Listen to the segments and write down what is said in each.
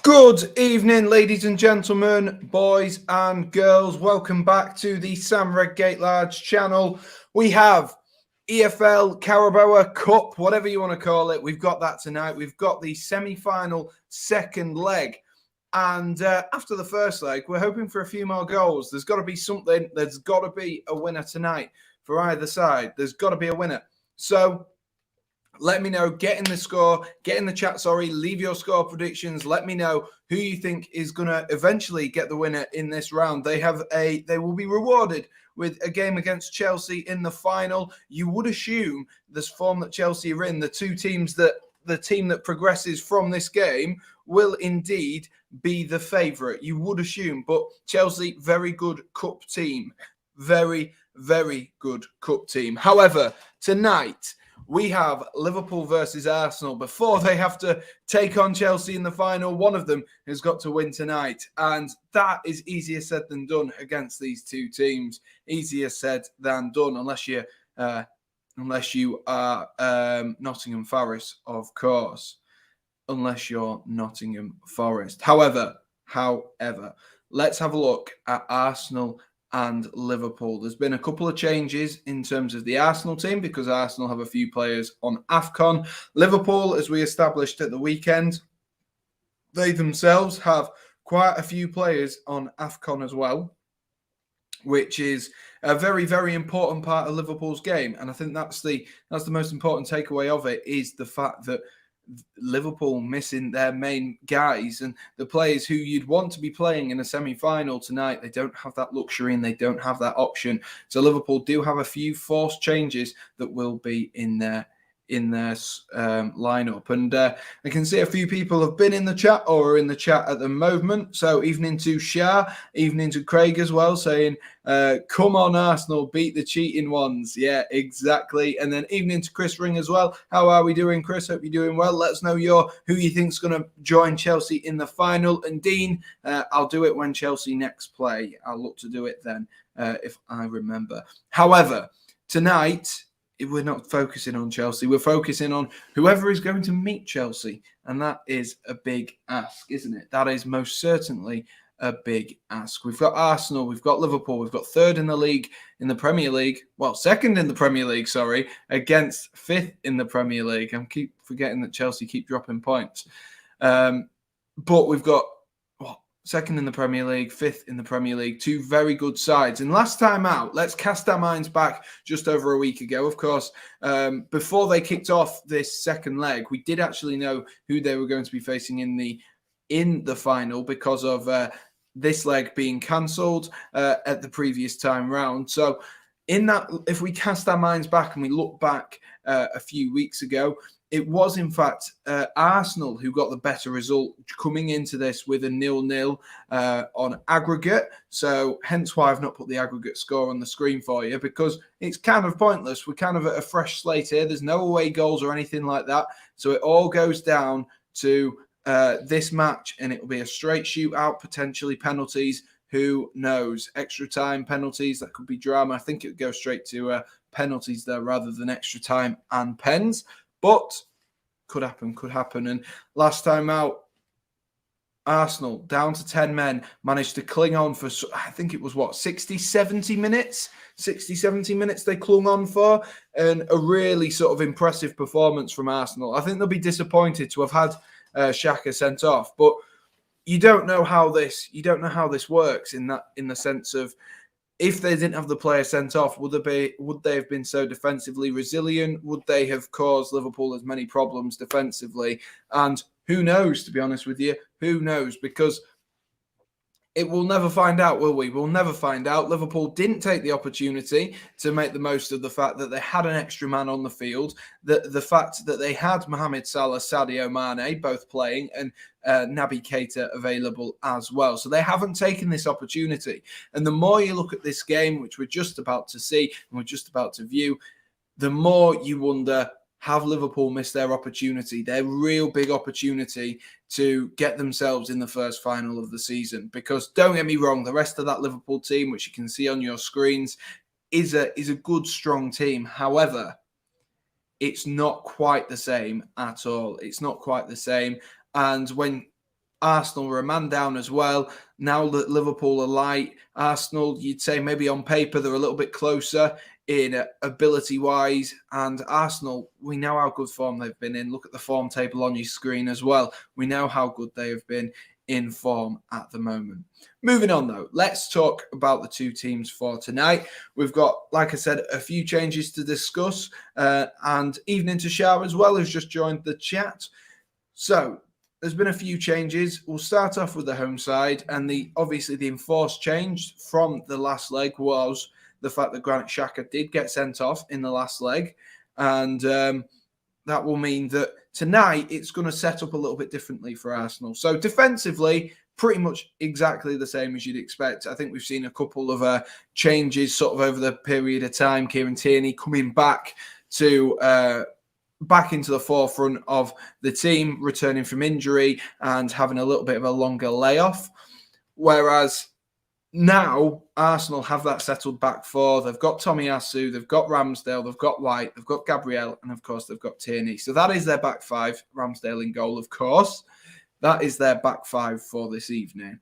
Good evening, ladies and gentlemen, boys and girls. Welcome back to the Sam Redgate-Large channel. We have EFL Carabao Cup, whatever you want to call it. We've got that tonight. We've got the semi-final second leg. And after the first leg, we're hoping for a few more goals. There's got to be something. There's got to be a winner tonight for either side. There's got to be a winner. So let me know, get in the chat, leave your score predictions. Let me know who you think is going to eventually get the winner in this round. They will be rewarded with a game against Chelsea in the final. You would assume this form that Chelsea are in, the team that progresses from this game will indeed be the favourite. You would assume, but Chelsea, very good cup team. Very, very good cup team. However, tonight, we have Liverpool versus Arsenal. Before they have to take on Chelsea in the final, one of them has got to win tonight. And that is easier said than done against these two teams. Easier said than done, unless you are Nottingham Forest, of course. Unless you're Nottingham Forest. However, let's have a look at Arsenal and Liverpool. There's been a couple of changes in terms of the Arsenal team because Arsenal have a few players on AFCON. Liverpool, as we established at the weekend, they themselves have quite a few players on AFCON as well, which is a very, very important part of Liverpool's game. And I think that's the most important takeaway of it, is the fact that Liverpool missing their main guys and the players who you'd want to be playing in a semi-final tonight. They don't have that luxury and they don't have that option. So Liverpool do have a few forced changes that will be in their lineup. And I can see a few people have been in the chat or are in the chat at the moment. So evening to Shah, evening to Craig as well, saying, come on Arsenal, beat the cheating ones. Yeah, exactly. And then evening to Chris Ring as well. How are we doing, Chris? Hope you're doing well. Let us know who you think's going to join Chelsea in the final. And Dean, I'll do it when Chelsea next play. I'll look to do it then if I remember. However, tonight, we're not focusing on Chelsea. We're focusing on whoever is going to meet Chelsea. And that is a big ask, isn't it? That is most certainly a big ask. We've got Arsenal. We've got Liverpool. We've got third in the league, in the Premier League. Well, second in the Premier League, against fifth in the Premier League. I keep forgetting that Chelsea keep dropping points. But we've got second in the Premier League, fifth in the Premier League, two very good sides. And last time out, let's cast our minds back just over a week ago. Of course, before they kicked off this second leg, we did actually know who they were going to be facing in the final because of this leg being cancelled at the previous time round. So in that, if we cast our minds back and we look back a few weeks ago, it was, in fact, Arsenal who got the better result coming into this with a 0-0 on aggregate. So hence why I've not put the aggregate score on the screen for you, because it's kind of pointless. We're kind of at a fresh slate here. There's no away goals or anything like that. So it all goes down to this match, and it will be a straight shootout, potentially penalties. Who knows? Extra time, penalties, that could be drama. I think it would go straight to penalties there rather than extra time and pens. But could happen. And last time out, Arsenal, down to 10 men, managed to cling on for, I think it was 60, 70 minutes? 60, 70 minutes they clung on for. And a really sort of impressive performance from Arsenal. I think they'll be disappointed to have had Xhaka sent off. But you don't know how this works in the sense of, if they didn't have the player sent off, would they have been so defensively resilient? Would they have caused Liverpool as many problems defensively? And who knows, to be honest with you? Who knows? Because we'll never find out, will we? We'll never find out. Liverpool didn't take the opportunity to make the most of the fact that they had an extra man on the field, the fact that they had Mohamed Salah, Sadio Mane both playing, and Naby Keita available as well. So they haven't taken this opportunity. And the more you look at this game, which we're just about to see and we're just about to view, the more you wonder, have Liverpool missed their opportunity, their real big opportunity to get themselves in the first final of the season? Because don't get me wrong, the rest of that Liverpool team, which you can see on your screens, is a good, strong team. However, it's not quite the same at all. It's not quite the same. And when Arsenal were a man down as well. Now that Liverpool are light, Arsenal, you'd say maybe on paper they're a little bit closer in ability-wise. And Arsenal, we know how good form they've been in. Look at the form table on your screen as well. We know how good they have been in form at the moment. Moving on, though, let's talk about the two teams for tonight. We've got, like I said, a few changes to discuss. And Evening to Shah as well, who's just joined the chat. So, there's been a few changes. We'll start off with the home side, and obviously the enforced change from the last leg was the fact that Granit Xhaka did get sent off in the last leg, and that will mean that tonight it's going to set up a little bit differently for Arsenal. So defensively, pretty much exactly the same as you'd expect. I think we've seen a couple of changes sort of over the period of time. Kieran Tierney coming back into the forefront of the team, returning from injury and having a little bit of a longer layoff. Whereas now Arsenal have that settled back four. They've got Tomiyasu, they've got Ramsdale, they've got White, they've got Gabriel, and of course they've got Tierney. So that is their back five. Ramsdale in goal, of course. That is their back five for this evening.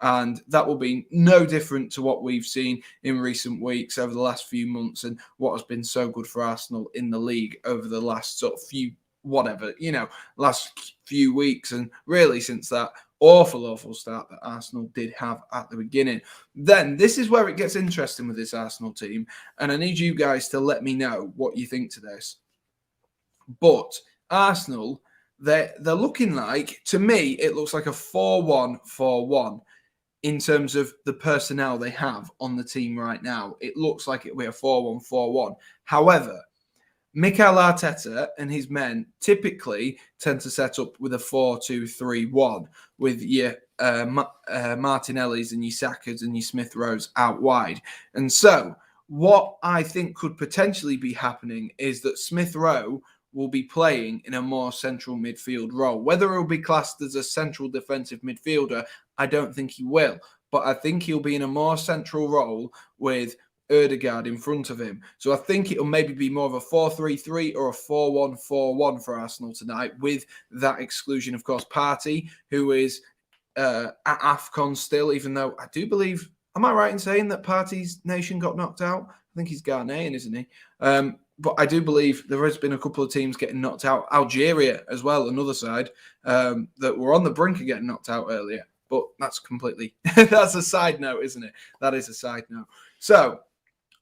And that will be no different to what we've seen in recent weeks over the last few months and what has been so good for Arsenal in the league over the last sort of last few weeks. And really since that awful start that Arsenal did have at the beginning. Then this is where it gets interesting with this Arsenal team. And I need you guys to let me know what you think to this. But Arsenal, they're looking like, to me, it looks like a 4-1-4-1. In terms of the personnel they have on the team right now, it looks like it'll be a 4-1-4-1. However, Mikel Arteta and his men typically tend to set up with a 4-2-3-1 with your Martinellis and your Sakas and your Smith Rowes out wide. And so what I think could potentially be happening is that Smith Rowe will be playing in a more central midfield role. Whether he'll be classed as a central defensive midfielder, I don't think he will. But I think he'll be in a more central role with Ødegaard in front of him. So I think it'll maybe be more of a 4-3-3 or a 4-1-4-1 for Arsenal tonight, with that exclusion, of course, Partey, who is at AFCON still, even though I do believe, am I right in saying that Partey's nation got knocked out? I think he's Ghanaian, isn't he? But I do believe there has been a couple of teams getting knocked out. Algeria as well, another side, that were on the brink of getting knocked out earlier. But that's completely, that's a side note, isn't it? That is a side note. So,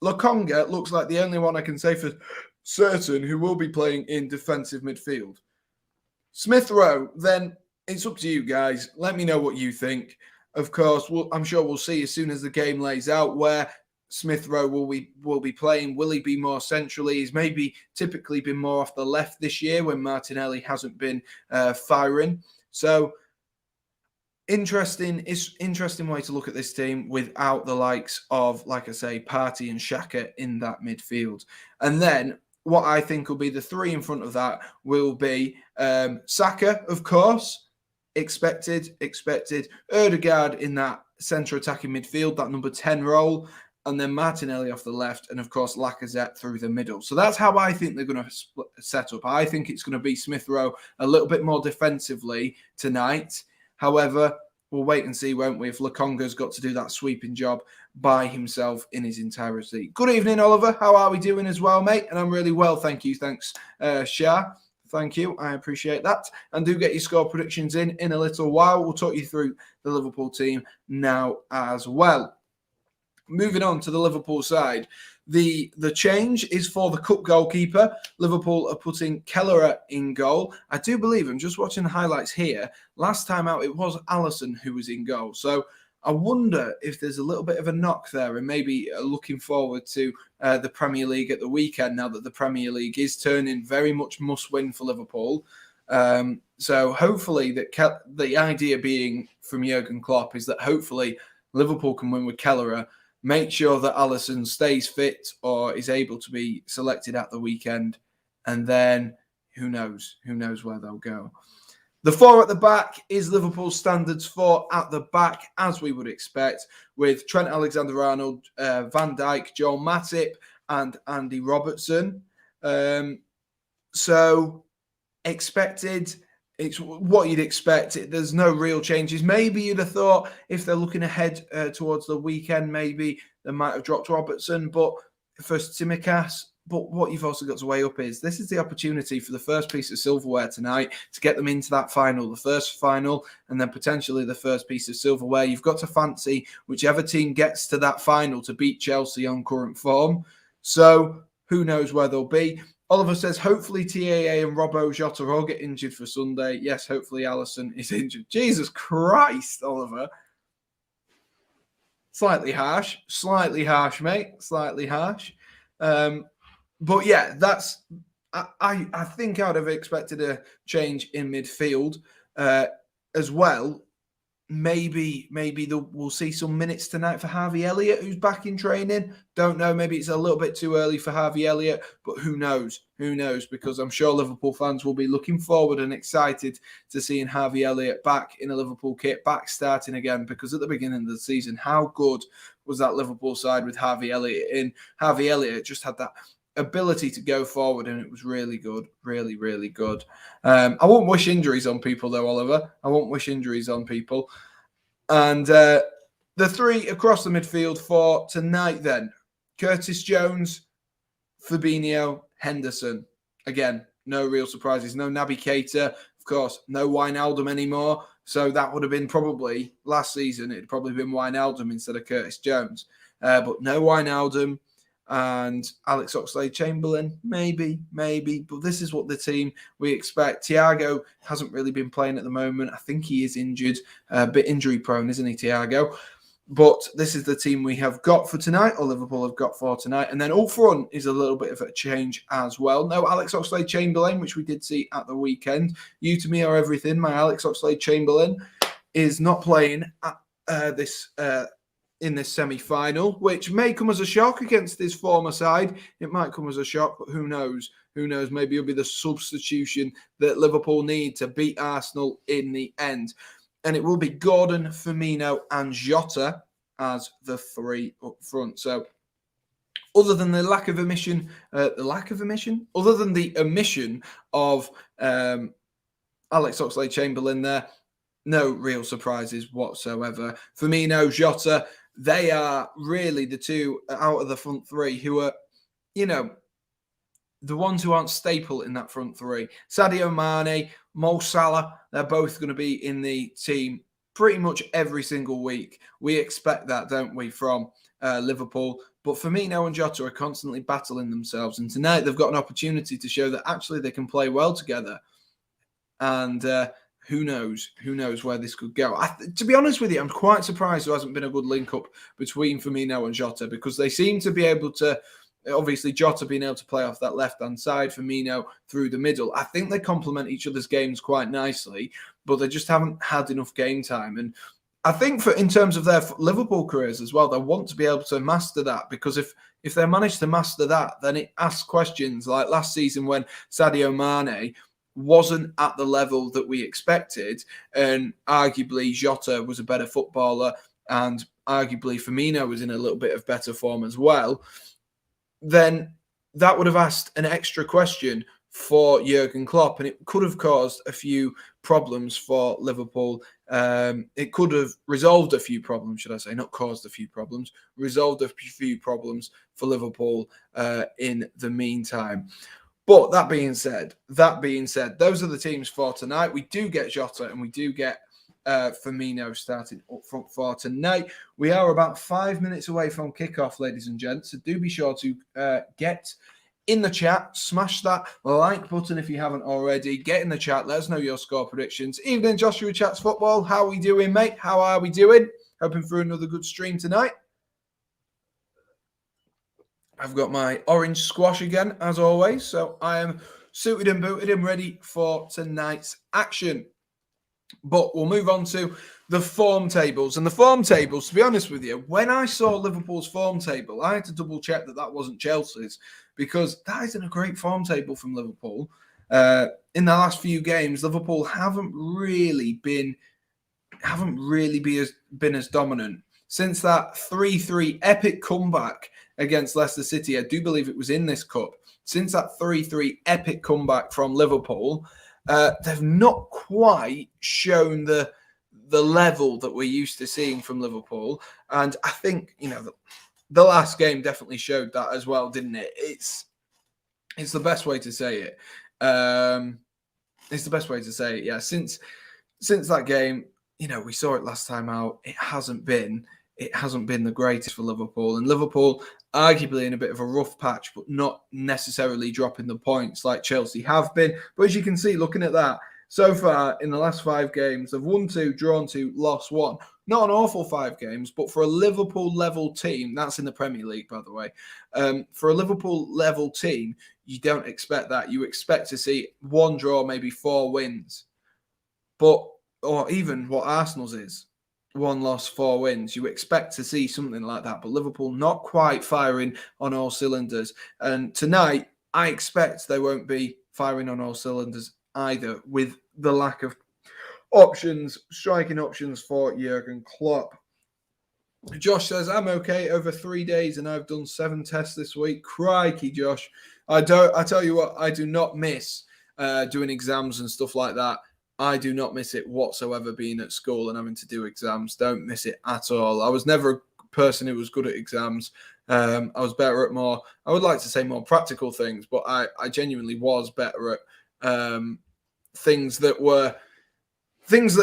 Lokonga looks like the only one I can say for certain who will be playing in defensive midfield. Smith Rowe, then it's up to you guys. Let me know what you think. Of course, I'm sure we'll see as soon as the game lays out where Smith Rowe will be playing. Will he be more centrally? He's maybe typically been more off the left this year when Martinelli hasn't been firing. So interesting way to look at this team without the likes of, like I say, Partey and Xhaka in that midfield. And then what I think will be the three in front of that will be Saka, of course, expected. Ødegaard in that centre attacking midfield, that number 10 role. And then Martinelli off the left, and of course Lacazette through the middle. So that's how I think they're going to set up. I think it's going to be Smith Rowe a little bit more defensively tonight. However, we'll wait and see, won't we, if Lokonga's got to do that sweeping job by himself in his entirety. Good evening, Oliver. How are we doing as well, mate? And I'm really well, thank you. Thanks, Shah. Thank you. I appreciate that. And do get your score predictions in a little while. We'll talk you through the Liverpool team now as well. Moving on to the Liverpool side, the change is for the cup goalkeeper. Liverpool are putting Kelleher in goal. I do believe, I'm just watching the highlights here, last time out it was Alisson who was in goal. So I wonder if there's a little bit of a knock there, and maybe looking forward to the Premier League at the weekend, now that the Premier League is turning very much must-win for Liverpool. So hopefully the idea being from Jurgen Klopp is that hopefully Liverpool can win with Kelleher, make sure that Alisson stays fit or is able to be selected at the weekend. And then who knows where they'll go. The four at the back is Liverpool's standards four at the back, as we would expect, with Trent Alexander-Arnold, Van Dijk, Joel Matip, and Andy Robertson. So expected It's what you'd expect. There's no real changes. Maybe you'd have thought if they're looking ahead towards the weekend, maybe they might have dropped Robertson, but for Tsimikas. But what you've also got to weigh up is this is the opportunity for the first piece of silverware tonight to get them into that final, the first final, and then potentially the first piece of silverware. You've got to fancy whichever team gets to that final to beat Chelsea on current form. So who knows where they'll be. Oliver says, hopefully TAA and Robbo Jota all get injured for Sunday. Yes, hopefully Alisson is injured. Jesus Christ, Oliver. Slightly harsh, mate. Slightly harsh. But yeah, that's. I think I'd have expected a change in midfield as well. Maybe we'll see some minutes tonight for Harvey Elliott, who's back in training. Don't know. Maybe it's a little bit too early for Harvey Elliott, but who knows? Who knows? Because I'm sure Liverpool fans will be looking forward and excited to seeing Harvey Elliott back in a Liverpool kit, back starting again. Because at the beginning of the season, how good was that Liverpool side with Harvey Elliott in? Harvey Elliott just had that ability to go forward, and it was really good, really, really good. I won't wish injuries on people, though, Oliver. I won't wish injuries on people. And the three across the midfield for tonight, then Curtis Jones, Fabinho, Henderson. Again, no real surprises. No Naby Keita, of course. No Wijnaldum anymore. So that would have been probably last season. It'd probably been Wijnaldum instead of Curtis Jones. But no Wijnaldum. And Alex Oxlade-Chamberlain, maybe. But this is what the team we expect. Thiago hasn't really been playing at the moment. I think he is injured, a bit injury-prone, isn't he, Thiago? But this is the team we have got for tonight, or Liverpool have got for tonight. And then up front is a little bit of a change as well. No Alex Oxlade-Chamberlain, which we did see at the weekend. You to me are everything. My Alex Oxlade-Chamberlain is not playing at in this semi-final, which may come as a shock against his former side. It might come as a shock, but who knows? Who knows? Maybe it'll be the substitution that Liverpool need to beat Arsenal in the end. And it will be Gordon, Firmino and Jota as the three up front. So other than the other than the omission of Alex Oxlade-Chamberlain there, no real surprises whatsoever. Firmino, Jota, they are really the two out of the front three who are, the ones who aren't staple in that front three. Sadio Mane, Mo Salah, they're both going to be in the team pretty much every single week. We expect that, don't we, from Liverpool. But Firmino and Jota are constantly battling themselves. And tonight they've got an opportunity to show that actually they can play well together. And who knows? Who knows where this could go? To be honest with you, I'm quite surprised there hasn't been a good link-up between Firmino and Jota, because they seem to be able to, obviously Jota being able to play off that left-hand side, Firmino through the middle. I think they complement each other's games quite nicely, but they just haven't had enough game time. And I think in terms of their Liverpool careers as well, they want to be able to master that, because if they manage to master that, then it asks questions like last season when Sadio Mane wasn't at the level that we expected, and arguably Jota was a better footballer, and arguably Firmino was in a little bit of better form as well, then that would have asked an extra question for Jurgen Klopp, and it could have caused a few problems for Liverpool. It could have resolved a few problems, should I say, not caused a few problems, resolved a few problems for Liverpool in the meantime. But that being said, those are the teams for tonight. We do get Jota and we do get Firmino starting up front for tonight. We are about 5 minutes away from kickoff, ladies and gents. So do be sure to get in the chat, smash that like button if you haven't already. Get in the chat, let us know your score predictions. Evening, Joshua Chats Football. How are we doing, mate? How are we doing? Hoping for another good stream tonight. I've got my orange squash again, as always. So I am suited and booted and ready for tonight's action. But we'll move on to the form tables. And the form tables, to be honest with you, when I saw Liverpool's form table, I had to double check that wasn't Chelsea's, because that isn't a great form table from Liverpool. In the last few games, Liverpool haven't really been as dominant. Since that 3-3 epic comeback against Leicester City, I do believe it was in this cup. Since that 3-3 epic comeback from Liverpool, they've not quite shown the level that we're used to seeing from Liverpool. And I think, the last game definitely showed that as well, didn't it? It's the best way to say it. It's the best way to say it. Yeah, since that game, we saw it last time out. It hasn't been the greatest for Liverpool, and Liverpool arguably in a bit of a rough patch, but not necessarily dropping the points like Chelsea have been. But as you can see, looking at that, so far in the last 5 games, they've won 2, drawn 2, lost 1. Not an awful 5 games, but for a Liverpool-level team, that's in the Premier League, by the way, for a Liverpool-level team, you don't expect that. You expect to see 1 draw, maybe 4 wins. Or even what Arsenal's is, 1 loss, 4 wins. You expect to see something like that, but Liverpool not quite firing on all cylinders. And tonight, I expect they won't be firing on all cylinders either, with the lack of striking options for Jurgen Klopp. Josh says, I'm okay over 3 days and I've done 7 tests this week. Crikey, Josh. I tell you what, I do not miss doing exams and stuff like that. I do not miss it whatsoever, being at school and having to do exams. Don't miss it at all. I was never a person who was good at exams. I was better at more, I would like to say more practical things, but I genuinely was better at things that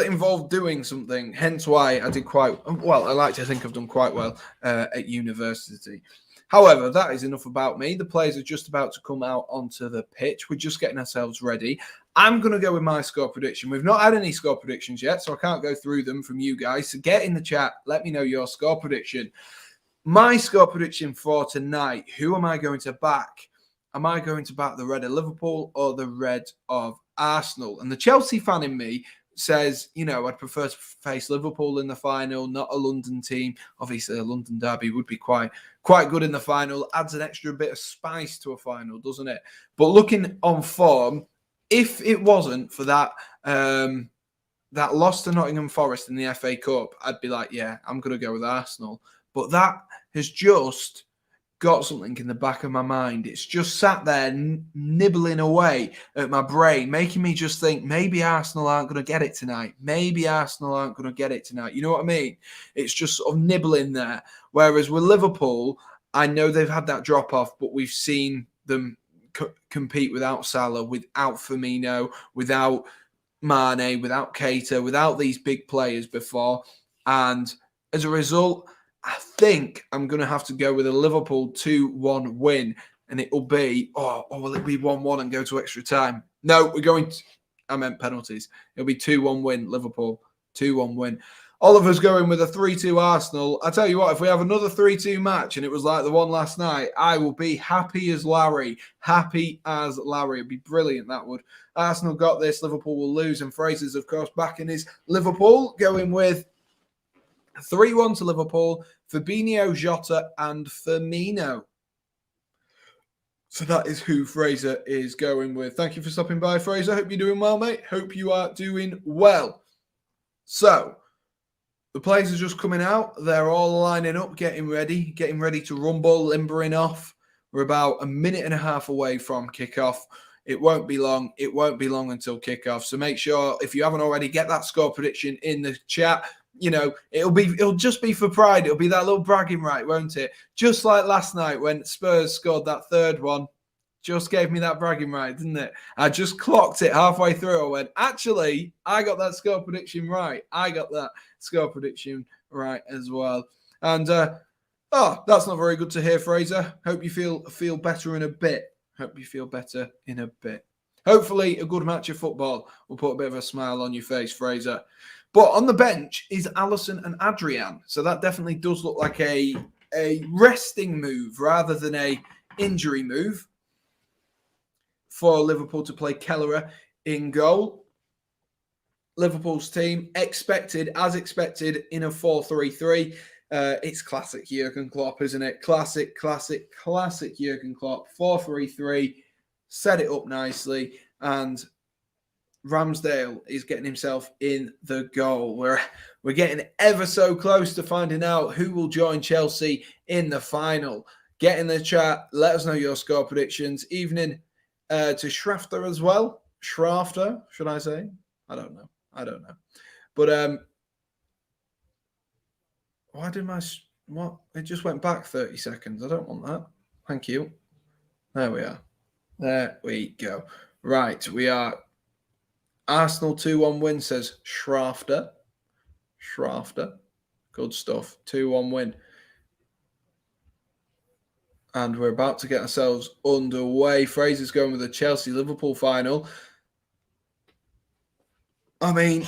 involved doing something. Hence why I did quite well. I like to think I've done quite well at university. However, that is enough about me. The players are just about to come out onto the pitch. We're just getting ourselves ready. I'm going to go with my score prediction. We've not had any score predictions yet, so I can't go through them from you guys. So get in the chat. Let me know your score prediction. My score prediction for tonight, who am I going to back? Am I going to back the red of Liverpool or the red of Arsenal? And the Chelsea fan in me says, I'd prefer to face Liverpool in the final, not a London team. Obviously, a London derby would be quite good in the final. Adds an extra bit of spice to a final, doesn't it? But looking on form, if it wasn't for that loss to Nottingham Forest in the FA Cup, I'd be like, yeah, I'm going to go with Arsenal. But that has just got something in the back of my mind. It's just sat there nibbling away at my brain, making me just think maybe Arsenal aren't going to get it tonight. Maybe Arsenal aren't going to get it tonight. You know what I mean? It's just sort of nibbling there. Whereas with Liverpool, I know they've had that drop off, but we've seen them compete without Salah, without Firmino, without Mane, without Keita, without these big players before. And as a result, I think I'm going to have to go with a Liverpool 2-1 win. And it will be, will it be 1-1 and go to extra time? No, I meant penalties. It'll be 2-1 win, Liverpool. 2-1 win. Oliver's going with a 3-2 Arsenal. I tell you what, if we have another 3-2 match and it was like the one last night, I will be happy as Larry. Happy as Larry. It'd be brilliant, that would. Arsenal got this. Liverpool will lose. And Fraser's, of course, backing his Liverpool, going with 3-1 to Liverpool, Fabinho, Jota, and Firmino. So that is who Fraser is going with. Thank you for stopping by, Fraser. Hope you're doing well, mate. Hope you are doing well. So, the players are just coming out. They're all lining up, getting ready to rumble, limbering off. We're about a minute and a half away from kickoff. It won't be long. It won't be long until kickoff. So make sure, if you haven't already, get that score prediction in the chat. It'll just be for pride. It'll be that little bragging right, won't it? Just like last night when Spurs scored that third one. Just gave me that bragging right, didn't it? I just clocked it halfway through. I went, actually, I got that score prediction right. I got that score prediction right as well. And, that's not very good to hear, Fraser. Hope you feel better in a bit. Hopefully, a good match of football will put a bit of a smile on your face, Fraser. But on the bench is Alisson and Adrian. So that definitely does look like a resting move rather than a injury move for Liverpool to play Kelleher in goal. Liverpool's team expected in a 4-3-3. It's classic Jurgen Klopp, isn't it? Classic Jurgen Klopp. 4-3-3. Set it up nicely. And Ramsdale is getting himself in the goal. We're getting ever so close to finding out who will join Chelsea in the final. Get in the chat. Let us know your score predictions. Evening to Shrafter as well. Schrafter, should I say? I don't know. But why did what? It just went back 30 seconds. I don't want that. Thank you. There we are. There we go. Right, we are Arsenal 2-1 win, says Schrafter. Good stuff. 2-1 win. And we're about to get ourselves underway. Fraser's going with the Chelsea-Liverpool final. I mean,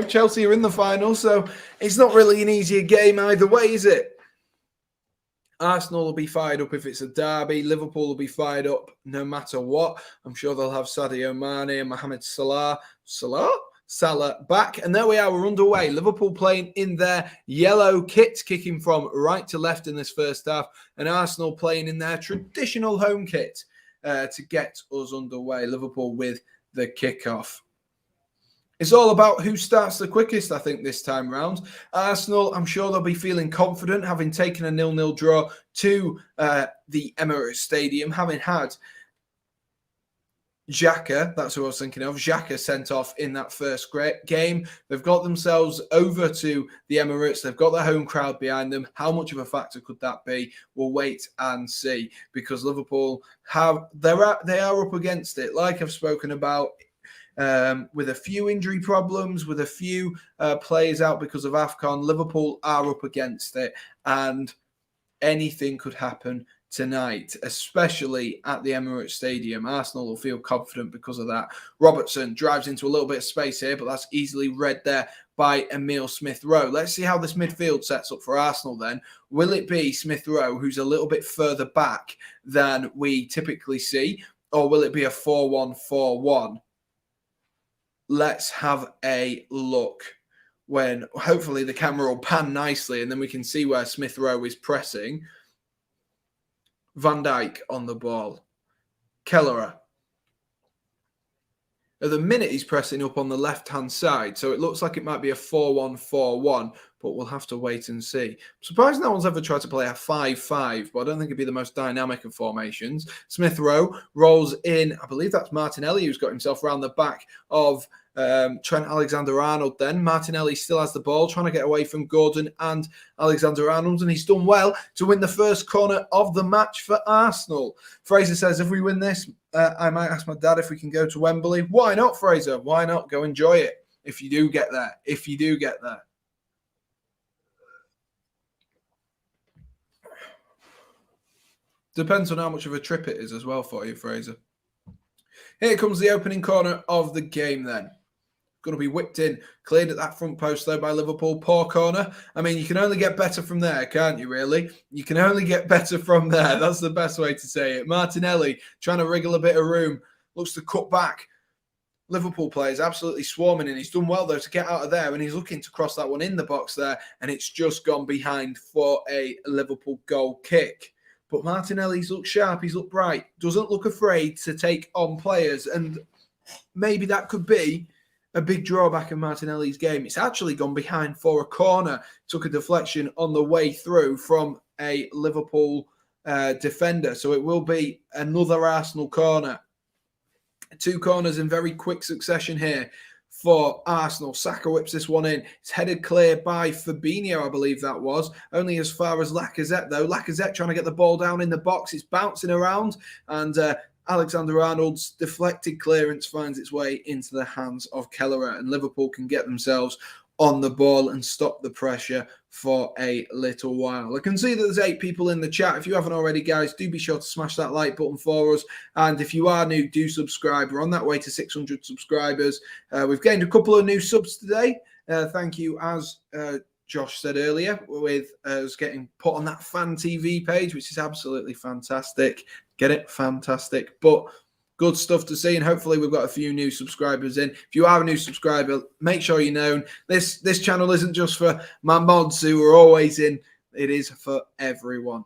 Chelsea are in the final, so it's not really an easier game either way, is it? Arsenal will be fired up if it's a derby. Liverpool will be fired up no matter what. I'm sure they'll have Sadio Mane and Mohamed Salah back. And there we are, we're underway. Liverpool playing in their yellow kit, kicking from right to left in this first half. And Arsenal playing in their traditional home kit to get us underway. Liverpool with the kickoff. It's all about who starts the quickest, I think, this time round. Arsenal, I'm sure they'll be feeling confident, having taken a 0-0 draw to the Emirates Stadium, having had Xhaka, that's who I was thinking of, Xhaka sent off in that first game. They've got themselves over to the Emirates. They've got their home crowd behind them. How much of a factor could that be? We'll wait and see, because Liverpool they are up against it, like I've spoken about. With a few injury problems, with a few players out because of AFCON, Liverpool are up against it, and anything could happen tonight, especially at the Emirates Stadium. Arsenal will feel confident because of that. Robertson drives into a little bit of space here, but that's easily read there by Emile Smith-Rowe. Let's see how this midfield sets up for Arsenal then. Will it be Smith-Rowe, who's a little bit further back than we typically see, or will it be a 4-1-4-1? Let's have a look when hopefully the camera will pan nicely and then we can see where Smith-Rowe is pressing. Van Dijk on the ball. Kelleher. At the minute, he's pressing up on the left-hand side, so it looks like it might be a 4-1-4-1, but we'll have to wait and see. I'm surprised no one's ever tried to play a 5-5, but I don't think it'd be the most dynamic of formations. Smith-Rowe rolls in. I believe that's Martinelli who's got himself around the back of Trent Alexander-Arnold then. Martinelli still has the ball, trying to get away from Gordon and Alexander-Arnold, and he's done well to win the first corner of the match for Arsenal. Fraser says, if we win this, I might ask my dad if we can go to Wembley. Why not, Fraser? Why not? Go enjoy it if you do get there. Depends on how much of a trip it is as well for you, Fraser. Here comes the opening corner of the game then. Going to be whipped in, cleared at that front post though by Liverpool. Poor corner. I mean, you can only get better from there, can't you, really? You can only get better from there. That's the best way to say it. Martinelli trying to wriggle a bit of room. Looks to cut back. Liverpool players absolutely swarming, and he's done well, though, to get out of there, and he's looking to cross that one in the box there, and it's just gone behind for a Liverpool goal kick. But Martinelli's looked sharp, he's looked bright, doesn't look afraid to take on players, and maybe that could be a big drawback in Martinelli's game. It's actually gone behind for a corner. Took a deflection on the way through from a Liverpool defender. So it will be another Arsenal corner. Two corners in very quick succession here for Arsenal. Saka whips this one in. It's headed clear by Fabinho, I believe that was. Only as far as Lacazette, though. Lacazette trying to get the ball down in the box. It's bouncing around, and Alexander-Arnold's deflected clearance finds its way into the hands of Kelleher, and Liverpool can get themselves on the ball and stop the pressure for a little while. I can see that there's 8 people in the chat. If you haven't already, guys, do be sure to smash that like button for us. And if you are new, do subscribe. We're on that way to 600 subscribers. We've gained a couple of new subs today. Thank you, as Josh said earlier, with us getting put on that Fan TV page, which is absolutely fantastic. Get it? Fantastic. But good stuff to see, and hopefully we've got a few new subscribers in. If you are a new subscriber, make sure you're known. This channel isn't just for my mods who are always in. It is for everyone.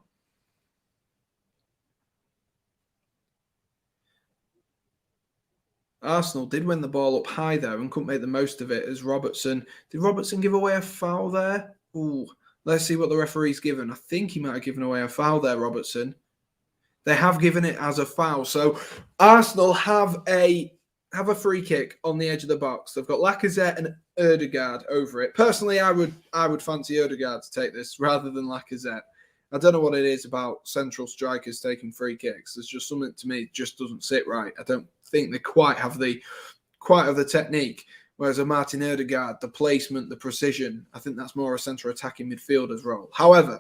Arsenal did win the ball up high, though, and couldn't make the most of it as Robertson. Did Robertson give away a foul there? Ooh, let's see what the referee's given. I think he might have given away a foul there, Robertson. They have given it as a foul. So Arsenal have a free kick on the edge of the box. They've got Lacazette and Ødegaard over it. Personally, I would fancy Ødegaard to take this rather than Lacazette. I don't know what it is about central strikers taking free kicks. There's just something to me just doesn't sit right. I don't think they quite have the technique. Whereas a Martin Ødegaard, the placement, the precision, I think that's more a centre attacking midfielder's role. However,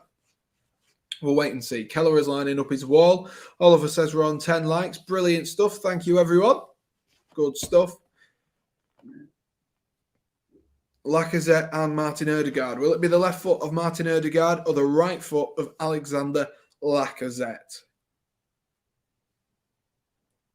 we'll wait and see. Keller is lining up his wall. Oliver says we're on 10 likes. Brilliant stuff. Thank you, everyone. Good stuff. Lacazette and Martin Ødegaard. Will it be the left foot of Martin Ødegaard or the right foot of Alexander Lacazette?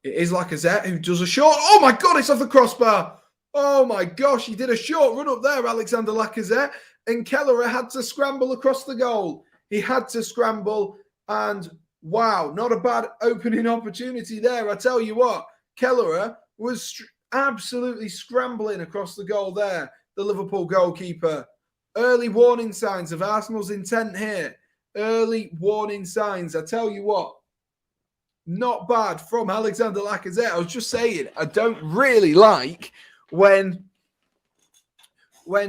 It is Lacazette who does a short. Oh, my God, it's off the crossbar. Oh, my gosh, he did a short run up there, Alexander Lacazette. And Keller had to scramble across the goal. He had to scramble, and wow, not a bad opening opportunity there. I tell you what, Keller was absolutely scrambling across the goal there, the Liverpool goalkeeper. Early warning signs of Arsenal's intent here. Early warning signs. I tell you what, not bad from Alexander Lacazette. I was just saying, I don't really like when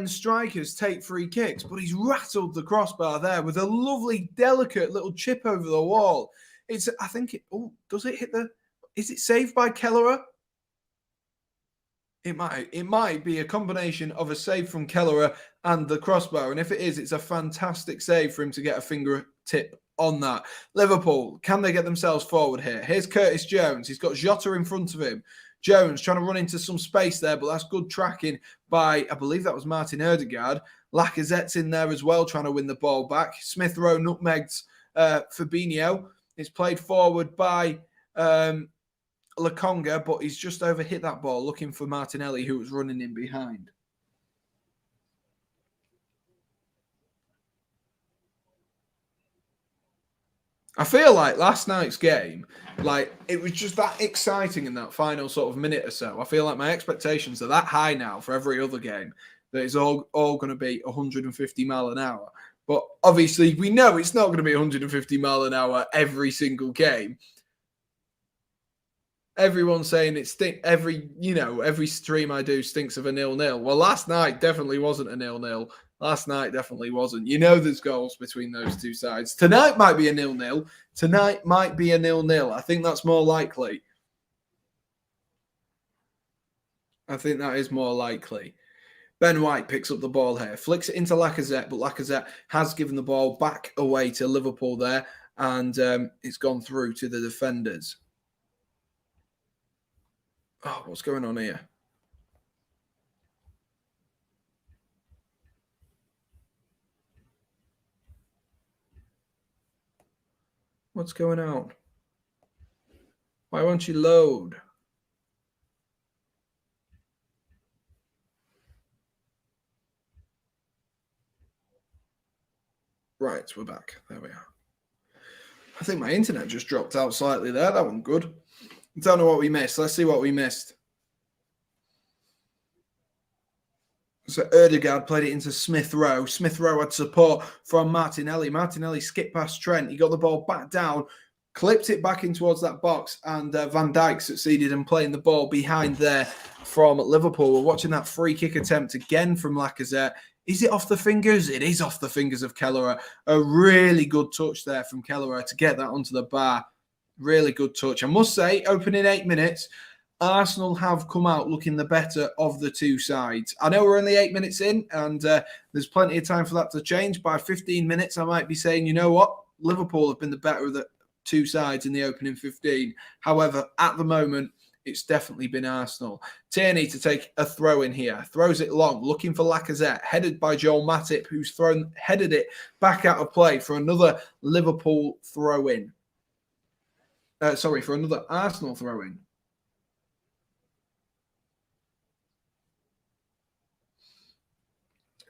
strikers take free kicks, but he's rattled the crossbar there with a lovely, delicate little chip over the wall. Does it hit is it saved by Keller? It might be a combination of a save from Keller and the crossbar. And if it is, it's a fantastic save for him to get a fingertip on that. Liverpool, can they get themselves forward here? Here's Curtis Jones. He's got Jota in front of him. Jones trying to run into some space there, but that's good tracking by, I believe that was Martin Ødegaard. Lacazette's in there as well, trying to win the ball back. Smith Rowe nutmegs Fabinho. It's played forward by Lokonga, but he's just overhit that ball, looking for Martinelli, who was running in behind. I feel like last night's game, it was just that exciting in that final sort of minute or so. I feel like my expectations are that high now for every other game that it's all going to be 150 mile an hour. But obviously, we know it's not going to be 150 mile an hour every single game. Everyone's saying every stream I do stinks of a 0-0. Well, last night definitely wasn't a 0-0. Last night definitely wasn't. There's goals between those two sides. Tonight might be a 0-0. Tonight might be a 0-0. I think that's more likely. I think that is more likely. Ben White picks up the ball here, flicks it into Lacazette, but Lacazette has given the ball back away to Liverpool there, and it's gone through to the defenders. Oh, what's going on here? What's going on? Why won't you load? Right, we're back. There we are. I think my internet just dropped out slightly there. That one good. I don't know what we missed. Let's see what we missed. So Ødegaard played it into Smith Rowe. Smith Rowe had support from Martinelli. Martinelli skipped past Trent. He got the ball back down, clipped it back in towards that box, and Van Dijk succeeded in playing the ball behind there from Liverpool. We're watching that free kick attempt again from Lacazette. Is it off the fingers? It is off the fingers of Keller. A really good touch there from Keller to get that onto the bar. Really good touch. I must say, opening 8 minutes, Arsenal have come out looking the better of the two sides. I know we're only 8 minutes in, and there's plenty of time for that to change. By 15 minutes, I might be saying, you know what? Liverpool have been the better of the two sides in the opening 15. However, at the moment, it's definitely been Arsenal. Tierney to take a throw in here. Throws it long, looking for Lacazette. Headed by Joel Matip, who's headed it back out of play for another Liverpool throw-in. For another Arsenal throw-in.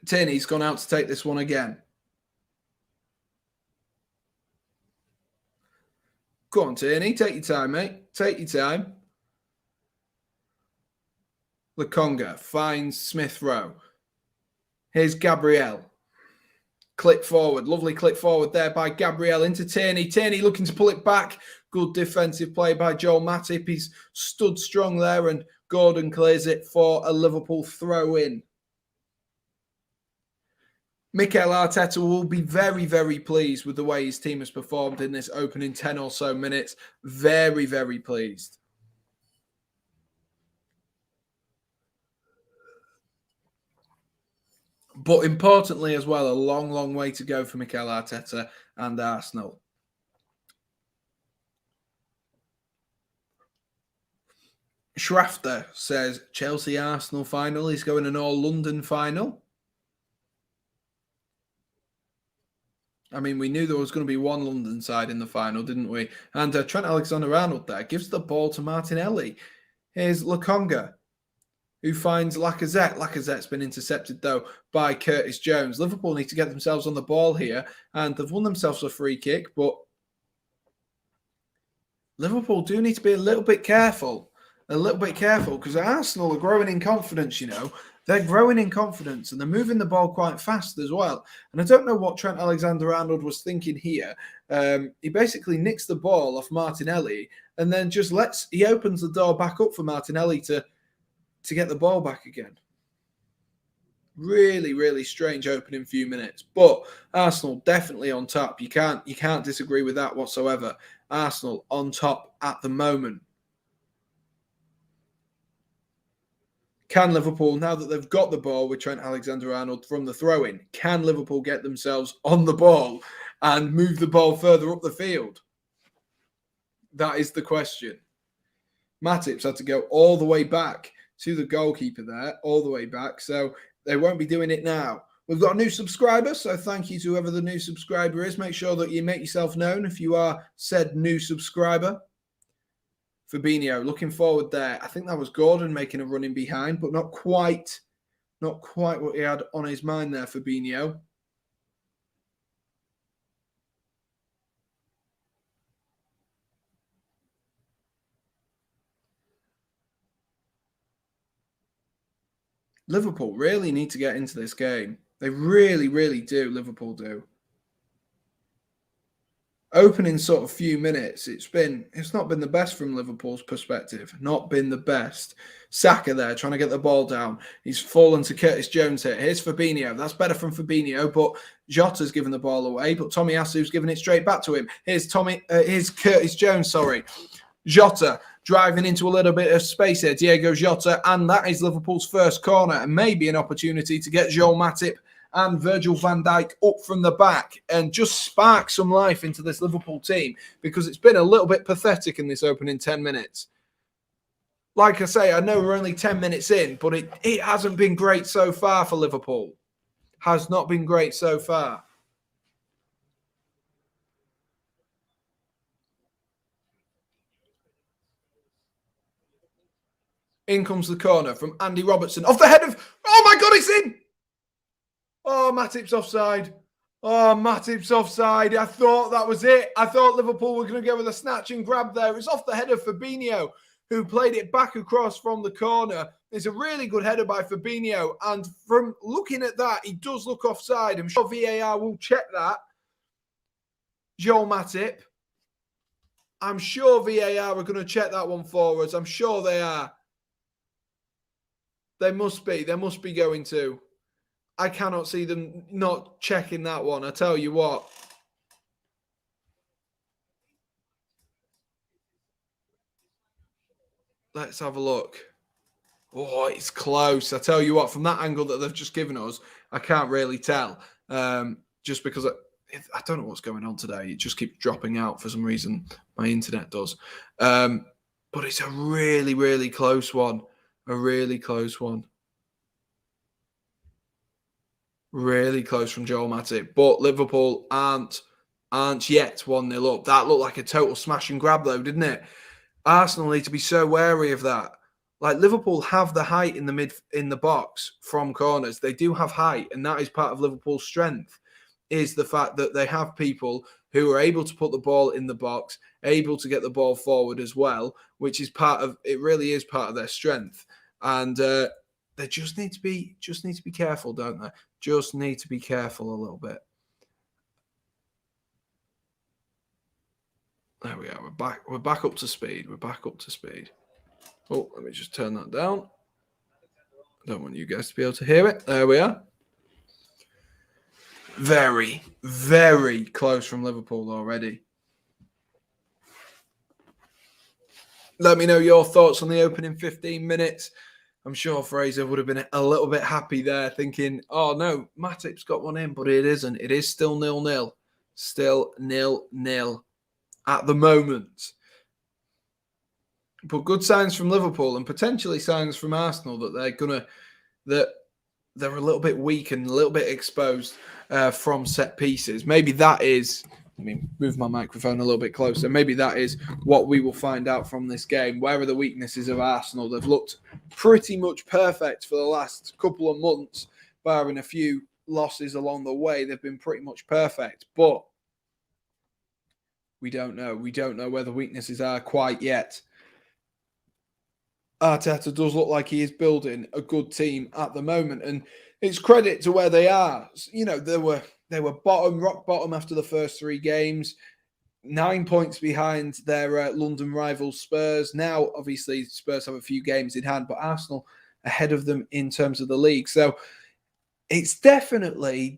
Tierney's gone out to take this one again. Go on, Tierney. Take your time, mate. Take your time. Lokonga finds Smith Rowe. Here's Gabriel. Click forward. Lovely click forward there by Gabriel into Tierney. Tierney looking to pull it back Good defensive play by Joel Matip. He's stood strong there, and Gordon clears it for a Liverpool throw-in. Mikel Arteta will be very, very pleased with the way his team has performed in this opening 10 or so minutes. Very, very pleased. But importantly as well, a long, long way to go for Mikel Arteta and Arsenal. Schrafter says Chelsea-Arsenal final is going an all-London final. I mean, we knew there was going to be one London side in the final, didn't we? And Trent Alexander-Arnold there gives the ball to Martinelli. Here's Lokonga, who finds Lacazette. Lacazette's been intercepted, though, by Curtis Jones. Liverpool need to get themselves on the ball here, and they've won themselves a free kick, but Liverpool do need to be a little bit careful. Because Arsenal are growing in confidence, you know. They're growing in confidence, and they're moving the ball quite fast as well. And I don't know what Trent Alexander-Arnold was thinking here. He basically nicks the ball off Martinelli, and then just he opens the door back up for Martinelli to get the ball back again. Really, really strange opening few minutes. But Arsenal definitely on top. You can't disagree with that whatsoever. Arsenal on top at the moment. Can Liverpool, now that they've got the ball with Trent Alexander-Arnold from the throw-in, can Liverpool get themselves on the ball and move the ball further up the field? That is the question. Matip's had to go all the way back to the goalkeeper there, all the way back. So they won't be doing it now. We've got a new subscriber, so thank you to whoever the new subscriber is. Make sure that you make yourself known if you are said new subscriber. Fabinho, looking forward there. I think that was Gordon making a run in behind, but not quite what he had on his mind there, Fabinho. Liverpool really need to get into this game. They really, really do. Liverpool do. Opening sort of few minutes, it's not been the best from Liverpool's perspective. Not been the best. Saka there trying to get the ball down. He's fallen to Curtis Jones here. Here's Fabinho. That's better from Fabinho, but Jota's given the ball away. But Tomiyasu's given it straight back to him. Here's Curtis Jones. Jota driving into a little bit of space here. Diego Jota, and that is Liverpool's first corner, and maybe an opportunity to get Joel Matip and Virgil van Dijk up from the back and just spark some life into this Liverpool team, because it's been a little bit pathetic in this opening 10 minutes. Like I say, I know we're only 10 minutes in, but it hasn't been great so far for Liverpool. Has not been great so far. In comes the corner from Andy Robertson. Off the head of... Oh, my God, it's in! Oh, Matip's offside. I thought that was it. I thought Liverpool were going to go with a snatch and grab there. It's off the head of Fabinho, who played it back across from the corner. It's a really good header by Fabinho. And from looking at that, he does look offside. I'm sure VAR will check that. Joel Matip. I'm sure VAR are going to check that one for us. I'm sure they are. They must be. They must be going to. I cannot see them not checking that one. I tell you what. Let's have a look. Oh, it's close. I tell you what, from that angle that they've just given us, I can't really tell. Just because I don't know what's going on today. It just keeps dropping out for some reason. My internet does. But it's a really, really close one. A really close one. Really close from Joel Matip. But Liverpool aren't yet 1-0 up. That looked like a total smash and grab, though, didn't it? Arsenal need to be so wary of that. Like, Liverpool have the height in the box from corners. They do have height, and that is part of Liverpool's strength, is the fact that they have people who are able to put the ball in the box, able to get the ball forward as well, which is it really is part of their strength. And they just need to be careful, don't they? Just need to be careful a little bit. There we are. We're back. We're back up to speed. We're back up to speed. Oh, let me just turn that down. I don't want you guys to be able to hear it. There we are. Very, very close from Liverpool already. Let me know your thoughts on the opening 15 minutes. I'm sure Fraser would have been a little bit happy there, thinking, oh no, Matip's got one in, but it isn't. It is still 0-0. Still 0-0 at the moment. But good signs from Liverpool and potentially signs from Arsenal that they're a little bit weak and a little bit exposed from set pieces. Maybe that is, let me move my microphone a little bit closer. Maybe that is what we will find out from this game. Where are the weaknesses of Arsenal? They've looked pretty much perfect for the last couple of months, barring a few losses along the way. They've been pretty much perfect, but we don't know. We don't know where the weaknesses are quite yet. Arteta does look like he is building a good team at the moment, and it's credit to where they are. You know, they were rock bottom after the first 3 games, 9 points behind their London rivals Spurs. Now, obviously, Spurs have a few games in hand, but Arsenal ahead of them in terms of the league. So it's definitely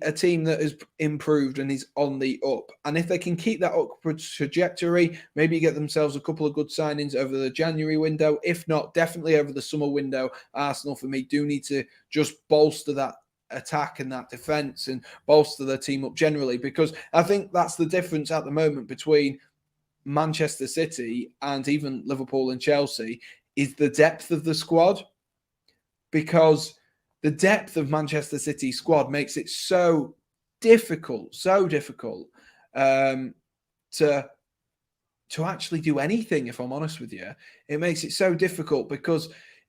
a team that has improved and is on the up. And if they can keep that upward trajectory, maybe get themselves a couple of good signings over the January window. If not, definitely over the summer window, Arsenal, for me, do need to just bolster that attack and that defence and bolster their team up generally, because I think that's the difference at the moment between Manchester City and even Liverpool and Chelsea is the depth of the squad, because the depth of Manchester City's squad makes it so difficult to actually do anything, if I'm honest with you. It makes it so difficult because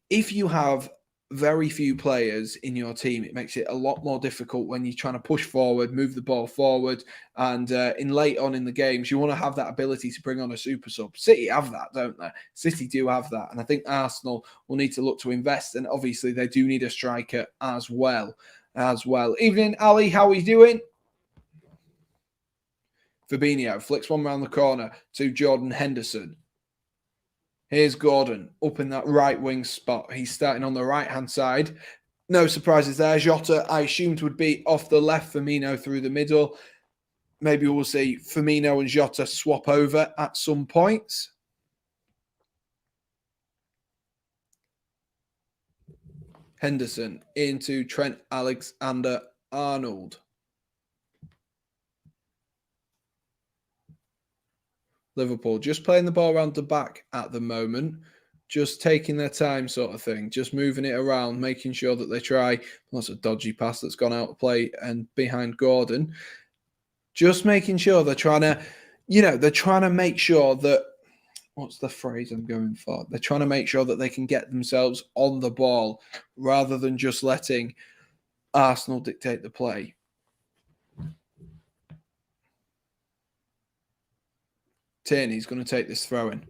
if you have very few players in your team, it makes it a lot more difficult when you're trying to push forward, move the ball forward, and in late on in the games, you want to have that ability to bring on a super sub. City have that, don't they? City do have that, and I think Arsenal will need to look to invest, and obviously they do need a striker as well. Evening, Ali, how are you doing? Fabinho flicks one round the corner to Jordan Henderson. Here's Gordon up in that right wing spot. He's starting on the right-hand side. No surprises there. Jota, I assumed, would be off the left. Firmino through the middle. Maybe we'll see Firmino and Jota swap over at some points. Henderson into Trent Alexander-Arnold. Liverpool just playing the ball around the back at the moment, just taking their time sort of thing, just moving it around, making sure that they try. That's a dodgy pass that's gone out of play and behind Gordon. Just making sure they're trying to make sure that, what's the phrase I'm going for? They're trying to make sure that they can get themselves on the ball rather than just letting Arsenal dictate the play. Tierney's going to take this throw in.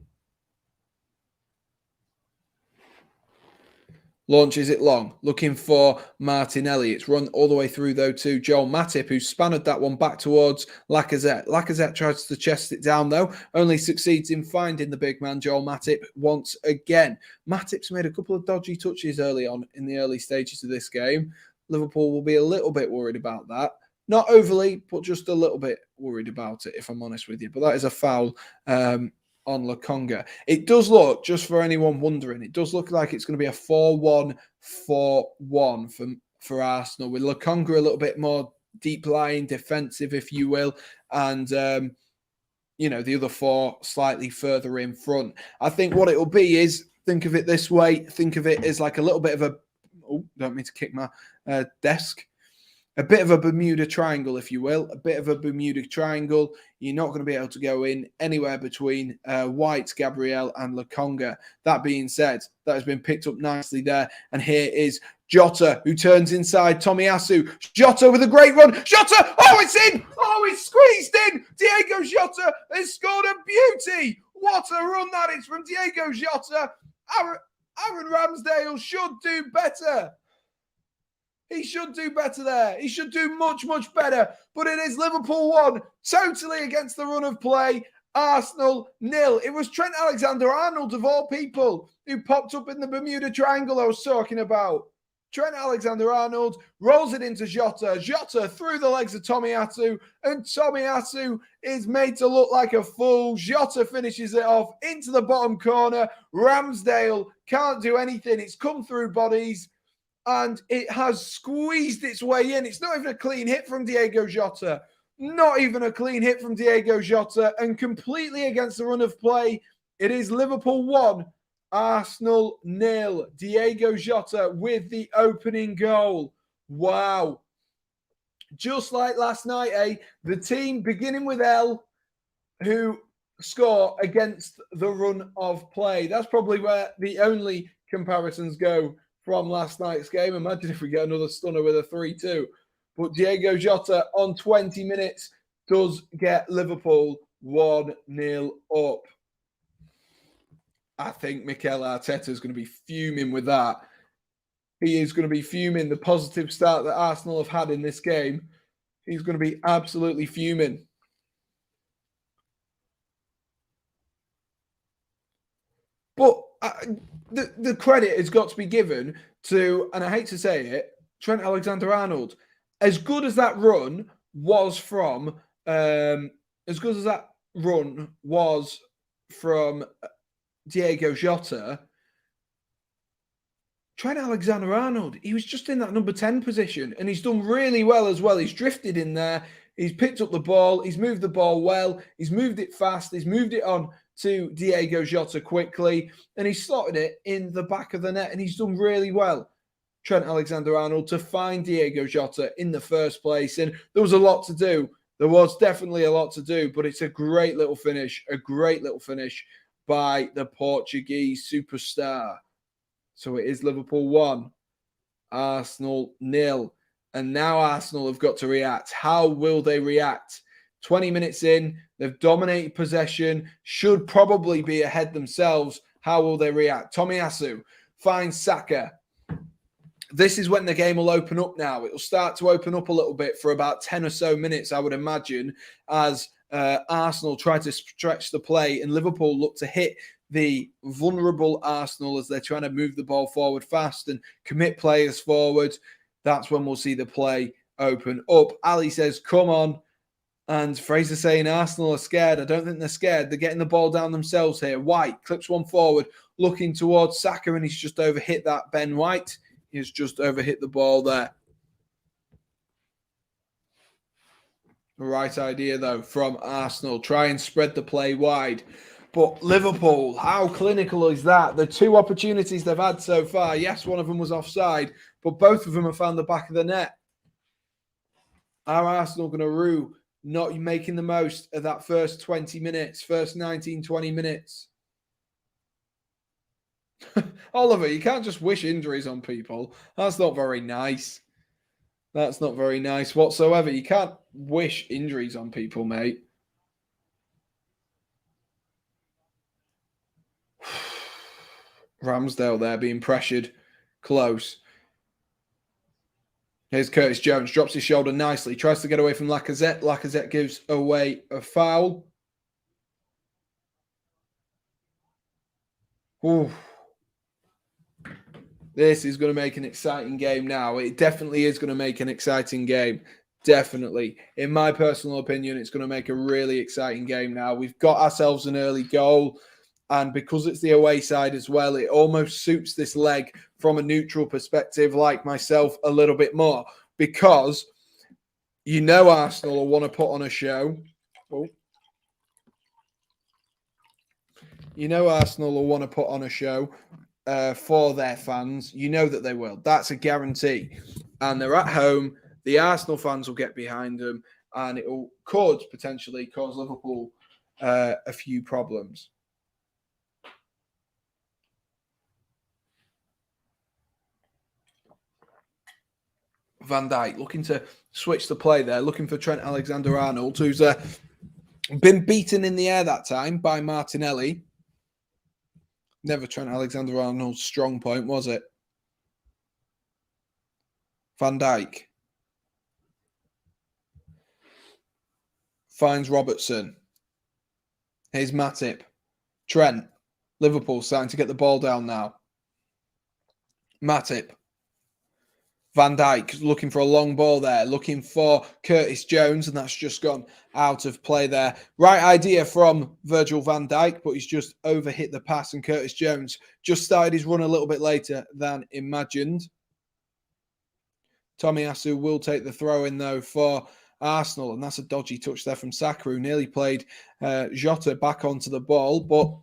Launches it long, looking for Martinelli. It's run all the way through, though, to Joel Matip, who spanned that one back towards Lacazette. Lacazette tries to chest it down, though, only succeeds in finding the big man, Joel Matip, once again. Matip's made a couple of dodgy touches early on in the early stages of this game. Liverpool will be a little bit worried about that. Not overly, but just a little bit worried about it, if I'm honest with you. But that is a foul on Lokonga. It does look, just for anyone wondering, it does look like it's going to be a 4-1-4-1 for Arsenal, with Lokonga a little bit more deep-lying defensive, if you will, and the other 4 slightly further in front. I think what it will be is, think of it this way, think of it as like a little bit of a, don't mean to kick my desk, a bit of a Bermuda Triangle, if you will, a bit of a Bermuda Triangle. You're not going to be able to go in anywhere between White, Gabriel, and Lokonga. That being said, that has been picked up nicely there. And here is Jota, who turns inside Tomiyasu. Jota with a great run. Jota! Oh, it's in! Oh, it's squeezed in! Diego Jota has scored a beauty! What a run that is from Diego Jota! Aaron Ramsdale should do better. He should do better there. He should do much, much better. But it is Liverpool 1, totally against the run of play. Arsenal 0. It was Trent Alexander-Arnold, of all people, who popped up in the Bermuda Triangle I was talking about. Trent Alexander-Arnold rolls it into Jota. Jota through the legs of Tomiyasu, and Tomiyasu is made to look like a fool. Jota finishes it off into the bottom corner. Ramsdale can't do anything. It's come through bodies, and it has squeezed its way in. It's not even a clean hit from Diego Jota. Not even a clean hit from Diego Jota, and completely against the run of play. It is Liverpool 1, Arsenal 0. Diego Jota with the opening goal. Wow. Just like last night, the team beginning with L who score against the run of play. That's probably where the only comparisons go from last night's game. Imagine if we get another stunner with a 3-2. But Diego Jota on 20 minutes does get Liverpool 1-0 up. I think Mikel Arteta is going to be fuming with that. He is going to be fuming. The positive start that Arsenal have had in this game, he's going to be absolutely fuming. But the credit has got to be given to, and I hate to say it, Trent Alexander-Arnold. As good as that run was from, Diego Jota, Trent Alexander-Arnold, he was just in that number 10 position, and he's done really well as well. He's drifted in there. He's picked up the ball. He's moved the ball well. He's moved it fast. He's moved it on to Diego Jota quickly, and he slotted it in the back of the net, and he's done really well. Trent Alexander-Arnold to find Diego Jota in the first place. And there was a lot to do. There was definitely a lot to do, but it's a great little finish by the Portuguese superstar. So it is Liverpool 1, Arsenal 0. And now Arsenal have got to react. How will they react? 20 minutes in, they've dominated possession, should probably be ahead themselves. How will they react? Tomiyasu finds Saka. This is when the game will open up now. It will start to open up a little bit for about 10 or so minutes, I would imagine, as Arsenal try to stretch the play and Liverpool look to hit the vulnerable Arsenal as they're trying to move the ball forward fast and commit players forward. That's when we'll see the play open up. Ali says, come on. And Fraser saying Arsenal are scared. I don't think they're scared. They're getting the ball down themselves here. White clips one forward, looking towards Saka, and he's just overhit that. Ben White. He's just overhit the ball there. The right idea, though, from Arsenal. Try and spread the play wide. But Liverpool, how clinical is that? The two opportunities they've had so far, yes, one of them was offside, but both of them have found the back of the net. Are Arsenal going to rue not making the most of that first 20 minutes, first 19, 20 minutes? Oliver, you can't just wish injuries on people. That's not very nice. That's not very nice whatsoever. You can't wish injuries on people, mate. Ramsdale there being pressured close. Here's Curtis Jones, drops his shoulder nicely, tries to get away from Lacazette. Lacazette gives away a foul. Ooh. This is going to make an exciting game now. It definitely is going to make an exciting game. Definitely. In my personal opinion, it's going to make a really exciting game now. We've got ourselves an early goal. And because it's the away side as well, it almost suits this leg from a neutral perspective, like myself, a little bit more. Because you know Arsenal will want to put on a show. Oh. You know Arsenal will want to put on a show for their fans. You know that they will. That's a guarantee. And they're at home. The Arsenal fans will get behind them. And it could potentially cause Liverpool a few problems. Van Dijk looking to switch the play there, looking for Trent Alexander-Arnold, who's been beaten in the air that time by Martinelli. Never Trent Alexander-Arnold's strong point, was it? Van Dijk finds Robertson. Here's Matip. Trent. Liverpool starting to get the ball down now. Matip. Van Dijk looking for a long ball there, looking for Curtis Jones, and that's just gone out of play there. Right idea from Virgil van Dijk, but he's just overhit the pass, and Curtis Jones just started his run a little bit later than imagined. Tomiyasu will take the throw in, though, for Arsenal, and that's a dodgy touch there from Saka, who nearly played Jota back onto the ball, but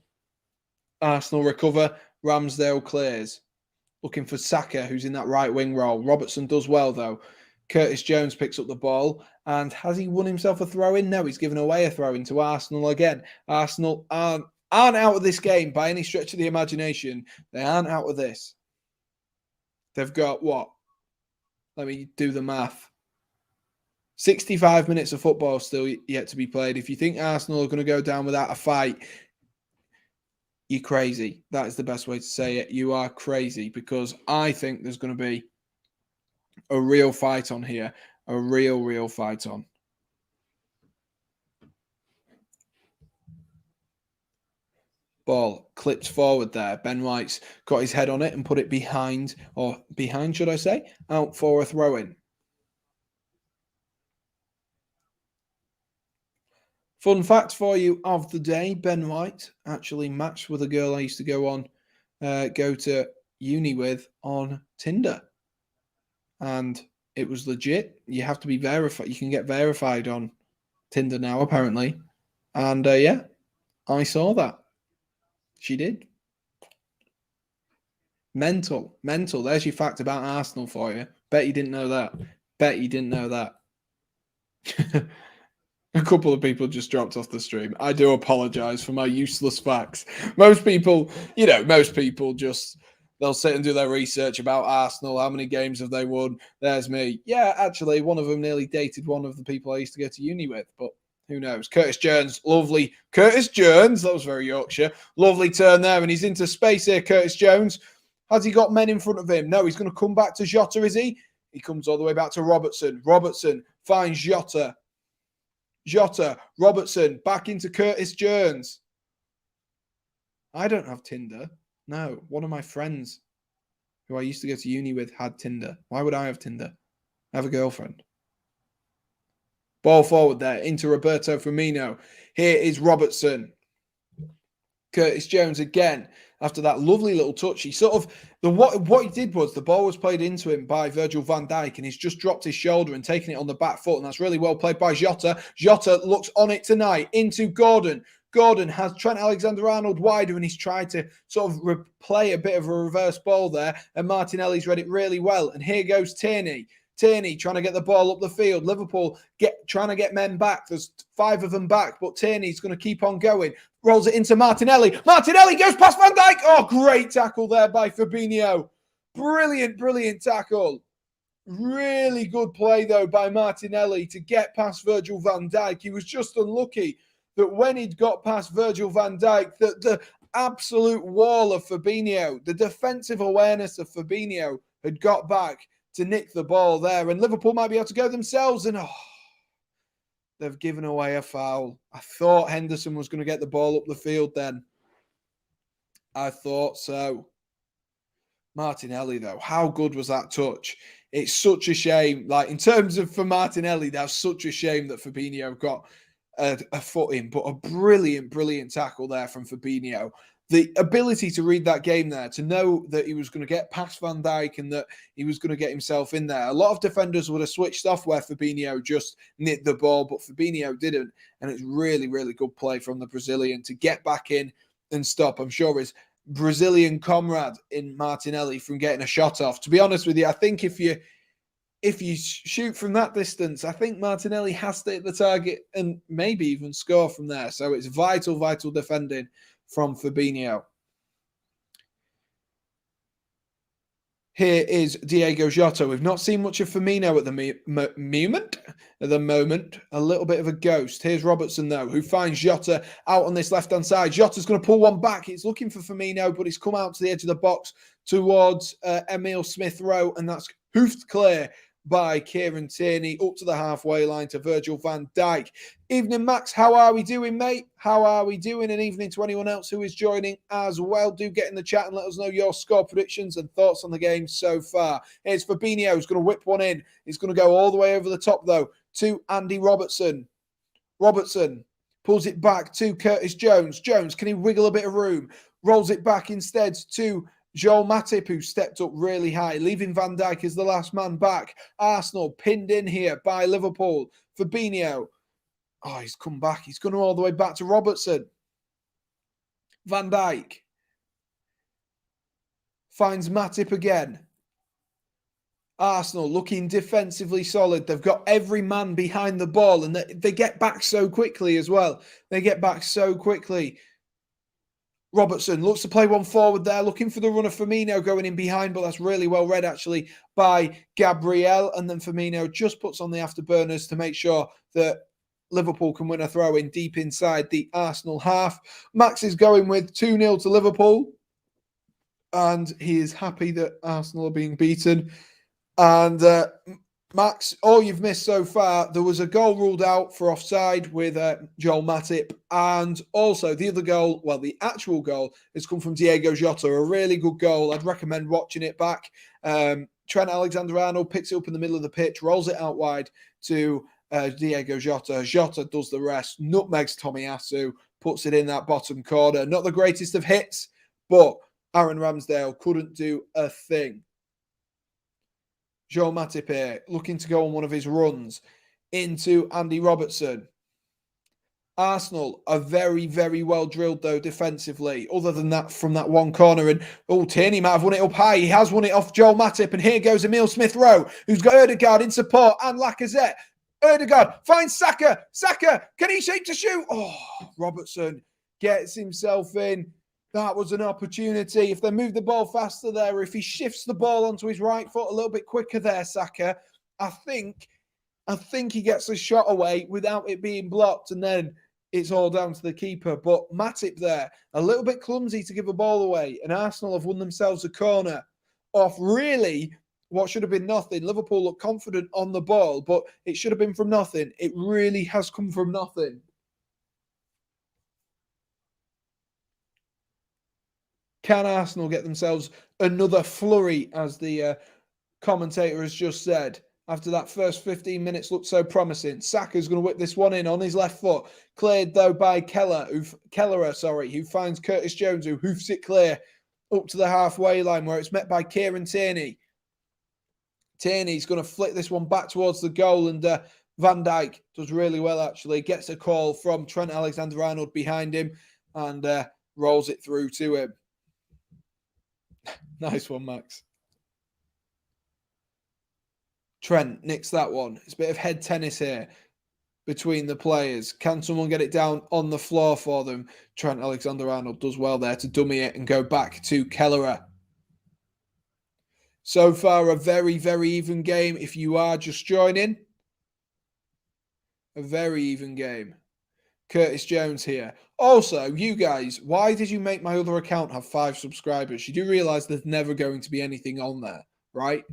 Arsenal recover. Ramsdale clears. Looking for Saka, who's in that right wing role. Robertson does well, though. Curtis Jones picks up the ball. And has he won himself a throw-in? No, he's given away a throw-in to Arsenal again. Arsenal aren't out of this game by any stretch of the imagination. They aren't out of this. They've got what? Let me do the math. 65 minutes of football still yet to be played. If you think Arsenal are going to go down without a fight, you're crazy. That is the best way to say it. You are crazy, because I think there's going to be a real fight on here. A real fight on. Ball clipped forward there. Ben White's got his head on it and put it behind, should I say, out for a throw-in. Fun fact for you of the day, Ben White actually matched with a girl I used to go to uni with on Tinder. And it was legit. You have to be verified. You can get verified on Tinder now, apparently. And yeah, I saw that. She did. Mental. There's your fact about Arsenal for you. Bet you didn't know that. A couple of people just dropped off the stream. I do apologize for my useless facts. Most people just, they'll sit and do their research about Arsenal. How many games have they won? There's me. Yeah, actually, one of them nearly dated one of the people I used to go to uni with, but who knows? Curtis Jones, lovely. Curtis Jones, that was very Yorkshire. Lovely turn there, and he's into space here, Curtis Jones. Has he got men in front of him? No, he's going to come back to Jota, is he? He comes all the way back to Robertson. Robertson finds Jota. Robertson, back into Curtis Jones. I don't have Tinder. No, one of my friends who I used to go to uni with had Tinder. Why would I have Tinder? I have a girlfriend. Ball forward there into Roberto Firmino. Here is Robertson. Curtis Jones again. After that lovely little touch, he sort of, what he did was the ball was played into him by Virgil van Dijk, and he's just dropped his shoulder and taken it on the back foot, and that's really well played by Jota. Jota looks on it tonight into Gordon. Gordon has Trent Alexander-Arnold wider, and he's tried to sort of play a bit of a reverse ball there, and Martinelli's read it really well. And here goes Tierney. Tierney trying to get the ball up the field. Liverpool trying to get men back. There's 5 of them back, but Tierney's going to keep on going. Rolls it into Martinelli. Martinelli goes past Van Dijk. Oh, great tackle there by Fabinho. Brilliant tackle. Really good play, though, by Martinelli to get past Virgil van Dijk. He was just unlucky that when he'd got past Virgil van Dijk, the absolute wall of Fabinho, the defensive awareness of Fabinho had got back to nick the ball there, and Liverpool might be able to go themselves, and they've given away a foul. I thought Henderson was going to get the ball up the field then. I thought so. Martinelli, though, how good was that touch? It's such a shame. Like, in terms of for Martinelli, that's such a shame that Fabinho got a foot in, but a brilliant tackle there from Fabinho. The ability to read that game there, to know that he was going to get past Van Dijk and that he was going to get himself in there. A lot of defenders would have switched off where Fabinho just nicked the ball, but Fabinho didn't. And it's really good play from the Brazilian to get back in and stop, I'm sure, his Brazilian comrade in Martinelli from getting a shot off. To be honest with you, I think if you shoot from that distance, I think Martinelli has to hit the target and maybe even score from there. So it's vital defending from Fabinho. Here is Diego Jota. We've not seen much of Firmino at the moment. A little bit of a ghost. Here's Robertson, though, who finds Jota out on this left-hand side. Jota's going to pull one back. It's looking for Firmino, but he's come out to the edge of the box towards Emile Smith-Rowe, and that's hoofed clear by Kieran Tierney up to the halfway line to Virgil van Dijk. Evening, Max. How are we doing, mate? How are we doing? And evening to anyone else who is joining as well. Do get in the chat and let us know your score predictions and thoughts on the game so far. Here's Fabinho, who's going to whip one in. He's going to go all the way over the top, though, to Andy Robertson. Robertson pulls it back to Curtis Jones. Jones, can he wiggle a bit of room? Rolls it back instead to Joel Matip, who stepped up really high, leaving Van Dijk as the last man back. Arsenal pinned in here by Liverpool. Fabinho. Oh, he's come back. He's gone all the way back to Robertson. Van Dijk finds Matip again. Arsenal looking defensively solid. They've got every man behind the ball, and they get back so quickly as well. They get back so quickly. Robertson looks to play one forward there, looking for the run of Firmino going in behind, but that's really well read, actually, by Gabriel. And then Firmino just puts on the afterburners to make sure that Liverpool can win a throw-in deep inside the Arsenal half. Max is going with 2-0 to Liverpool, and he is happy that Arsenal are being beaten. And Max, all you've missed so far, there was a goal ruled out for offside with Joel Matip. And also the other goal, well, the actual goal has come from Diego Jota, a really good goal. I'd recommend watching it back. Trent Alexander-Arnold picks it up in the middle of the pitch, rolls it out wide to Diego Jota. Jota does the rest, nutmegs Tomiyasu, puts it in that bottom corner. Not the greatest of hits, but Aaron Ramsdale couldn't do a thing. Joel Matip here, looking to go on one of his runs into Andy Robertson. Arsenal are very, very well drilled, though, defensively, other than that from that one corner. And, Tierney might have won it up high. He has won it off Joel Matip. And here goes Emile Smith-Rowe, who's got Ødegaard in support and Lacazette. Ødegaard finds Saka. Saka, can he shape to shoot? Oh, Robertson gets himself in. That was an opportunity. If they move the ball faster there, if he shifts the ball onto his right foot a little bit quicker there, Saka, I think he gets a shot away without it being blocked, and then it's all down to the keeper. But Matip there, a little bit clumsy to give a ball away, and Arsenal have won themselves a corner off really what should have been nothing. Liverpool look confident on the ball, but it should have been from nothing. It really has come from nothing. Can Arsenal get themselves another flurry, as the commentator has just said, after that first 15 minutes looked so promising? Saka's going to whip this one in on his left foot. Cleared, though, by Kelleher, who finds Curtis Jones, who hoofs it clear up to the halfway line, where it's met by Kieran Tierney. Tierney's going to flick this one back towards the goal, and Van Dijk does really well, actually. Gets a call from Trent Alexander-Arnold behind him and rolls it through to him. Nice one, Max. Trent nicks that one. It's a bit of head tennis here between the players. Can someone get it down on the floor for them? Trent Alexander-Arnold does well there to dummy it and go back to Kelleher. So far, a very, very even game. If you are just joining, a very even game. Curtis Jones here. Also, you guys, why did you make my other account have 5 subscribers? You do realise there's never going to be anything on there, right?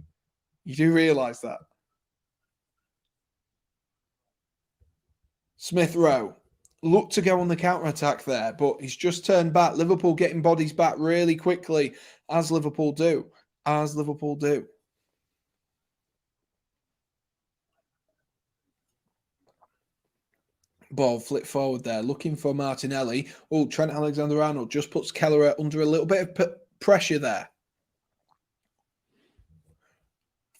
You do realise that. Smith-Rowe looked to go on the counter-attack there, but he's just turned back. Liverpool getting bodies back really quickly, as Liverpool do. As Liverpool do. Ball flick forward there, looking for Martinelli. Oh, Trent Alexander-Arnold just puts Kelleher under a little bit of pressure there.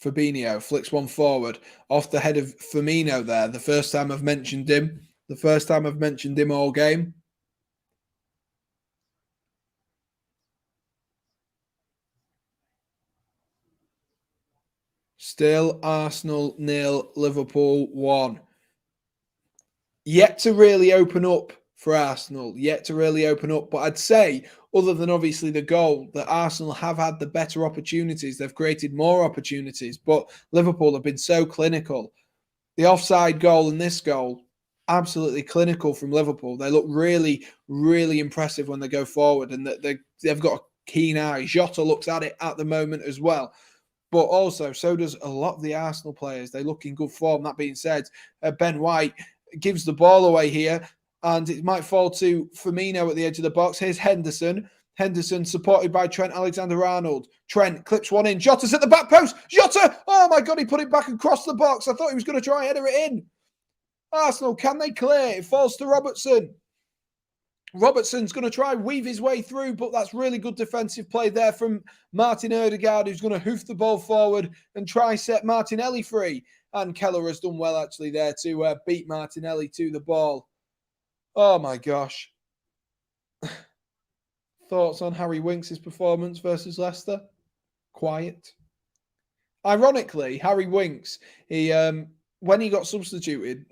Fabinho flicks one forward off the head of Firmino there. The first time I've mentioned him. The first time I've mentioned him all game. Still Arsenal 0, Liverpool 1. Yet to really open up for Arsenal. Yet to really open up. But I'd say, other than obviously the goal, that Arsenal have had the better opportunities. They've created more opportunities. But Liverpool have been so clinical. The offside goal and this goal, absolutely clinical from Liverpool. They look really, really impressive when they go forward. And they've got a keen eye. Jota looks at it at the moment as well. but also so does a lot of the Arsenal players. They look in good form. That being said, Ben White gives the ball away here, and it might fall to Firmino at the edge of the box. Here's Henderson. Henderson supported by Trent Alexander-Arnold. Trent clips one in. Jota's at the back post. Jota! Oh my God, he put it back across the box. I thought he was going to try and header it in. Arsenal, can they clear? It falls to Robertson. Robertson's going to try weave his way through, but that's really good defensive play there from Martin Ødegaard, who's going to hoof the ball forward and try set Martinelli free. And Keller has done well actually there to beat Martinelli to the ball. Oh my gosh. Thoughts on Harry Winks' performance versus Leicester? Quiet. Ironically, Harry Winks, when he got substituted,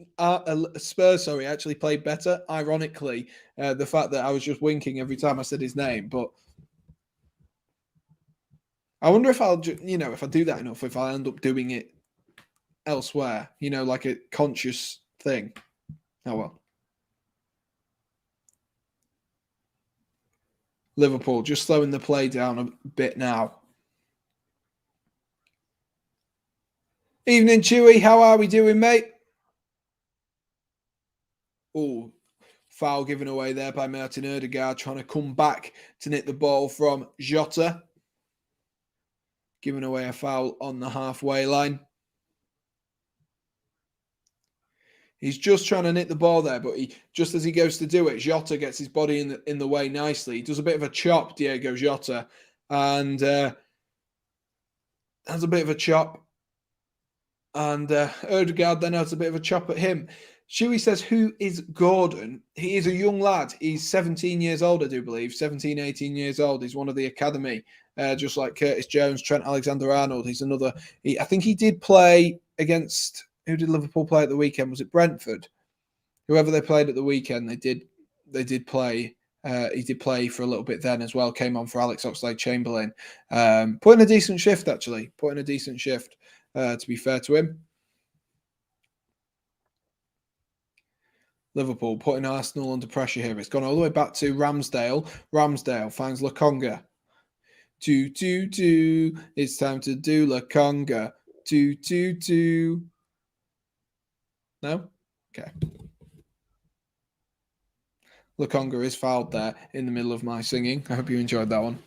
Spurs, actually played better. Ironically, the fact that I was just winking every time I said his name. But I wonder if I'll, if I do that enough, if I end up doing it elsewhere, like a conscious thing. Oh well. Liverpool just slowing the play down a bit now. Evening, Chewy. How are we doing, mate? Oh, foul given away there by Martin Ødegaard, trying to come back to nick the ball from Jota. Giving away a foul on the halfway line. He's just trying to nick the ball there, but just as he goes to do it, Jota gets his body in the way nicely. He does a bit of a chop, Diego Jota, and has a bit of a chop. And Ødegaard then has a bit of a chop at him. Shuey says, who is Gordon? He is a young lad. He's 17 years old, I do believe. 17, 18 years old. He's one of the academy, just like Curtis Jones, Trent Alexander-Arnold. He's another. I think he did play against... Who did Liverpool play at the weekend? Was it Brentford? Whoever they played at the weekend, they did play. He did play for a little bit then as well. Came on for Alex Oxlade-Chamberlain. Put in a decent shift, actually. To be fair to him. Liverpool putting Arsenal under pressure here. It's gone all the way back to Ramsdale. Ramsdale finds Lokonga. 2-2-2. It's time to do Lokonga. 2-2-2. No? Okay. Lokonga is fouled there in the middle of my singing. I hope you enjoyed that one.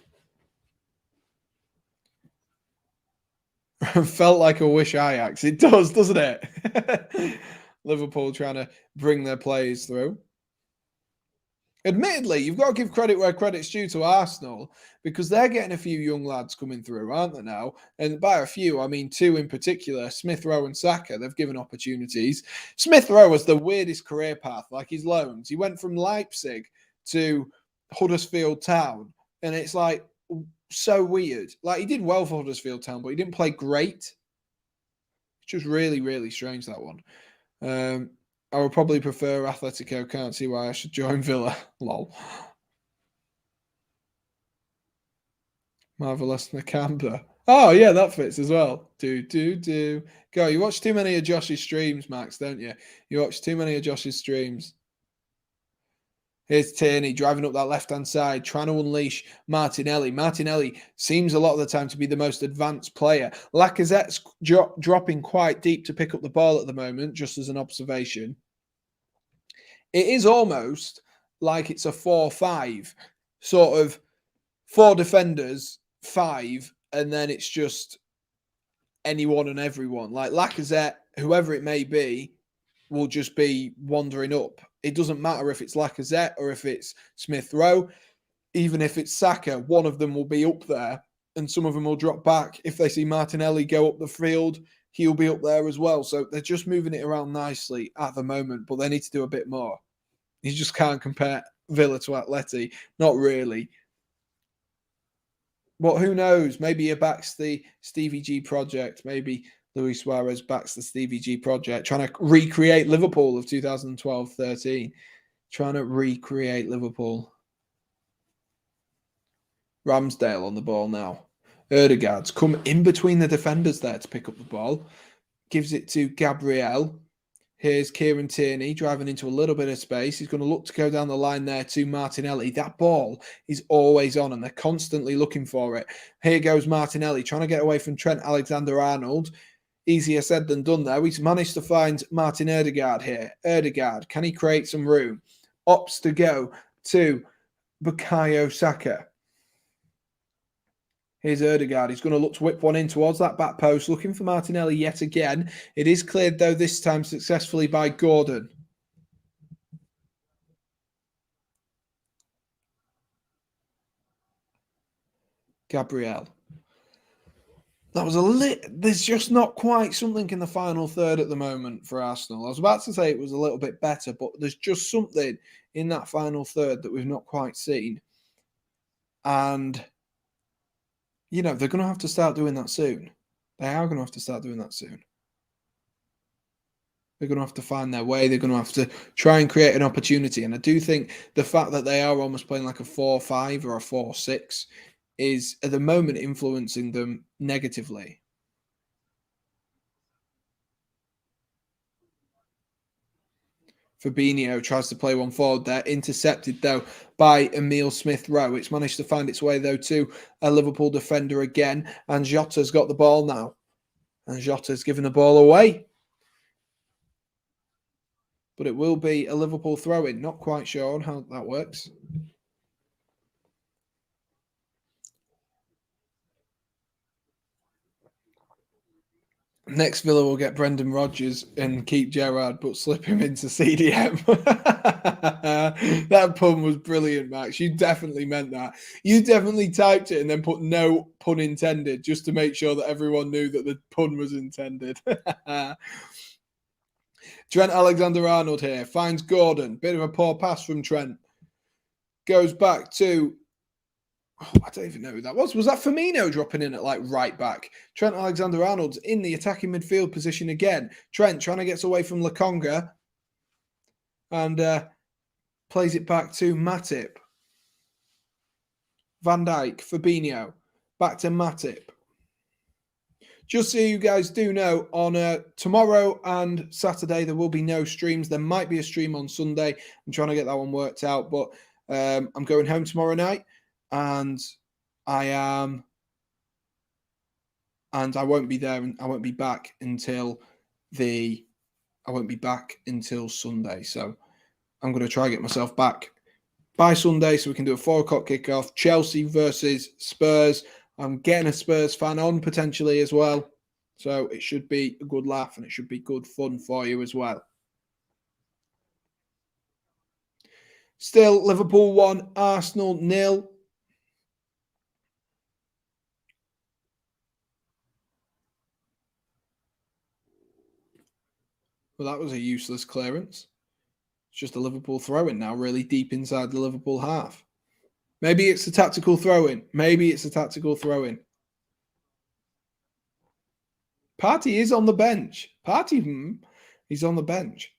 Felt like a wish Ajax. It does, doesn't it? Liverpool trying to bring their players through. Admittedly, you've got to give credit where credit's due to Arsenal because they're getting a few young lads coming through, aren't they now? And by a few, I mean two in particular, Smith Rowe and Saka. They've given opportunities. Smith Rowe was the weirdest career path, like his loans. He went from Leipzig to Huddersfield Town, and it's like so weird. Like he did well for Huddersfield Town, but he didn't play great. It's just really, really strange, that one. I would probably prefer Atletico. Can't see why I should join Villa. Lol. Marvelous Nakamba. Oh, yeah, that fits as well. Do. Go. You watch too many of Josh's streams, Max, don't you? You watch too many of Josh's streams. Here's Tierney driving up that left-hand side, trying to unleash Martinelli. Martinelli seems a lot of the time to be the most advanced player. Lacazette's dropping quite deep to pick up the ball at the moment, just as an observation. It is almost like it's a 4-5, sort of 4 defenders, 5, and then it's just anyone and everyone. Like Lacazette, whoever it may be, will just be wandering up. It doesn't matter if it's Lacazette or if it's Smith Rowe. Even if it's Saka, one of them will be up there and some of them will drop back. If they see Martinelli go up the field, he'll be up there as well. So they're just moving it around nicely at the moment, but they need to do a bit more. You just can't compare Villa to Atleti. Not really. But who knows? Maybe he backs the Stevie G project. Maybe Luis Suarez backs the Stevie G project, trying to recreate Liverpool of 2012-13. Trying to recreate Liverpool. Ramsdale on the ball now. Ødegaard's come in between the defenders there to pick up the ball. Gives it to Gabriel. Here's Kieran Tierney driving into a little bit of space. He's going to look to go down the line there to Martinelli. That ball is always on and they're constantly looking for it. Here goes Martinelli trying to get away from Trent Alexander-Arnold. Easier said than done there. He's managed to find Martin Ødegaard here. Ødegaard, can he create some room? Opts to go to Bukayo Saka. Here's Ødegaard. He's going to look to whip one in towards that back post, looking for Martinelli yet again. It is cleared, though, this time successfully by Gordon. Gabriel. That was there's just not quite something in the final third at the moment for Arsenal. I was about to say it was a little bit better, but there's just something in that final third that we've not quite seen. And, you know, they're going to have to start doing that soon. They are going to have to start doing that soon. They're going to have to find their way. They're going to have to try and create an opportunity. And I do think the fact that they are almost playing like a 4-5 or a 4-6 is at the moment influencing them negatively. Fabinho tries to play one forward there, intercepted though by Emile Smith-Rowe. It's managed to find its way though to a Liverpool defender again, and Jota's got the ball now. And Jota's given the ball away. But it will be a Liverpool throw-in. Not quite sure on how that works. Next, Villa will get Brendan Rodgers and keep Gerrard, but slip him into CDM. That pun was brilliant, Max. You definitely meant that. You definitely typed it and then put no pun intended just to make sure that everyone knew that the pun was intended. Trent Alexander-Arnold here. Finds Gordon. Bit of a poor pass from Trent. Goes back to... Oh, I don't even know who that was. Was that Firmino dropping in at like right back? Trent Alexander-Arnold's in the attacking midfield position again. Trent trying to get away from Lokonga and plays it back to Matip. Van Dijk, Fabinho, back to Matip. Just so you guys do know, on tomorrow and Saturday, there will be no streams. There might be a stream on Sunday. I'm trying to get that one worked out, but I'm going home tomorrow night. And I won't be there, and I won't be back until Sunday. So I'm going to try and get myself back by Sunday so we can do a 4 o'clock kickoff. Chelsea versus Spurs. I'm getting a Spurs fan on potentially as well. So it should be a good laugh and it should be good fun for you as well. Still Liverpool 1, Arsenal 0. Well, that was a useless clearance. It's just a Liverpool throw-in now, really deep inside the Liverpool half. Maybe it's a tactical throw-in. Partey is on the bench. He's on the bench.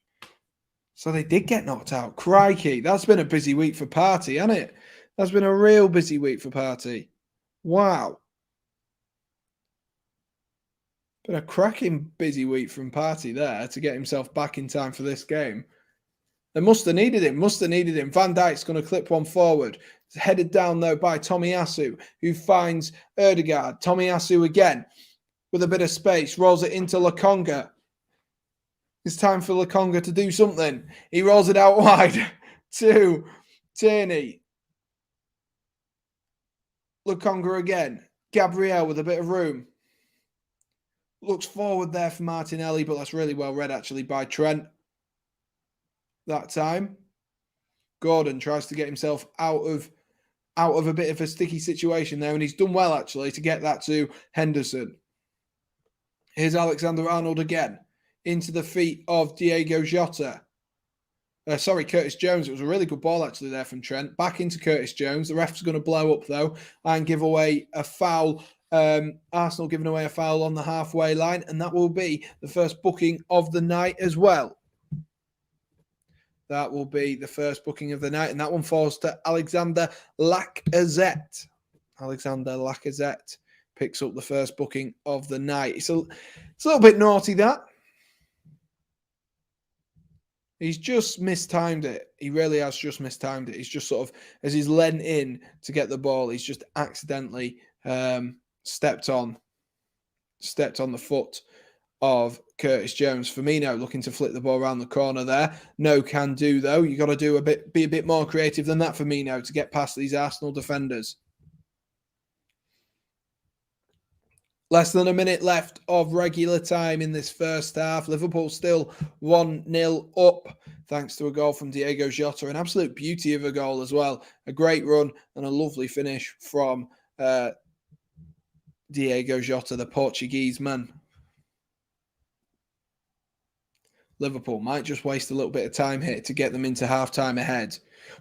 So they did get knocked out. Crikey, that's been a busy week for Partey, hasn't it? That's been a real busy week for Partey. Wow. Been a cracking busy week from Partey there to get himself back in time for this game. They must have needed him. Van Dijk's going to clip one forward. It's headed down, though, by Tomiyasu, who finds Ødegaard. Tomiyasu again with a bit of space. Rolls it into Lokonga. It's time for Lokonga to do something. He rolls it out wide to Tierney. Lokonga again. Gabriel with a bit of room. Looks forward there for Martinelli, but that's really well read, actually, by Trent. That time. Gordon tries to get himself out of a bit of a sticky situation there, and he's done well, actually, to get that to Henderson. Here's Alexander-Arnold again. Into the feet of Diego Jota. Curtis Jones. It was a really good ball, actually, there from Trent. Back into Curtis Jones. The ref's going to blow up, though, and give away a foul. Arsenal giving away a foul on the halfway line, and that will be the first booking of the night as well. That will be the first booking of the night, and that one falls to Alexander Lacazette. Alexander Lacazette picks up the first booking of the night. It's a little bit naughty, that. He's just mistimed it. He really has just mistimed it. He's just sort of, as he's leant in to get the ball, he's just accidentally stepped on the foot of Curtis Jones. Firmino looking to flick the ball around the corner there. No can do though. You got to be a bit more creative than that, Firmino, to get past these Arsenal defenders. Less than a minute left of regular time in this first half. Liverpool still 1-0 up, thanks to a goal from Diego Jota. An absolute beauty of a goal as well. A great run and a lovely finish from Diego Jota, the Portuguese man. Liverpool might just waste a little bit of time here to get them into half-time ahead.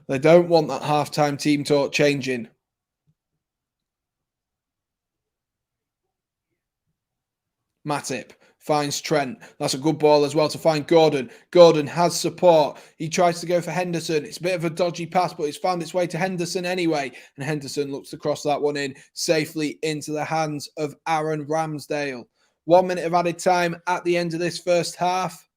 They don't want that half-time team talk changing. Matip finds Trent. That's a good ball as well to find Gordon. Gordon has support. He tries to go for Henderson. It's a bit of a dodgy pass, but it's found its way to Henderson anyway. And Henderson looks to cross that one in safely into the hands of Aaron Ramsdale. 1 minute of added time at the end of this first half.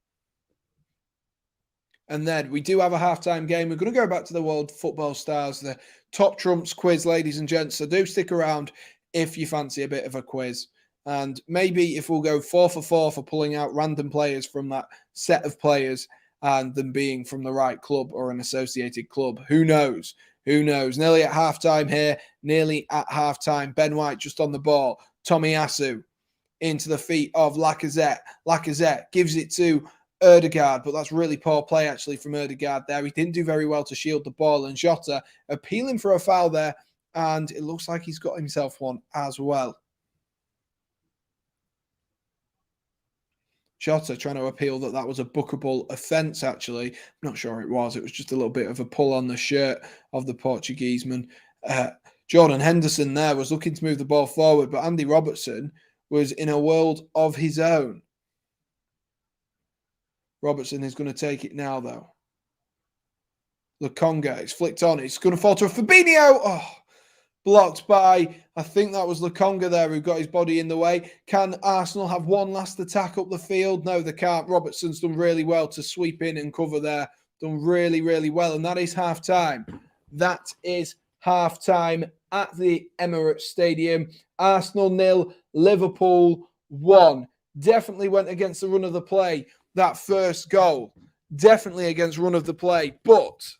And then we do have a halftime game. We're going to go back to the World Football Stars, the Top Trumps quiz, ladies and gents. So do stick around if you fancy a bit of a quiz. And maybe if we'll go 4 for 4 for pulling out random players from that set of players and them being from the right club or an associated club. Who knows? Who knows? Nearly at halftime here. Nearly at halftime. Ben White just on the ball. Tomiyasu into the feet of Lacazette. Lacazette gives it to Ødegaard, but that's really poor play actually from Ødegaard there. He didn't do very well to shield the ball, and Jota appealing for a foul there, and it looks like he's got himself one as well. Jota trying to appeal that was a bookable offence, actually. I'm not sure it was. It was just a little bit of a pull on the shirt of the Portuguese man. Jordan Henderson there was looking to move the ball forward, but Andy Robertson was in a world of his own. Robertson is going to take it now, though. Lokonga, it's flicked on. It's going to fall to Fabinho. Oh, blocked by, I think that was Lokonga there who got his body in the way. Can Arsenal have one last attack up the field? No, they can't. Robertson's done really well to sweep in and cover there. Done really, really well. And that is half-time. That is half-time at the Emirates Stadium. Arsenal 0, Liverpool 1. Definitely went against the run of the play. That first goal. Definitely against run of the play. But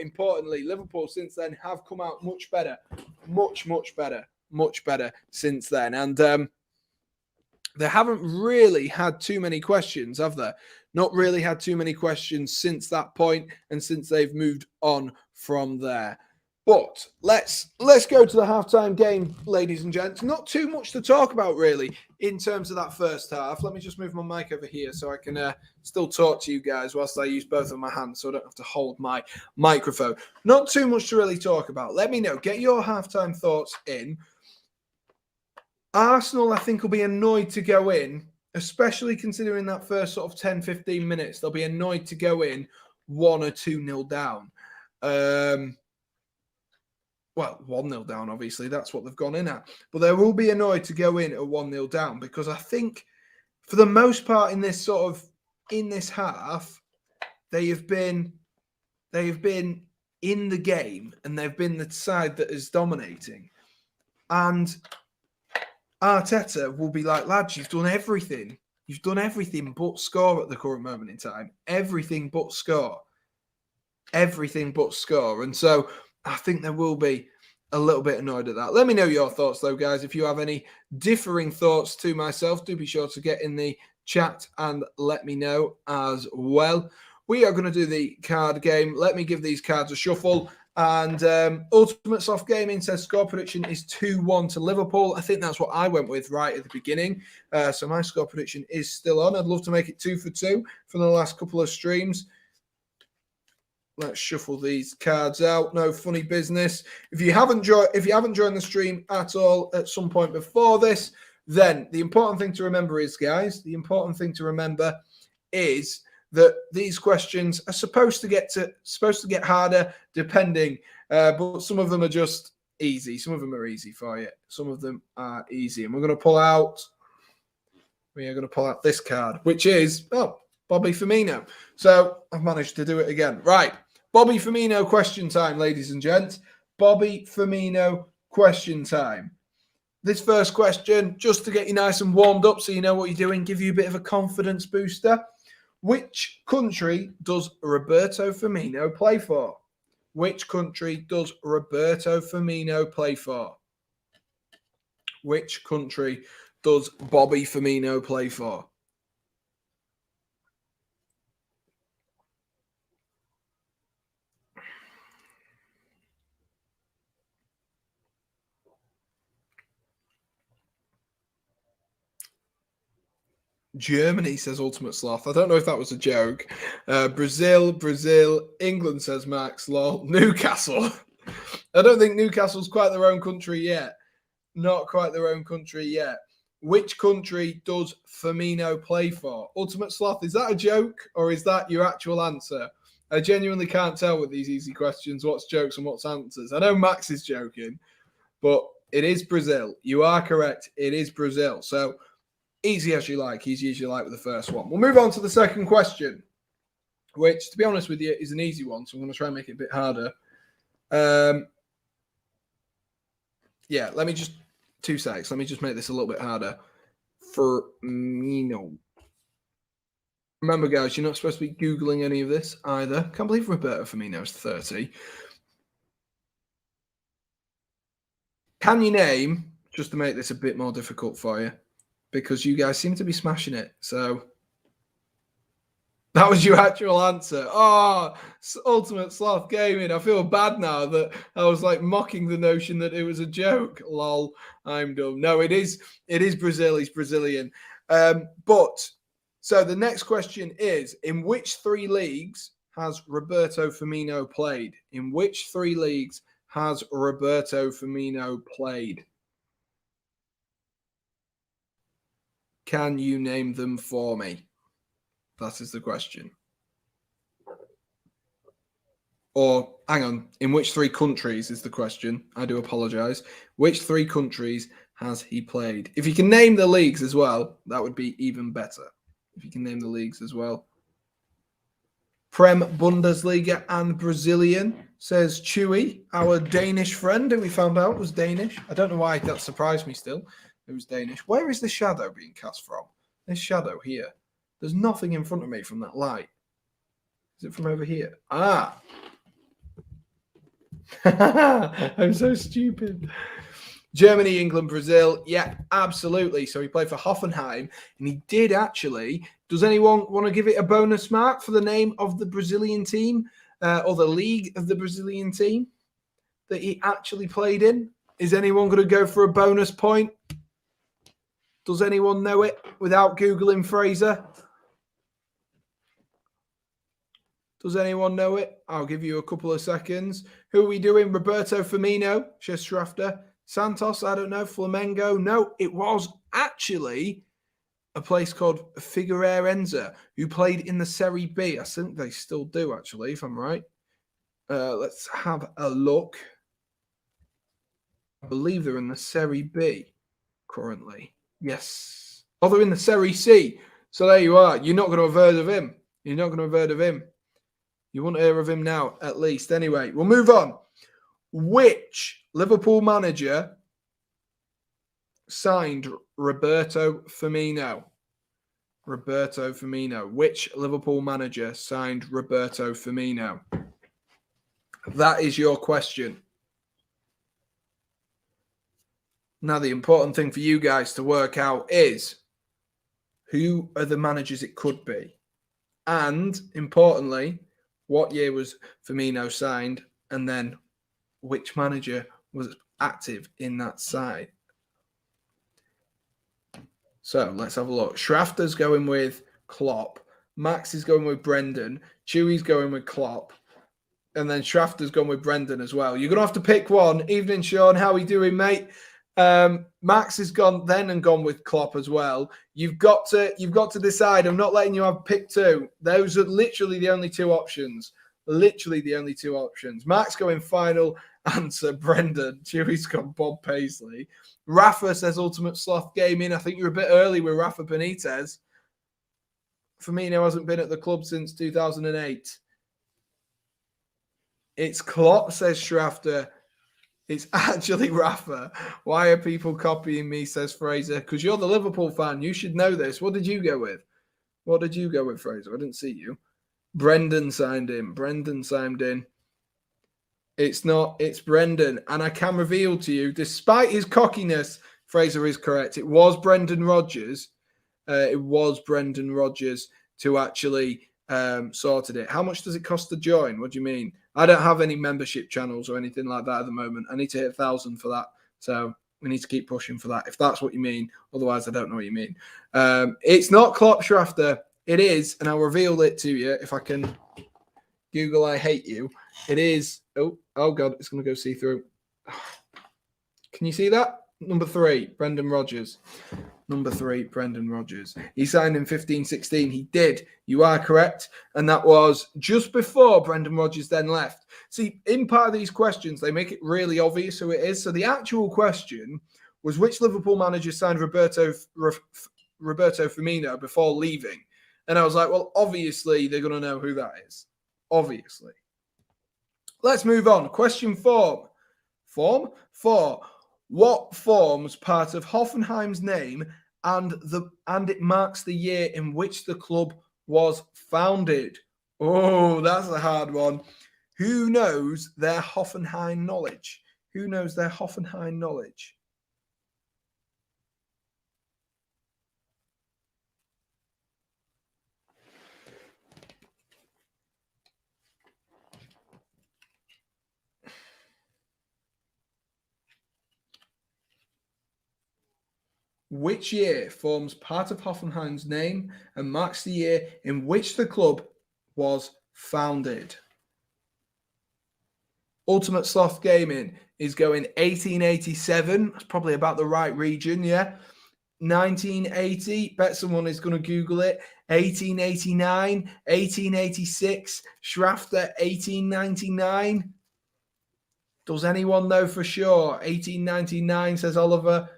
importantly, Liverpool since then have come out much better. Much better since then. And they haven't really had too many questions, have they? Not really had too many questions since that point and since they've moved on from there. But let's go to the halftime game, ladies and gents. Not too much to talk about, really, in terms of that first half. Let me just move my mic over here so I can still talk to you guys whilst I use both of my hands so I don't have to hold my microphone. Not too much to really talk about. Let me know. Get your halftime thoughts in. Arsenal, I think, will be annoyed to go in, especially considering that first sort of 10, 15 minutes. They'll be annoyed to go in 1 or 2-0 down. Well, 1-0 down, obviously. That's what they've gone in at. But they will be annoyed to go in at 1-0 down because I think for the most part in this half, they have been in the game and they've been the side that is dominating. And Arteta will be like, lads, you've done everything. You've done everything but score at the current moment in time. Everything but score. Everything but score. And so I think they will be a little bit annoyed at that. Let me know your thoughts, though, guys. If you have any differing thoughts to myself, do be sure to get in the chat and let me know as well. We are going to do the card game. Let me give these cards a shuffle. And Ultimate Soft Gaming says score prediction is 2-1 to Liverpool. I think that's what I went with right at the beginning. So my score prediction is still on. I'd love to make it 2 for 2 from the last couple of streams. Let's shuffle these cards out. No funny business. If you haven't joined the stream at all at some point before this, then the important thing to remember is, guys, that these questions are supposed to get harder depending, but some of them are just easy. Some of them are easy for you. Some of them are easy, and we are going to pull out this card, which is Bobby Firmino. So I've managed to do it again. Right. Bobby Firmino question time, ladies and gents. Bobby Firmino question time. This first question, just to get you nice and warmed up so you know what you're doing, give you a bit of a confidence booster. Which country does Roberto Firmino play for? Which country does Roberto Firmino play for? Which country does Bobby Firmino play for? Germany, says Ultimate Sloth. I don't know if that was a joke. Brazil, England, says Max. Lol. Newcastle. I don't think Newcastle's quite their own country yet. Not quite their own country yet. Which country does Firmino play for? Ultimate Sloth, is that a joke or is that your actual answer? I genuinely can't tell with these easy questions what's jokes and what's answers. I know Max is joking, but it is Brazil. You are correct. It is Brazil. So easy as you like. Easy as you like with the first one. We'll move on to the second question, which, to be honest with you, is an easy one. So I'm going to try and make it a bit harder. Yeah, let me just 2 seconds. Let me just make this a little bit harder. Firmino. Remember, guys, you're not supposed to be Googling any of this either. Can't believe Roberto Firmino is 30. Can you name, just to make this a bit more difficult for you, because you guys seem to be smashing it. So that was your actual answer. Oh, Ultimate Sloth Gaming. I feel bad now that I was like mocking the notion that it was a joke. Lol, I'm dumb. No, it is Brazil. He's Brazilian. But so the next question is, in which 3 leagues has Roberto Firmino played? In which 3 leagues has Roberto Firmino played? Can you name them for me? That is the question. Or, hang on, in which 3 countries is the question? I do apologise. Which 3 countries has he played? If you can name the leagues as well, that would be even better. If you can name the leagues as well. Prem, Bundesliga and Brazilian, says Chewy, our Danish friend, who we found out was Danish. I don't know why that surprised me still. It was Danish. Where is the shadow being cast from? This shadow here. There's nothing in front of me from that light. Is it from over here? Ah. I'm so stupid. Germany, England, Brazil. Yeah, absolutely. So he played for Hoffenheim, and he did actually. Does anyone want to give it a bonus mark for the name of the Brazilian team or the league of the Brazilian team that he actually played in? Is anyone going to go for a bonus point? Does anyone know it without Googling Fraser? Does anyone know it? I'll give you a couple of seconds. Who are we doing? Roberto Firmino, Shestrafter, Santos, I don't know, Flamengo. No, it was actually a place called Figueirense, who played in the Serie B. I think they still do, actually, if I'm right. Let's have a look. I believe they're in the Serie B currently. Yes. Oh, they're in the Serie C. So there you are. You're not going to have heard of him. You're not going to have heard of him. You won't hear of him now, at least. Anyway, we'll move on. Which Liverpool manager signed Roberto Firmino? Roberto Firmino. Which Liverpool manager signed Roberto Firmino? That is your question. Now, the important thing for you guys to work out is who are the managers it could be? And, importantly, what year was Firmino signed? And then which manager was active in that side? So let's have a look. Schrafter's going with Klopp. Max is going with Brendan. Chewy's going with Klopp. And then Schrafter's gone with Brendan as well. You're going to have to pick one. Evening, Sean. How are we doing, mate? Max has gone with Klopp as well. You've got to decide. I'm not letting you have pick 2. Those are literally the only 2 options. Literally the only 2 options. Max going final answer, Brendan. Chewy's gone Bob Paisley. Rafa says Ultimate Sloth Gaming. I think you're a bit early with Rafa Benitez. Firmino hasn't been at the club since 2008. It's Klopp, says Schrafter. It's actually Rafa. Why are people copying me, says Fraser? Because you're the Liverpool fan. You should know this. What did you go with? What did you go with, Fraser? I didn't see you. Brendan signed in. Brendan signed in. It's not. It's Brendan. And I can reveal to you, despite his cockiness, Fraser is correct. It was Brendan Rodgers. It was Brendan Rodgers to actually sorted it. How much does it cost to join? What do you mean? I don't have any membership channels or anything like that at the moment. I need to hit 1,000 for that. So we need to keep pushing for that, if that's what you mean. Otherwise, I don't know what you mean. It's not Klopp, Schrafter. It is, and I'll reveal it to you if I can Google I hate you. It is. Oh God, it's going to go see through. Can you see that? Number 3, Brendan Rodgers. Number 3, Brendan Rodgers. He signed in 15-16. He did. You are correct. And that was just before Brendan Rodgers then left. See, in part of these questions, they make it really obvious who it is. So the actual question was, which Liverpool manager signed Roberto Firmino before leaving? And I was like, well, obviously they're going to know who that is. Obviously. Let's move on. Question 4. Form 4. What forms part of Hoffenheim's name and it marks the year in which the club was founded? Oh, that's a hard one. Who knows their Hoffenheim knowledge? Who knows their Hoffenheim knowledge? Which year forms part of Hoffenheim's name and marks the year in which the club was founded? Ultimate Sloth Gaming is going 1887. That's probably about the right region, yeah. 1980. Bet someone is going to Google it. 1889, 1886. Schrafter, 1899. Does anyone know for sure? 1899, says Oliver.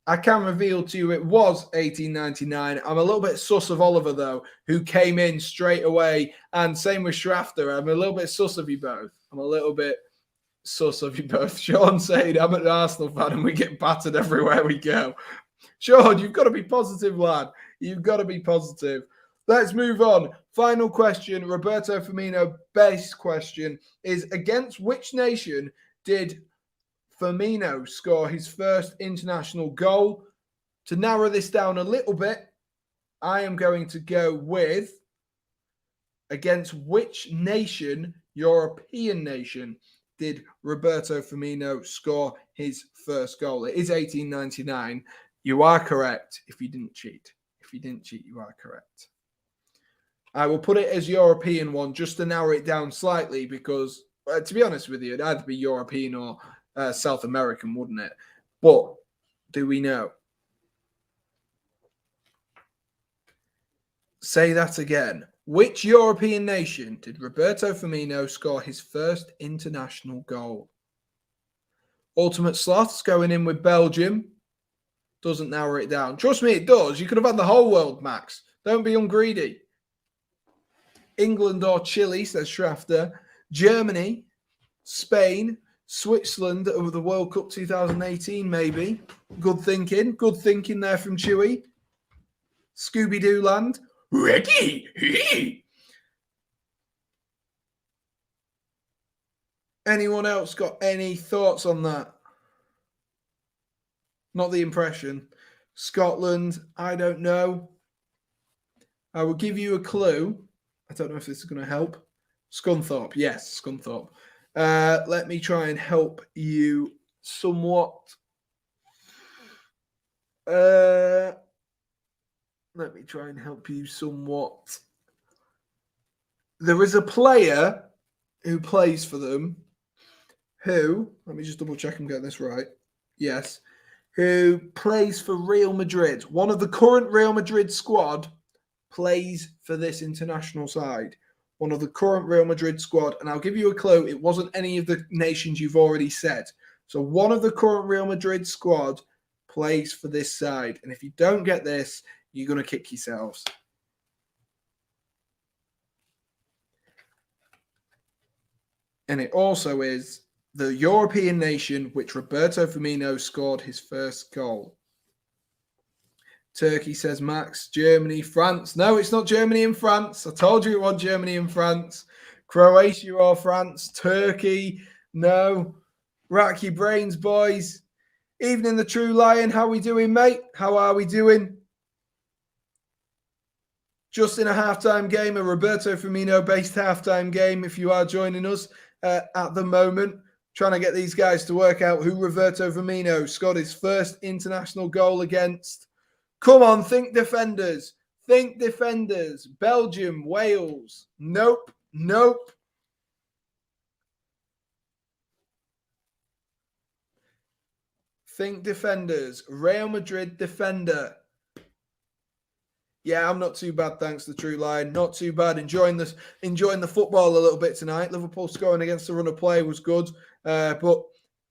I can reveal to you it was 1899. I'm a little bit sus of Oliver, though, who came in straight away. And same with Schrafter. I'm a little bit sus of you both. I'm a little bit sus of you both. Sean said, I'm an Arsenal fan and we get battered everywhere we go. Sean, you've got to be positive, lad. You've got to be positive. Let's move on. Final question, Roberto Firmino base question, is against which nation did Firmino score his first international goal? To narrow this down a little bit, I am going to go with against which nation, European nation, did Roberto Firmino score his first goal? It is 1899. You are correct if you didn't cheat. If you didn't cheat, you are correct. I will put it as European one just to narrow it down slightly because, to be honest with you, it'd either be European or South American, wouldn't it? But do we know? Say that again. Which European nation did Roberto Firmino score his first international goal? Ultimate Sloths going in with Belgium. Doesn't narrow it down. Trust me, it does. You could have had the whole world, Max. Don't be ungreedy. England or Chile, says Schrafter. Germany, Spain, Switzerland over the World Cup 2018, maybe. Good thinking. Good thinking there from Chewy. Scooby-Doo land. Reggie! Anyone else got any thoughts on that? Not the impression. Scotland, I don't know. I will give you a clue. I don't know if this is going to help. Scunthorpe. Yes, Scunthorpe. Let me try and help you somewhat. Let me try and help you somewhat. There is a player who plays for them who, let me just double check I'm getting this right. Yes. Who plays for Real Madrid. One of the current Real Madrid squad plays for this international side. One of the current Real Madrid squad. And I'll give you a clue. It wasn't any of the nations you've already said. So one of the current Real Madrid squad plays for this side. And if you don't get this, you're going to kick yourselves. And it also is the European nation which Roberto Firmino scored his first goal. Turkey, says Max. Germany, France. No, it's not Germany and France. I told you it wasn't Germany and France. Croatia or France. Turkey. No. Rack your brains, boys. Evening, the True Lion. How we doing, mate? How are we doing? Just in a halftime game, a Roberto Firmino-based halftime game, if you are joining us at the moment. Trying to get these guys to work out who Roberto Firmino scored his first international goal against. Come on, think defenders. Think defenders. Belgium, Wales. Nope. Nope. Think defenders. Real Madrid defender. Yeah, I'm not too bad, thanks to True Line. Not too bad. Enjoying the football a little bit tonight. Liverpool scoring against the run of play was good. But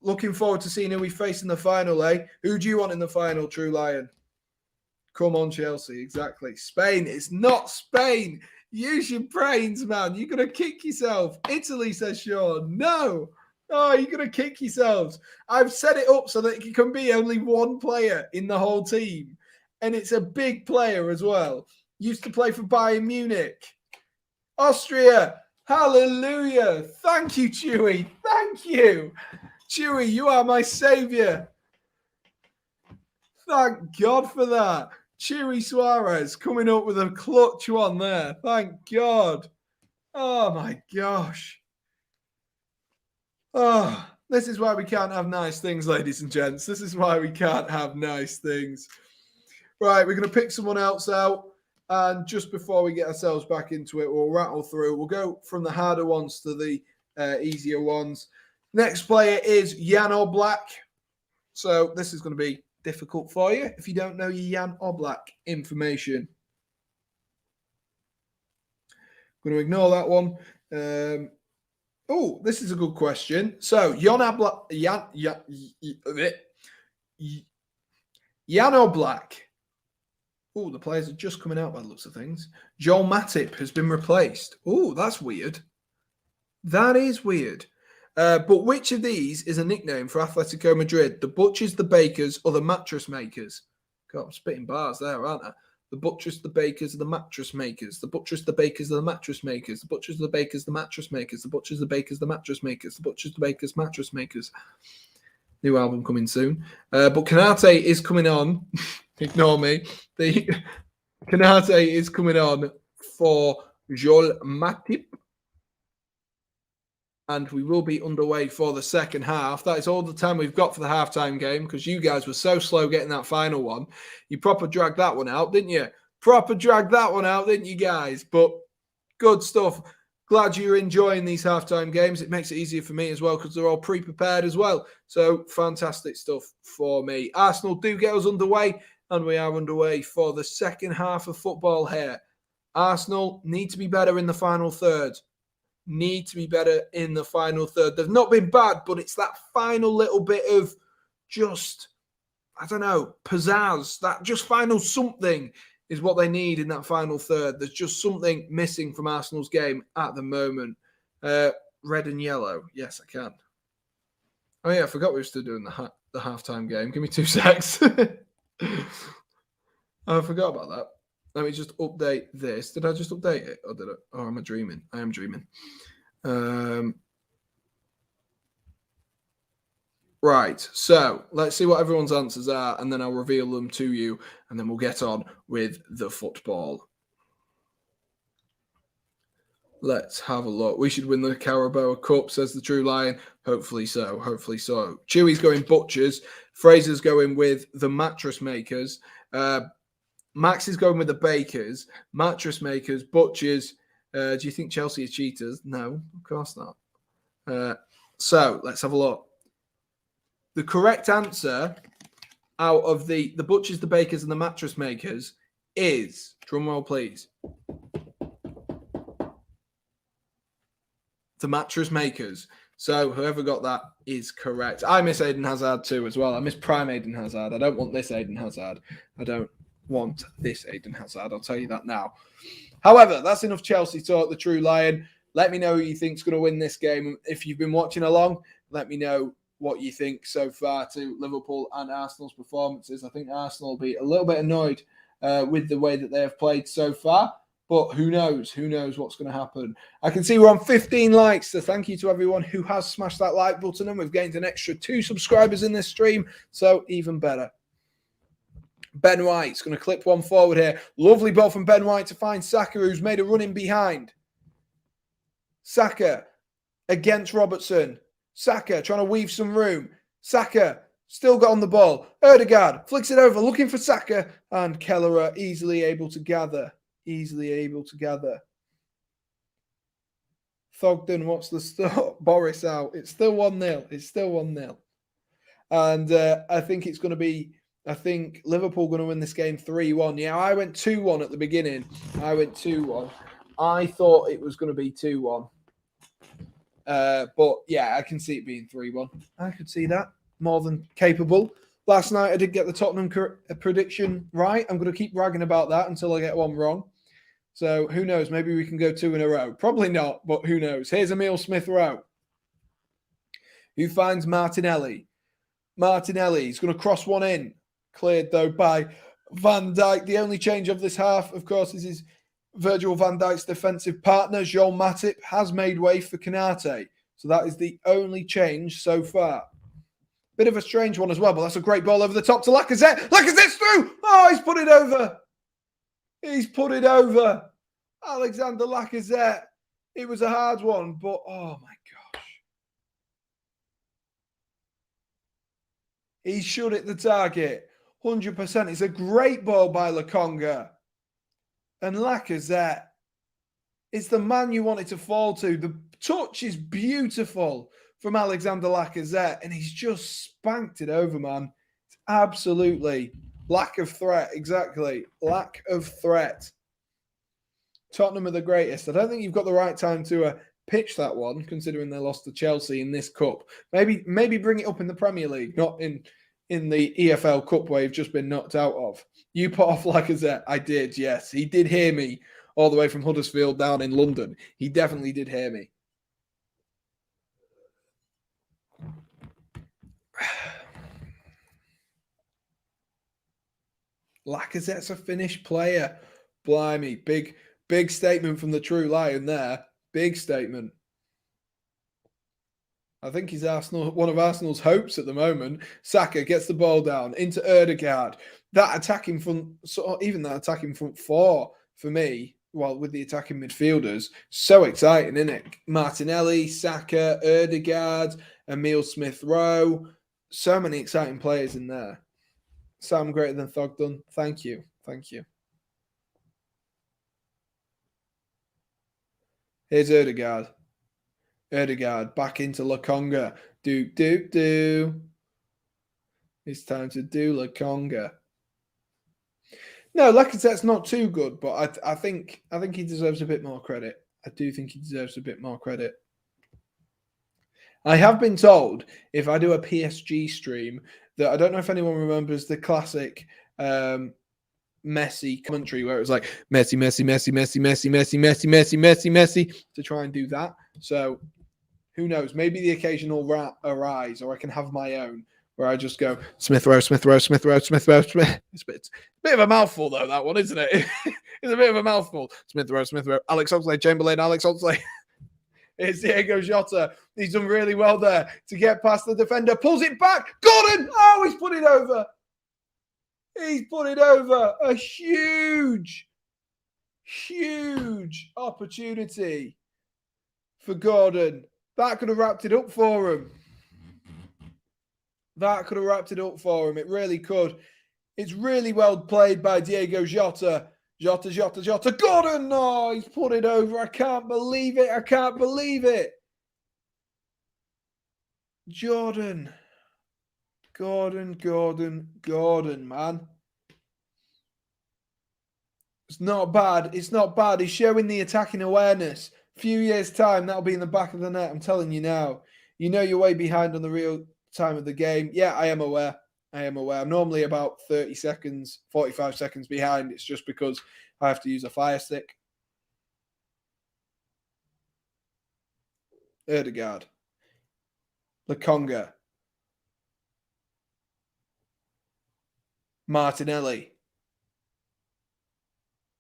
looking forward to seeing who we face in the final, eh? Who do you want in the final, True Lion? Come on, Chelsea. Exactly. Spain. It's not Spain. Use your brains, man. You're going to kick yourself. Italy, says Sean. No. Oh, you're going to kick yourselves. I've set it up so that it can be only one player in the whole team. And it's a big player as well. Used to play for Bayern Munich. Austria. Hallelujah. Thank you, Chewy. Thank you. Chewy, you are my savior. Thank God for that. Chewy Suarez coming up with a clutch one there. Thank God. Oh, my gosh. Oh, this is why we can't have nice things, ladies and gents. This is why we can't have nice things. Right, we're going to pick someone else out. And just before we get ourselves back into it, we'll rattle through. We'll go from the harder ones to the easier ones. Next player is Jan Oblak. So this is going to be difficult for you if you don't know your Jan Oblak information. I'm going to ignore that one. This is a good question. So Jan Oblak. Oh, the players are just coming out by the looks of things. Joel Matip has been replaced. Oh, that's weird. That is weird. But which of these is a nickname for Atletico Madrid? The Butchers, the Bakers, or the Mattress Makers? God, I'm spitting bars there, aren't I? The Butchers, the Bakers, the Mattress Makers. The Butchers, the Bakers, the Mattress Makers. The Butchers, the Bakers, the Mattress Makers. The Butchers, the Bakers, the Mattress Makers. The Butchers, the Bakers, Mattress Makers. New album coming soon. But Kanate is coming on. Ignore me. The Kanate is coming on for Joel Matip. And we will be underway for the second half. That is all the time we've got for the halftime game because you guys were so slow getting that final one. You proper dragged that one out, didn't you? Proper dragged that one out, didn't you guys? But good stuff. Glad you're enjoying these halftime games. It makes it easier for me as well because they're all pre-prepared as well. So fantastic stuff for me. Arsenal do get us underway, and we are underway for the second half of football here. Arsenal need to be better in the final third. Need to be better in the final third. They've not been bad, but it's that final little bit of just, I don't know, pizzazz. That just final something is what they need in that final third. There's just something missing from Arsenal's game at the moment. Red and yellow. Yes, I can. Oh, yeah, I forgot we were still doing the halftime game. Give me 2 secs. I forgot about that. Let me just update this. Did I just update it? Or did I? Or am I dreaming? I am dreaming. Right. So let's see what everyone's answers are, and then I'll reveal them to you, and then we'll get on with the football. Let's have a look. We should win the Carabao Cup, says the True Lion. Hopefully so. Hopefully so. Chewy's going Butchers. Fraser's going with the Mattress Makers. Max is going with the Bakers, Mattress Makers, Butchers. Do you think Chelsea are cheaters? No, of course not. So let's have a look. The correct answer out of the Butchers, the Bakers, and the Mattress Makers is, drumroll please, the Mattress Makers. So whoever got that is correct. I miss Eden Hazard too as well. I miss prime Eden Hazard. I don't want this Eden Hazard. I don't want this Eden Hazard. I'll tell you that now. However, that's enough Chelsea talk, the True Lion. Let me know who you think's going to win this game. If you've been watching along, let me know what you think so far to Liverpool and Arsenal's performances. I think Arsenal will be a little bit annoyed with the way that they have played so far. But who knows? Who knows what's going to happen? I can see we're on 15 likes. So thank you to everyone who has smashed that like button. And we've gained an extra 2 subscribers in this stream. So even better. Ben White's going to clip one forward here. Lovely ball from Ben White to find Saka, who's made a run in behind. Saka against Robertson. Saka trying to weave some room. Saka still got on the ball. Ødegaard flicks it over, looking for Saka. And Kelleher easily able to gather. Thogden, what's the stop? Boris out. It's still 1-0. And I think it's going to be, I think Liverpool going to win this game 3-1. Yeah, I went 2-1 at the beginning. I thought it was going to be 2-1. But yeah, I can see it being 3-1. I could see that. More than capable. Last night I did get the Tottenham prediction right. I'm going to keep bragging about that until I get one wrong. So who knows? Maybe we can go 2 in a row. Probably not, but who knows? Here's Emile Smith-Rowe, who finds Martinelli. Martinelli's going to cross one in. Cleared, though, by Van Dijk. The only change of this half, of course, is his Virgil van Dijk's defensive partner, Joel Matip, has made way for Konate. So that is the only change so far. Bit of a strange one as well, but that's a great ball over the top to Lacazette. Lacazette's through! Oh, he's put it over. Alexander Lacazette. It was a hard one, but oh my gosh. He should hit the target. 100%. It's a great ball by Lokonga. And Lacazette, it's the man you wanted to fall to. The touch is beautiful from Alexander Lacazette, and he's just spanked it over, man. It's absolutely lack of threat. Exactly. Lack of threat. Tottenham are the greatest. I don't think you've got the right time to pitch that one, considering they lost to Chelsea in this cup. Maybe bring it up in the Premier League, not in the EFL Cup where you've just been knocked out of. You put off Lacazette. I did, yes. He did hear me all the way from Huddersfield down in London. He definitely did hear me. Lacazette's a finished player. Blimey. Big statement from the True Lion there. Big statement. I think he's one of Arsenal's hopes at the moment. Saka gets the ball down into Ødegaard. That attacking front, even that attacking front four for me, well, with the attacking midfielders, so exciting, isn't it? Martinelli, Saka, Ødegaard, Emile Smith-Rowe. So many exciting players in there. Sam greater than Thogden. Thank you. Here's Ødegaard. Ødegaard back into Lokonga. Do. It's time to do Lokonga. No, Lacazette's not too good, but I think he deserves a bit more credit. I do think he deserves a bit more credit. I have been told if I do a PSG stream that I don't know if anyone remembers the classic Messi commentary where it was like Messi to try and do that. So who knows? Maybe the occasional arise, or I can have my own where I just go Smith-Rowe. It's a bit of a mouthful though, that one, isn't it? It's a bit of a mouthful. Smith-Rowe. Alex Oxlade-Chamberlain. It's Diego Jota. He's done really well there to get past the defender. Pulls it back. Gordon! Oh, he's put it over. A huge opportunity for Gordon. That could have wrapped it up for him. It really could. It's really well played by Diego Jota. Jota. Gordon! No, he's put it over. I can't believe it. Gordon, man. It's not bad. He's showing the attacking awareness. A few years' time, that'll be in the back of the net. I'm telling you now. You know you're way behind on the real time of the game. Yeah, I am aware. I'm normally about 30 seconds, 45 seconds behind. It's just because I have to use a Fire Stick. Erdegaard. Lokonga. Martinelli.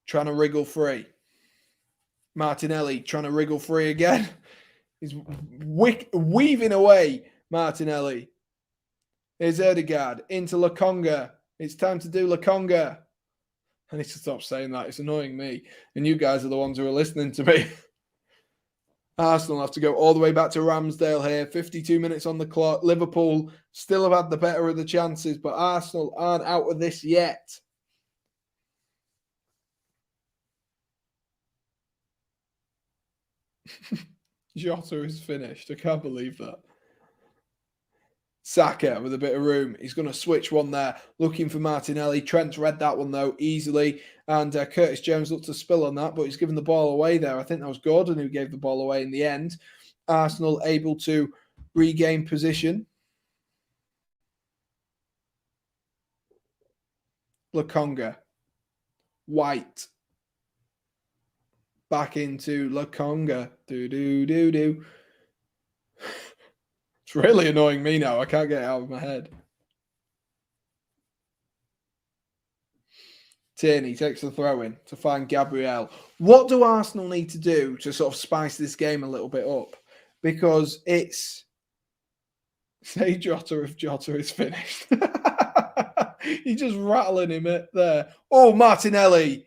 Trying to wriggle free. Martinelli trying to wriggle free again. He's weaving away, Martinelli. Here's Erdegaard into Lokonga. It's time to do Lokonga. I need to stop saying that. It's annoying me. And you guys are the ones who are listening to me. Arsenal have to go all the way back to Ramsdale here. 52 minutes on the clock. Liverpool still have had the better of the chances, but Arsenal aren't out of this yet. Jota is finished. I can't believe that. Saka with a bit of room. He's going to switch one there. Looking for Martinelli. Trent's read that one, though, easily. And Curtis Jones looked to spill on that, but he's given the ball away there. I think that was Gordon who gave the ball away in the end. Arsenal able to regain position. Lokonga. White. Back into Lokonga. Do. It's really annoying me now. I can't get it out of my head. Tierney takes the throw in to find Gabriel. What do Arsenal need to do to sort of spice this game a little bit up? Because it's... Say Jota if Jota is finished. You're just rattling him there. Oh, Martinelli.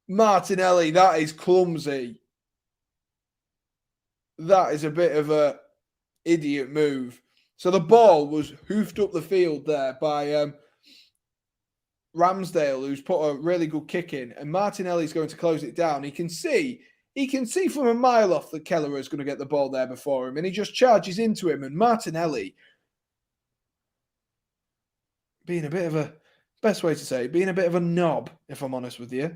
Martinelli, that is clumsy. That is a bit of a idiot move. So the ball was hoofed up the field there by Ramsdale, who's put a really good kick in, and Martinelli's going to close it down. He can see from a mile off that Keller is going to get the ball there before him, and he just charges into him. And Martinelli, being a bit of a, best way to say it, being a bit of a knob, if I'm honest with you.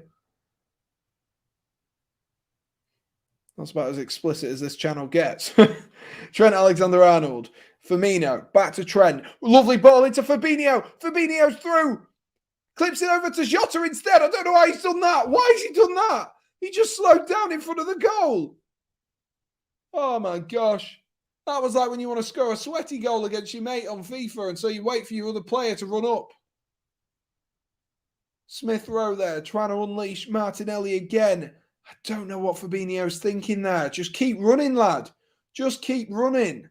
That's about as explicit as this channel gets. Trent Alexander-Arnold. Firmino. Back to Trent. Lovely ball into Fabinho. Fabinho's through. Clips it over to Jota instead. I don't know why he's done that. Why has he done that? He just slowed down in front of the goal. Oh, my gosh. That was like when you want to score a sweaty goal against your mate on FIFA, and so you wait for your other player to run up. Smith Rowe there, trying to unleash Martinelli again. I don't know what Fabinho's thinking there. Just keep running, lad. Just keep running.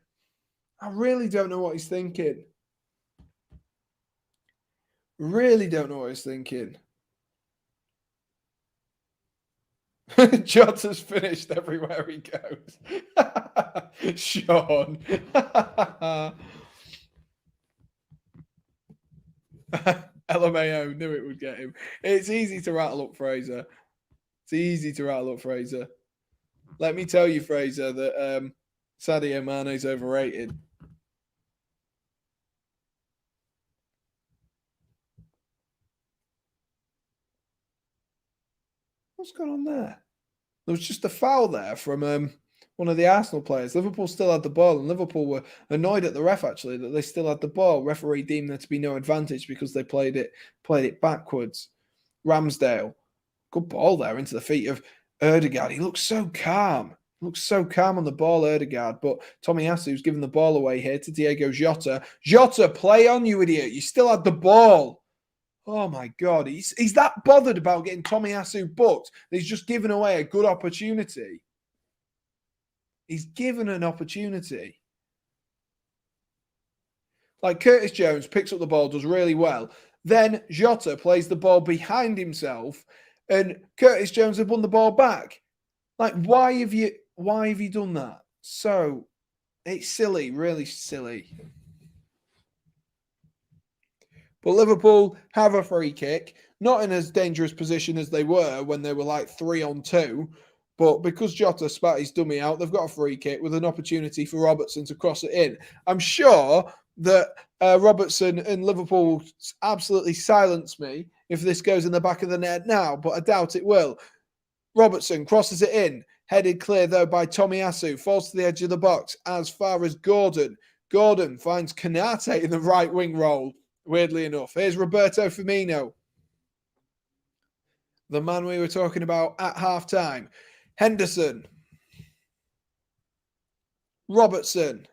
I really don't know what he's thinking. Really don't know what he's thinking. Jota's finished everywhere he goes. Sean. LMAO knew it would get him. It's easy to rattle up Fraser. It's easy to rattle up Fraser. Let me tell you, Fraser, that Sadio Mane's overrated. What's going on there? There was just a foul there from one of the Arsenal players. Liverpool still had the ball, and Liverpool were annoyed at the ref, actually, that they still had the ball. Referee deemed there to be no advantage because they played it backwards. Ramsdale. Good ball there into the feet of Erdegaard. He looks so calm. Looks so calm on the ball, Erdegaard. But Tomiyasu's given the ball away here to Diego Jota. Jota, play on, you idiot. You still had the ball. Oh, my God. He's that bothered about getting Tomiyasu booked that he's just given away a good opportunity. He's given an opportunity. Like Curtis Jones picks up the ball, does really well. Then Jota plays the ball behind himself, and Curtis Jones had won the ball back. Like, why have you done that? So it's silly, really silly. But Liverpool have a free kick, not in as dangerous position as they were when they were like 3-on-2. But because Jota spat his dummy out, they've got a free kick with an opportunity for Robertson to cross it in. I'm sure that Robertson and Liverpool will absolutely silence me if this goes in the back of the net now, but I doubt it will. Robertson crosses it in, headed clear though by Tomiyasu, falls to the edge of the box as far as Gordon. Gordon finds Kanate in the right wing role, weirdly enough. Here's Roberto Firmino, the man we were talking about at half-time. Henderson. Robertson.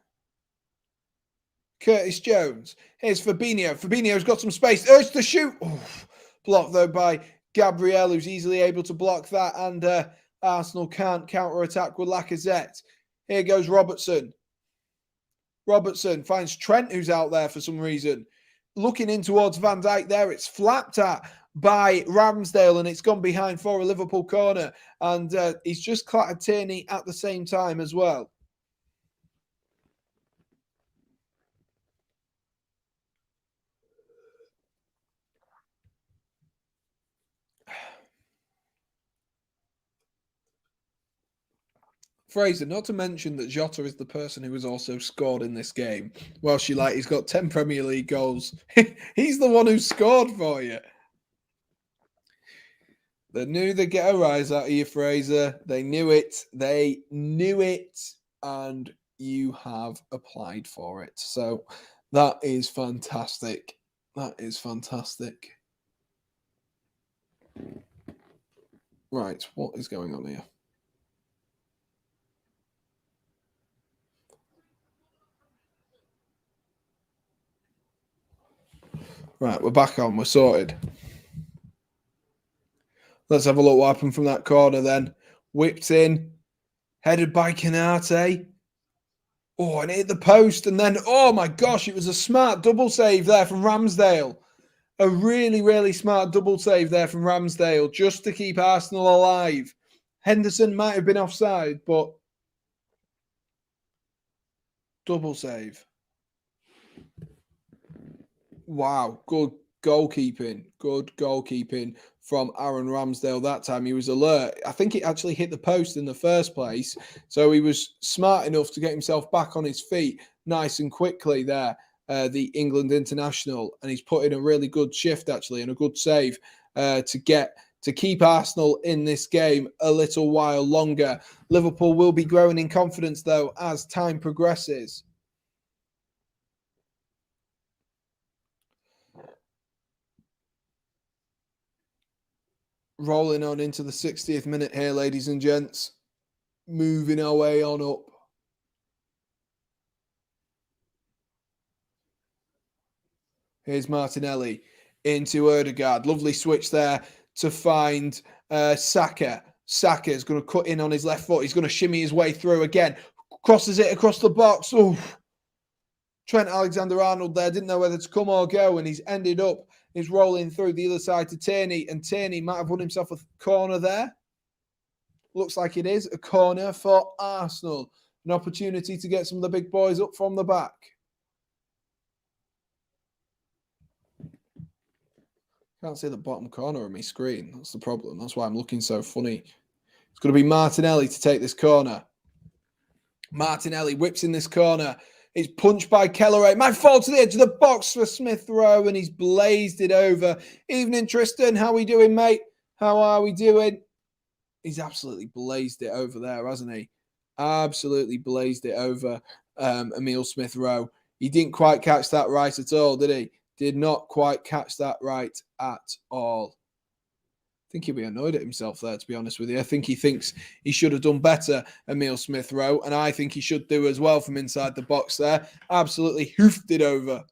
Curtis Jones. Here's Fabinho. Fabinho's got some space. Urged to shoot. Oof. Blocked, though, by Gabriel, who's easily able to block that. And Arsenal can't counter-attack with Lacazette. Here goes Robertson. Robertson finds Trent, who's out there for some reason. Looking in towards Van Dijk there. It's flapped at by Ramsdale, and it's gone behind for a Liverpool corner. And he's just clattered Tierney at the same time as well. Fraser, not to mention that Jota is the person who has also scored in this game. Well, he's got 10 Premier League goals. He's the one who scored for you. They knew they'd get a rise out of you, Fraser. They knew it. They knew it. And you have applied for it. So that is fantastic. That is fantastic. Right, what is going on here? Right, we're back on. We're sorted. Let's have a look what happened from that corner then. Whipped in. Headed by Canate. Oh, and it hit the post. And then, oh my gosh, it was a smart double save there from Ramsdale. A really, really smart double save there from Ramsdale just to keep Arsenal alive. Henderson might have been offside, but double save. Wow, good goalkeeping. Good goalkeeping from Aaron Ramsdale that time. He was alert. I think it actually hit the post in the first place. So he was smart enough to get himself back on his feet nice and quickly there, the England international. And he's put in a really good shift, actually, and a good save to keep Arsenal in this game a little while longer. Liverpool will be growing in confidence, though, as time progresses. Rolling on into the 60th minute here, ladies and gents. Moving our way on up. Here's Martinelli into Odegaard. Lovely switch there to find Saka. Saka is going to cut in on his left foot. He's going to shimmy his way through again. Crosses it across the box. Oof. Trent Alexander-Arnold there didn't know whether to come or go, and he's ended up. He's rolling through the other side to Tierney, and Tierney might have won himself a corner there. Looks like it is a corner for Arsenal. An opportunity to get some of the big boys up from the back. Can't see the bottom corner of my screen. That's the problem. That's why I'm looking so funny. It's going to be Martinelli to take this corner. Martinelli whips in this corner. It's punched by Kelleher. Might fall to the edge of the box for Smith Rowe, and he's blazed it over. Evening, Tristan. How are we doing, mate? How are we doing? He's absolutely blazed it over there, hasn't he? Absolutely blazed it over Emile Smith Rowe. He didn't quite catch that right at all, did he? Did not quite catch that right at all. I think he'll be annoyed at himself there, to be honest with you. I think he thinks he should have done better, Emile Smith Rowe, and I think he should do as well from inside the box there. Absolutely hoofed it over.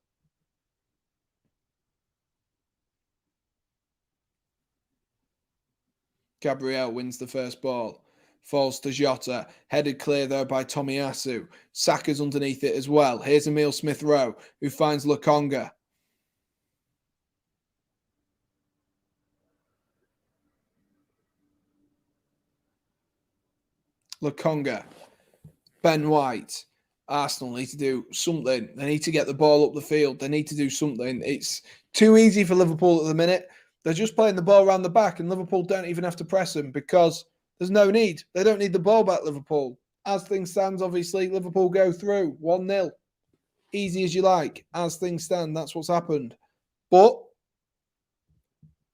Gabriel wins the first ball. Falls to Jota. Headed clear, though, by Tomiyasu. Saka's underneath it as well. Here's Emile Smith Rowe, who finds Lokonga. Lokonga, Ben White. Arsenal need to do something. They need to get the ball up the field. They need to do something. It's too easy for Liverpool at the minute. They're just playing the ball around the back, and Liverpool don't even have to press them because there's no need. They don't need the ball back, Liverpool. As things stand, obviously, Liverpool go through 1-0. Easy as you like. As things stand, that's what's happened. But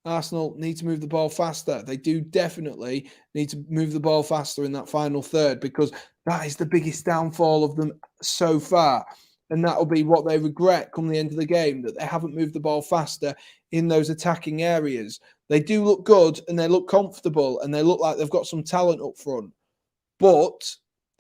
Arsenal need to move the ball faster. They do definitely need to move the ball faster in that final third because that is the biggest downfall of them so far. And that'll be what they regret come the end of the game, that they haven't moved the ball faster in those attacking areas. They do look good and they look comfortable and they look like they've got some talent up front. But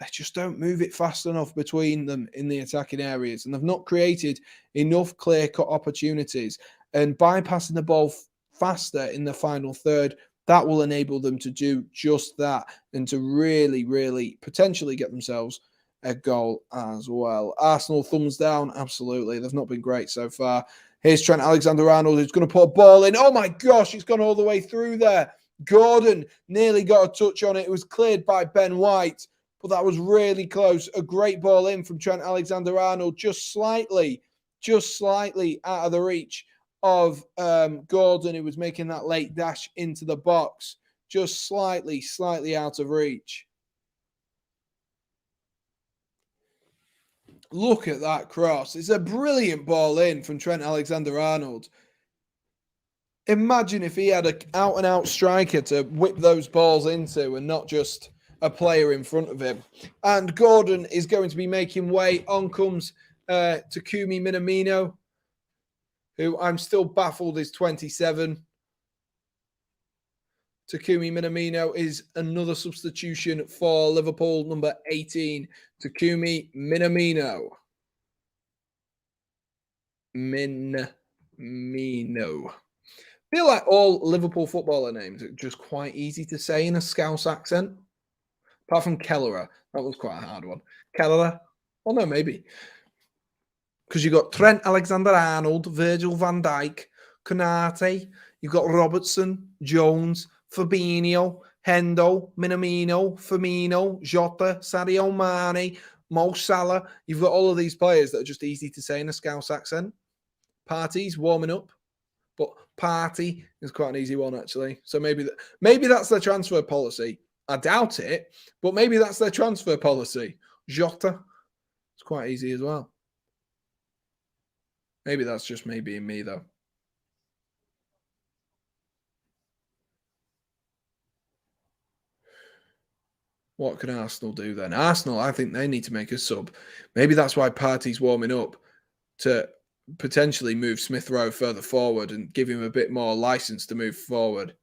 they just don't move it fast enough between them in the attacking areas, and they've not created enough clear-cut opportunities. And bypassing the ball faster in the final third, that will enable them to do just that and to really, really potentially get themselves a goal as well. Arsenal, thumbs down. Absolutely. They've not been great so far. Here's Trent Alexander-Arnold, who's going to put a ball in. Oh my gosh, it's gone all the way through there. Gordon nearly got a touch on it. It was cleared by Ben White, but that was really close. A great ball in from Trent Alexander-Arnold, just slightly out of the reach of Gordon, who was making that late dash into the box. Just slightly out of reach. Look at that cross. It's a brilliant ball in from Trent Alexander-Arnold. Imagine if he had an out-and-out striker to whip those balls into and not just a player in front of him. And Gordon is going to be making way. On comes Takumi Minamino, who I'm still baffled is 27. Takumi Minamino is another substitution for Liverpool, number 18. Takumi Minamino. I feel like all Liverpool footballer names are just quite easy to say in a Scouse accent. Apart from Kelleher. That was quite a hard one. Kelleher? Oh, no, maybe. Because you've got Trent Alexander-Arnold, Virgil van Dijk, Konate. You've got Robertson, Jones, Fabinho, Hendo, Minamino, Firmino, Jota, Sadio Mane, Mo Salah. You've got all of these players that are just easy to say in a Scouse accent. Party's warming up. But Party is quite an easy one, actually. So maybe that's their transfer policy. I doubt it, but maybe that's their transfer policy. Jota, it's quite easy as well. Maybe that's just me being me, though. What can Arsenal do then? Arsenal, I think they need to make a sub. Maybe that's why Party's warming up, to potentially move Smith Rowe further forward and give him a bit more license to move forward.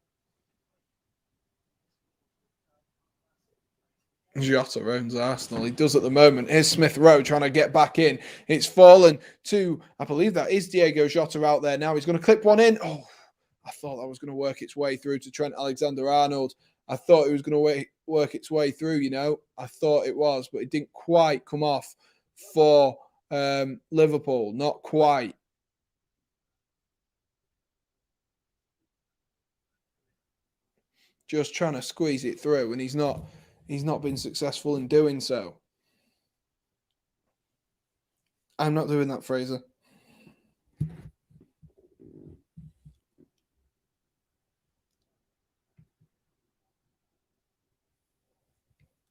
Jota owns Arsenal. He does at the moment. Here's Smith Rowe trying to get back in. It's fallen to, I believe that is Diego Jota out there now. He's going to clip one in. Oh, I thought that was going to work its way through to Trent Alexander-Arnold. I thought it was going to work its way through, you know. I thought it was, but it didn't quite come off for Liverpool. Not quite. Just trying to squeeze it through, and he's not been successful in doing so. I'm not doing that, Fraser.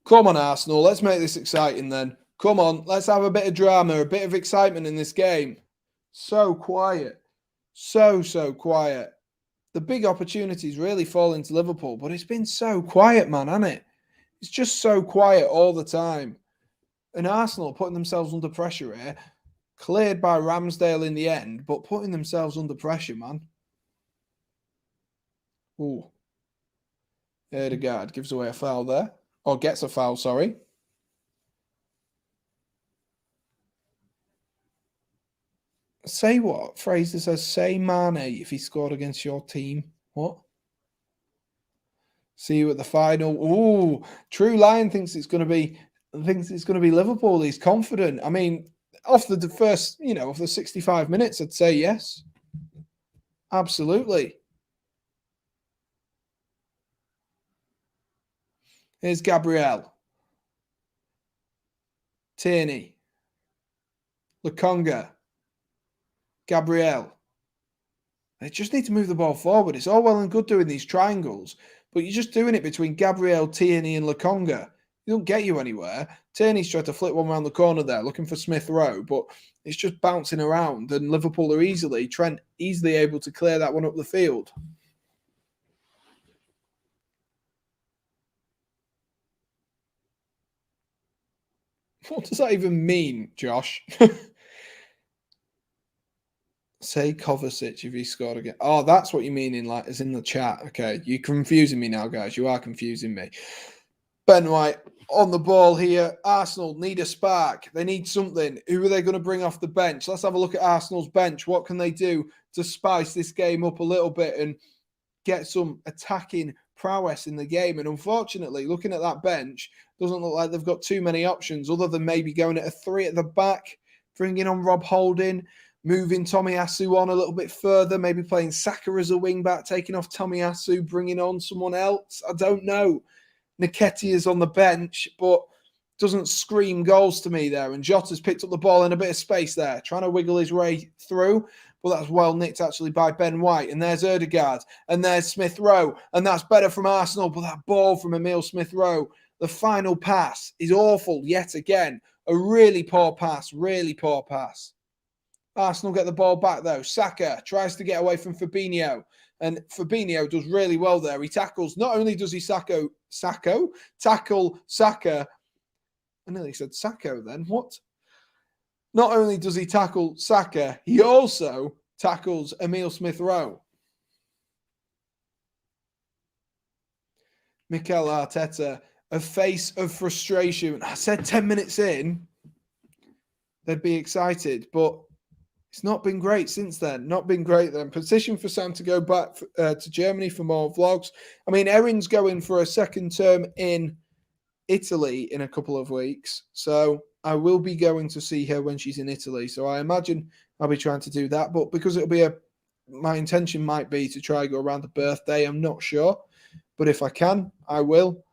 Come on, Arsenal. Let's make this exciting then. Come on. Let's have a bit of drama, a bit of excitement in this game. So quiet. So quiet. The big opportunities really fall into Liverpool, but it's been so quiet, man, hasn't it? It's just so quiet all the time. And Arsenal putting themselves under pressure here. Cleared by Ramsdale in the end, but putting themselves under pressure, man. Ooh. Erdegaard gives away a foul there. Or gets a foul, sorry. Say what? Fraser says, say Mane if he scored against your team. What? See you at the final. Ooh, True Lion thinks it's going to be Liverpool. He's confident. I mean, off the first, off the 65 minutes, I'd say yes. Absolutely. Here's Gabriel. Tierney. Lokonga. Gabriel. They just need to move the ball forward. It's all well and good doing these triangles, but you're just doing it between Gabriel, Tierney, and Lokonga. It don't get you anywhere. Tierney's tried to flip one around the corner there, looking for Smith Rowe, but it's just bouncing around, and Liverpool are Trent easily able to clear that one up the field. What does that even mean, Josh? Say Kovacic if he scored again. Oh, that's what you mean as in the chat. Okay, you're confusing me now, guys. You are confusing me. Ben White on the ball here. Arsenal need a spark. They need something. Who are they going to bring off the bench? Let's have a look at Arsenal's bench. What can they do to spice this game up a little bit and get some attacking prowess in the game? And unfortunately, looking at that bench, doesn't look like they've got too many options other than maybe going at a 3 at the back, bringing on Rob Holding, moving Tomiyasu on a little bit further, maybe playing Saka as a wing back, taking off Tomiyasu, bringing on someone else. I don't know. Nketiah is on the bench, but doesn't scream goals to me there. And Jota's picked up the ball in a bit of space there, trying to wiggle his way through. But that's well nicked actually by Ben White. And there's Ødegaard. And there's Smith Rowe. And that's better from Arsenal. But that ball from Emile Smith Rowe, the final pass is awful yet again. A really poor pass. Really poor pass. Arsenal get the ball back though. Saka tries to get away from Fabinho. And Fabinho does really well there. He tackles. Not only does he tackle Saka. I nearly said Sacco then. What? Not only does he tackle Saka, he also tackles Emile Smith Rowe. Mikel Arteta, a face of frustration. I said 10 minutes in, they'd be excited, but it's not been great since then. Not been great then. Position for Sam to go back to Germany for more vlogs. I mean, Erin's going for a second term in Italy in a couple of weeks. So I will be going to see her when she's in Italy. So I imagine I'll be trying to do that. But because it'll be my intention might be to try go around the birthday. I'm not sure. But if I can, I will.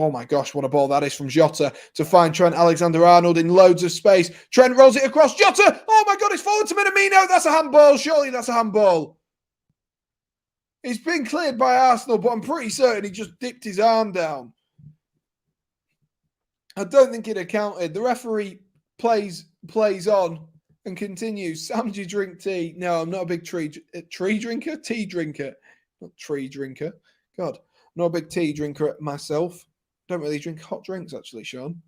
Oh my gosh, what a ball that is from Jota to find Trent Alexander-Arnold in loads of space. Trent rolls it across. Jota! Oh my God, it's forward to Minamino. That's a handball. Surely that's a handball. It's been cleared by Arsenal, but I'm pretty certain he just dipped his arm down. I don't think it accounted. The referee plays on and continues. Sam, do you drink tea? No, I'm not a big tea drinker. Not tree drinker. God, I'm not a big tea drinker myself. Don't really drink hot drinks, actually, Sean.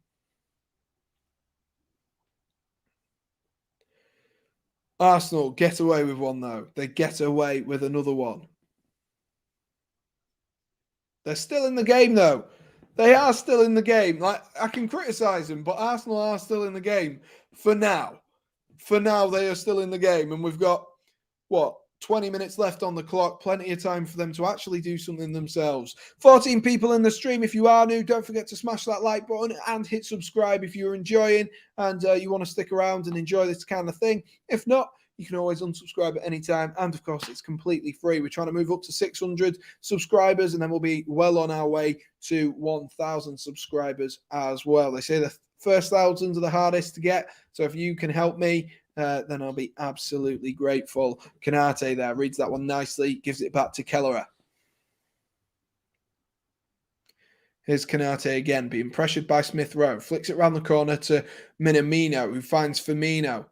Arsenal get away with one, though. They get away with another one. They're still in the game, though. They are still in the game. Like, I can criticise them, but Arsenal are still in the game for now. For now, they are still in the game. And we've got, 20 minutes left on the clock. Plenty of time for them to actually do something themselves. 14 people in the stream. If you are new, don't forget to smash that like button and hit subscribe if you're enjoying and you want to stick around and enjoy this kind of thing. If not, you can always unsubscribe at any time. And of course, it's completely free. We're trying to move up to 600 subscribers and then we'll be well on our way to 1,000 subscribers as well. They say the first 1,000 are the hardest to get. So if you can help me, then I'll be absolutely grateful. Kanate there reads that one nicely, gives it back to Kelleher. Here's Kanate again, being pressured by Smith Rowe. Flicks it round the corner to Minamino, who finds Firmino.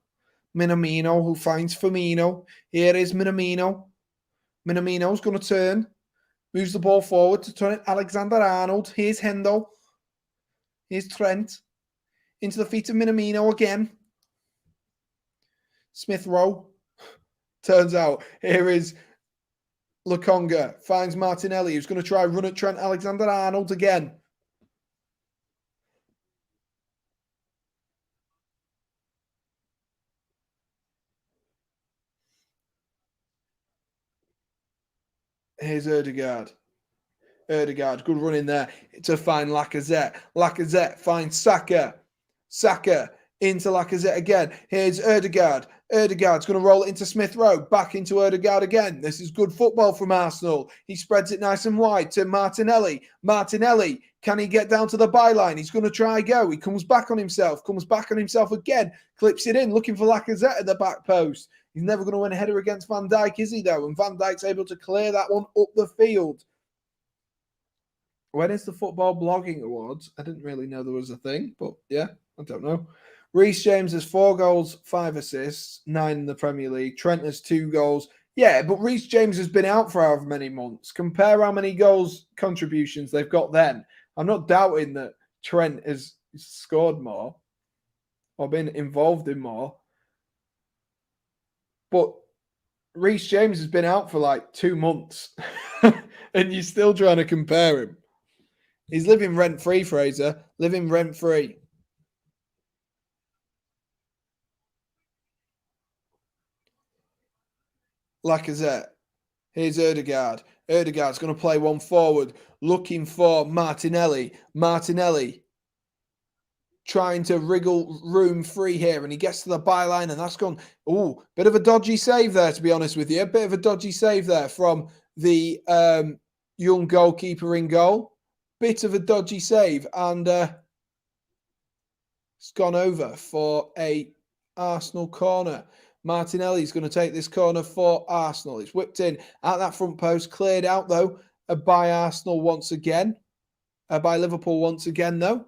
Minamino, who finds Firmino. Here is Minamino. Minamino's going to turn. Moves the ball forward to Trent Alexander-Arnold. Here's Hendo. Here's Trent. Into the feet of Minamino again. Smith Rowe. Turns out here is Lokonga. Finds Martinelli, who's going to try run at Trent Alexander-Arnold again. Here's Ødegaard. Ødegaard, good run in there to find Lacazette. Lacazette finds Saka. Saka into Lacazette again. Here's Ødegaard. Ødegaard's going to roll it into Smith Rowe. Back into Ødegaard again. This is good football from Arsenal. He spreads it nice and wide to Martinelli. Martinelli, can he get down to the byline? He's going to try go. He comes back on himself. Comes back on himself again. Clips it in, looking for Lacazette at the back post. He's never going to win a header against Van Dijk, is he, though? And Van Dijk's able to clear that one up the field. When is the Football Blogging Awards? I didn't really know there was a thing, but yeah, I don't know. Reece James has 4 goals, 5 assists, 9 in the Premier League. Trent has 2 goals. Yeah, but Reece James has been out for however many months. Compare how many goals contributions they've got then. I'm not doubting that Trent has scored more or been involved in more. But Reece James has been out for like 2 months and you're still trying to compare him. He's living rent-free, Fraser. Living rent-free. Lacazette. Here's Erdegaard. Erdegaard's going to play one forward, looking for Martinelli. Martinelli trying to wriggle room free here, and he gets to the byline, and that's gone. Oh, bit of a dodgy save there, to be honest with you. A bit of a dodgy save there from the young goalkeeper in goal. Bit of a dodgy save, and it's gone over for a Arsenal corner. Martinelli's going to take this corner for Arsenal. It's whipped in at that front post, cleared out though by Arsenal once again, by Liverpool once again though.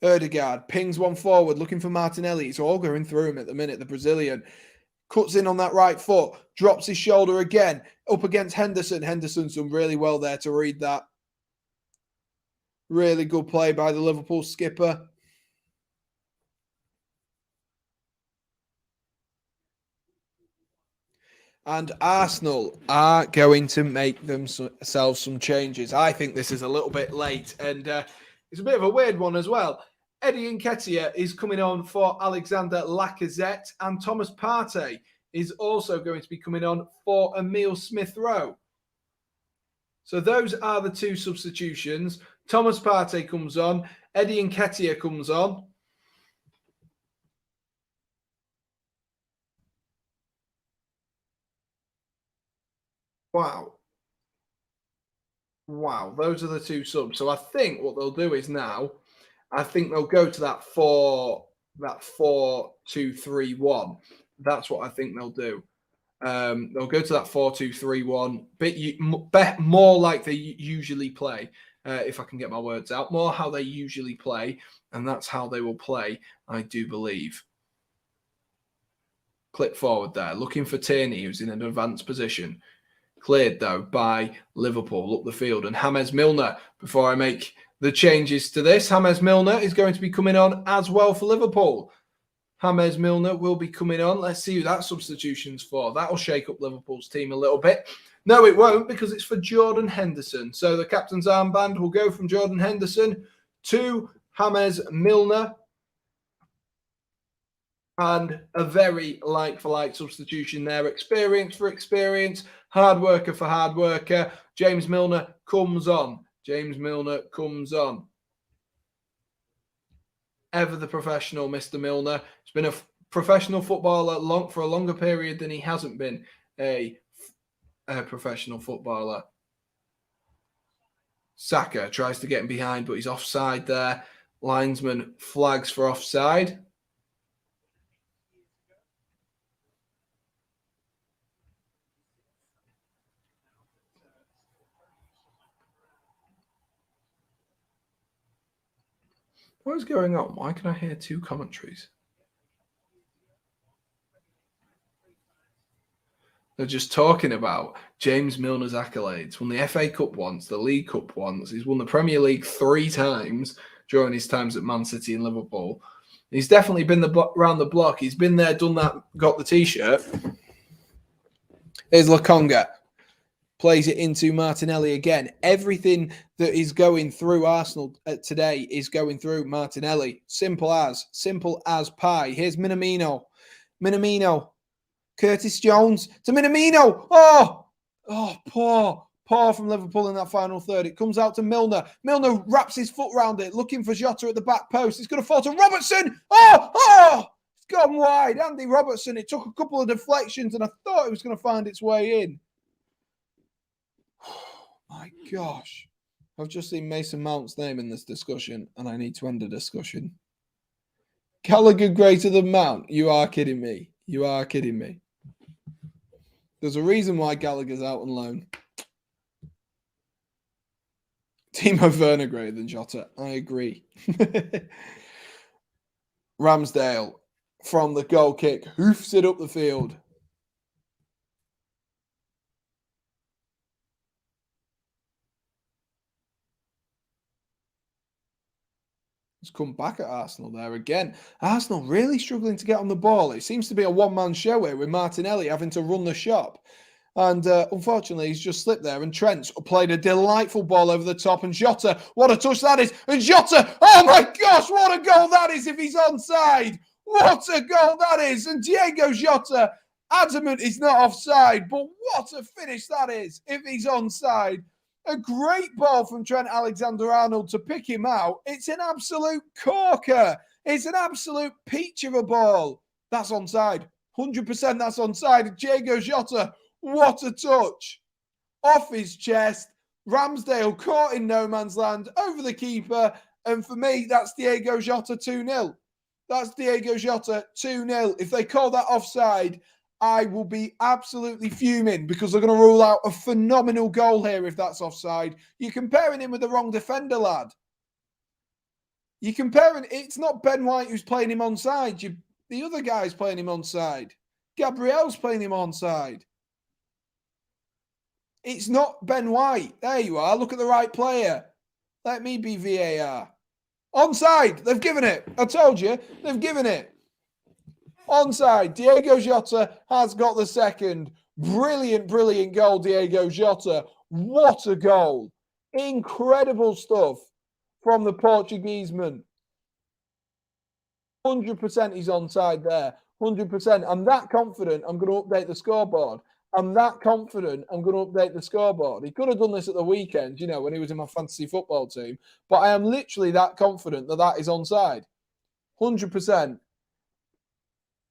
Erdegaard pings one forward, looking for Martinelli. It's all going through him at the minute. The Brazilian cuts in on that right foot, drops his shoulder again, up against Henderson. Henderson's done really well there to read that. Really good play by the Liverpool skipper. And Arsenal are going to make themselves some changes. I think this is a little bit late, and it's a bit of a weird one as well. Eddie Nketiah is coming on for Alexander Lacazette, and Thomas Partey is also going to be coming on for Emile Smith-Rowe. So those are the two substitutions. Thomas Partey comes on. Eddie Nketiah comes on. Wow. Wow, those are the two subs. So I think what they'll do is now, I think they'll go to that 4-2-3-1. That's what I think they'll do. They'll go to that 4-2-3-1, more like they usually play, if I can get my words out, more how they usually play, and that's how they will play, I do believe. Click forward there, looking for Tierney, who's in an advanced position. Cleared, though, by Liverpool up the field. And James Milner, before I make the changes to this, James Milner is going to be coming on as well for Liverpool. James Milner will be coming on. Let's see who that substitution's for. That'll shake up Liverpool's team a little bit. No, it won't, because it's for Jordan Henderson. So the captain's armband will go from Jordan Henderson to James Milner. And a very like-for-like substitution there. Experience for experience. Hard worker for hard worker. James Milner comes on. James Milner comes on. Ever the professional, Mr. Milner. He's been a professional footballer for a longer period than he hasn't been a professional footballer. Saka tries to get him behind, but he's offside there. Linesman flags for offside. What is going on? Why can I hear two commentaries? They're just talking about James Milner's accolades. Won the FA Cup once, the League Cup once. He's won the Premier League 3 times during his times at Man City and Liverpool. He's definitely been around the block. He's been there, done that, got the T-shirt. Here's Lokonga. Plays it into Martinelli again. Everything that is going through Arsenal today is going through Martinelli. Simple as pie. Here's Minamino. Minamino. Curtis Jones to Minamino. Poor from Liverpool in that final third. It comes out to Milner. Milner wraps his foot round it, looking for Jota at the back post. It's going to fall to Robertson. It's gone wide. Andy Robertson. It took a couple of deflections, and I thought it was going to find its way in. My gosh. I've just seen Mason Mount's name in this discussion, and I need to end the discussion. Gallagher greater than Mount? You are kidding me. You are kidding me. There's a reason why Gallagher's out on loan. Timo Werner greater than Jota. I agree. Ramsdale from the goal kick hoofs it up the field. He's come back at Arsenal there again. Arsenal really struggling to get on the ball. It seems to be a one-man show here with Martinelli having to run the shop. And unfortunately, he's just slipped there. And Trent's played a delightful ball over the top. And Jota, what a touch that is. And Jota, oh my gosh, what a goal that is if he's onside. What a goal that is. And Diego Jota, adamant he's not offside. But what a finish that is if he's onside. A great ball from Trent Alexander-Arnold to pick him out. It's an absolute corker. It's an absolute peach of a ball. That's onside. 100% that's onside. Diego Jota, what a touch. Off his chest. Ramsdale caught in no man's land over the keeper. And for me, that's Diego Jota 2-0. That's Diego Jota 2-0. If they call that offside, I will be absolutely fuming because they're going to rule out a phenomenal goal here if that's offside. You're comparing him with the wrong defender, lad. You're comparing... It's not Ben White who's playing him onside. The other guy's playing him onside. Gabriel's playing him onside. It's not Ben White. There you are. Look at the right player. Let me be VAR. Onside. They've given it. I told you. They've given it. Onside. Diego Jota has got the second. Brilliant, brilliant goal, Diego Jota. What a goal. Incredible stuff from the Portuguese man. 100% he's onside there. 100%. I'm that confident I'm going to update the scoreboard. I'm that confident I'm going to update the scoreboard. He could have done this at the weekend, you know, when he was in my fantasy football team. But I am literally that confident that that is onside. 100%.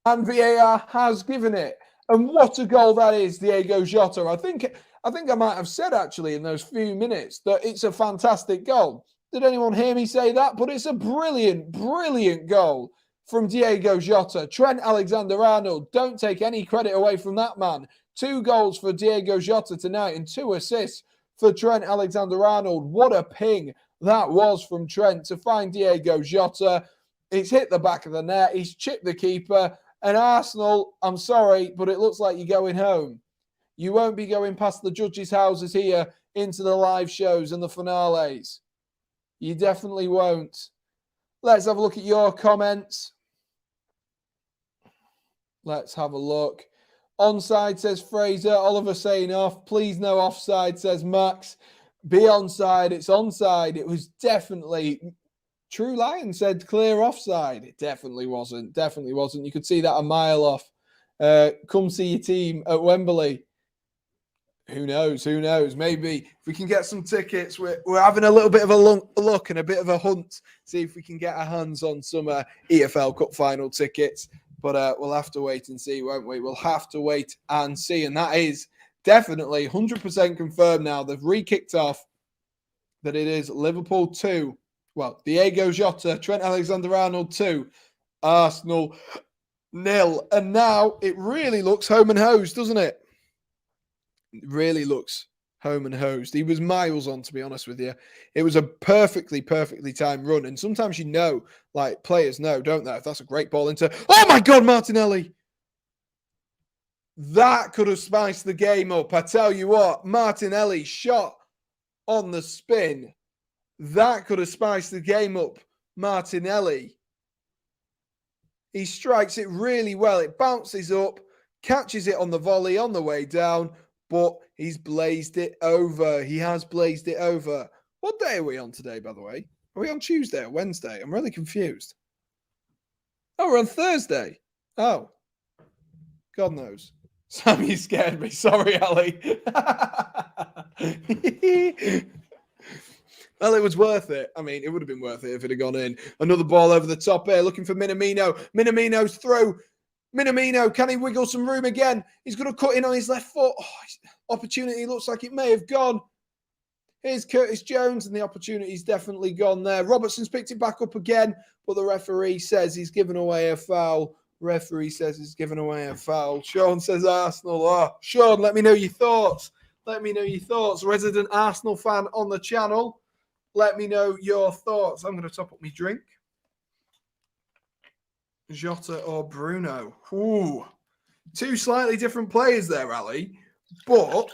And VAR has given it. And what a goal that is, Diego Jota. I think I might have said, actually, in those few minutes that it's a fantastic goal. Did anyone hear me say that? But it's a brilliant, brilliant goal from Diego Jota. Trent Alexander-Arnold, don't take any credit away from that man. 2 goals for Diego Jota tonight and 2 assists for Trent Alexander-Arnold. What a ping that was from Trent to find Diego Jota. It's hit the back of the net. He's chipped the keeper. And Arsenal, I'm sorry, but it looks like you're going home. You won't be going past the judges' houses here into the live shows and the finales. You definitely won't. Let's have a look at your comments. Let's have a look. Onside, says Fraser. Oliver saying off. Please no offside, says Max. Be onside. It's onside. It was definitely... True Lion said clear offside. It definitely wasn't. Definitely wasn't. You could see that a mile off. Come see your team at Wembley. Who knows? Who knows? Maybe if we can get some tickets, we're having a little bit of a look and a bit of a hunt. See if we can get our hands on some EFL Cup final tickets. But we'll have to wait and see, won't we? We'll have to wait and see. And that is definitely 100% confirmed now. They've re-kicked off that it is Liverpool 2. Well, Diego Jota, Trent Alexander-Arnold 2, Arsenal 0. And now it really looks home and hosed, doesn't it? It really looks home and hosed. He was miles on, to be honest with you. It was a perfectly timed run. And sometimes you know, like players know, don't they? If that's a great ball into... Oh my God, Martinelli! That could have spiced the game up. I tell you what, Martinelli shot on the spin. That could have spiced the game up. Martinelli. He strikes it really well. It bounces up, catches it on the volley on the way down, but he's blazed it over. He has blazed it over. What day are we on today, by the way? Are we on Tuesday or Wednesday? I'm really confused. Oh, we're on Thursday. Oh. God knows. Sammy scared me. Sorry, Ali. Well, it was worth it. I mean, it would have been worth it if it had gone in. Another ball over the top here, looking for Minamino. Minamino's through. Minamino, can he wiggle some room again? He's going to cut in on his left foot. Oh, opportunity looks like it may have gone. Here's Curtis Jones, and the opportunity's definitely gone there. Robertson's picked it back up again, but the referee says he's given away a foul. Referee says he's given away a foul. Sean says Arsenal. Oh, Sean, let me know your thoughts. Let me know your thoughts. Resident Arsenal fan on the channel. Let me know your thoughts. I'm going to top up my drink. Jota or Bruno? Ooh. 2 slightly different players there, Ali. But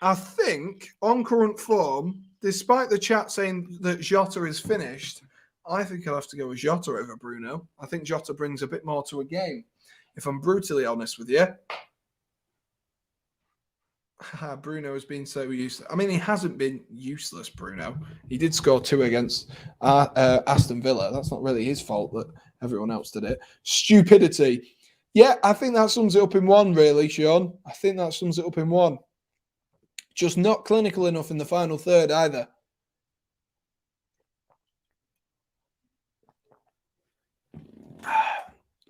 I think on current form, despite the chat saying that Jota is finished, I think I'll have to go with Jota over Bruno. I think Jota brings a bit more to a game, if I'm brutally honest with you. Bruno has been so useless. I mean, he hasn't been useless, Bruno. He did score 2 against Aston Villa. That's not really his fault that everyone else did it. Stupidity. Yeah, I think that sums it up in one, really, Sean. I think that sums it up in one. Just not clinical enough in the final third either.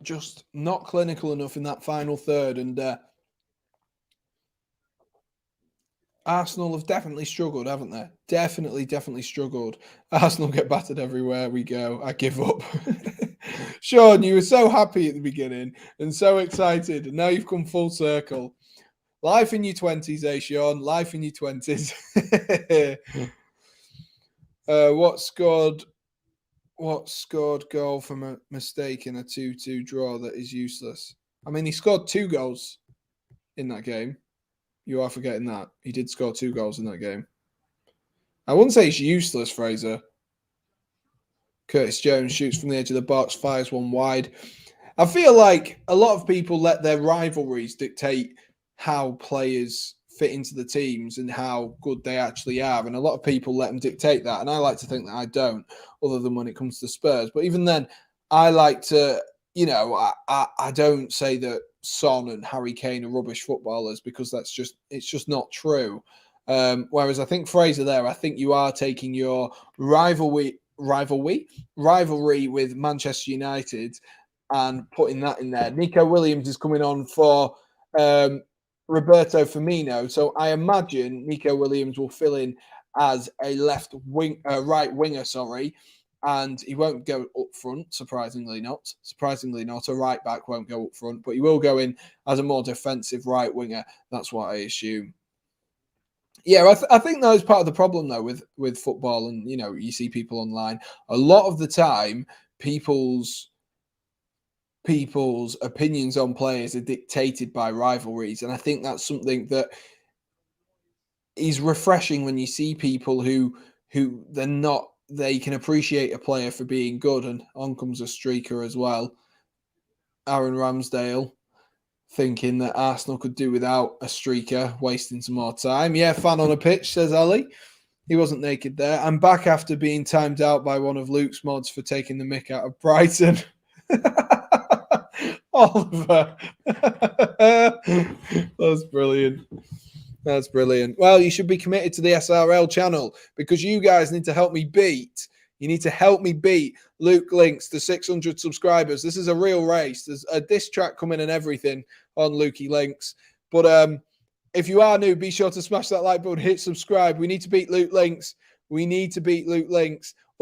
Just not clinical enough in that final third. And Arsenal have definitely struggled, haven't they? Definitely struggled. Arsenal get battered everywhere we go. I give up. Sean, you were so happy at the beginning and so excited, and now you've come full circle. Life in your 20s, eh, Sean? Life in your 20s. What scored goal from a mistake in a 2-2 draw that is useless? I mean, he scored 2 goals in that game. You are forgetting that. He did score 2 goals in that game. I wouldn't say it's useless, Fraser. Curtis Jones shoots from the edge of the box, fires one wide. I feel like a lot of people let their rivalries dictate how players fit into the teams and how good they actually are. And a lot of people let them dictate that. And I like to think that I don't, other than when it comes to Spurs. But even then, I like to, I don't say that Son and Harry Kane are rubbish footballers, because it's just not true. Whereas I think Fraser there, I think you are taking your rivalry with Manchester United and putting that in there. Nico Williams is coming on for Roberto Firmino, so I imagine Nico Williams will fill in as a right winger, and he won't go up front. Surprisingly not. A right back won't go up front, but he will go in as a more defensive right winger. That's what I assume. Yeah, I think that is part of the problem, though, with football. And, you see people online. A lot of the time, people's opinions on players are dictated by rivalries. And I think that's something that is refreshing when you see people who they can appreciate a player for being good. And on comes a streaker as well. Aaron Ramsdale. Thinking that Arsenal could do without a streaker, wasting some more time. Yeah, fan on a pitch, says Ali. He wasn't naked there. I'm back after being timed out by one of Luke's mods for taking the mick out of Brighton. Oliver. That's brilliant. That's brilliant. Well, you should be committed to the SRL channel, because you guys need to help me beat. You need to help me beat Luke Links to 600 subscribers. This is a real race. There's a diss track coming and everything on Lukey Links. But if you are new, be sure to smash that like button, hit subscribe. We need to beat Luke Links.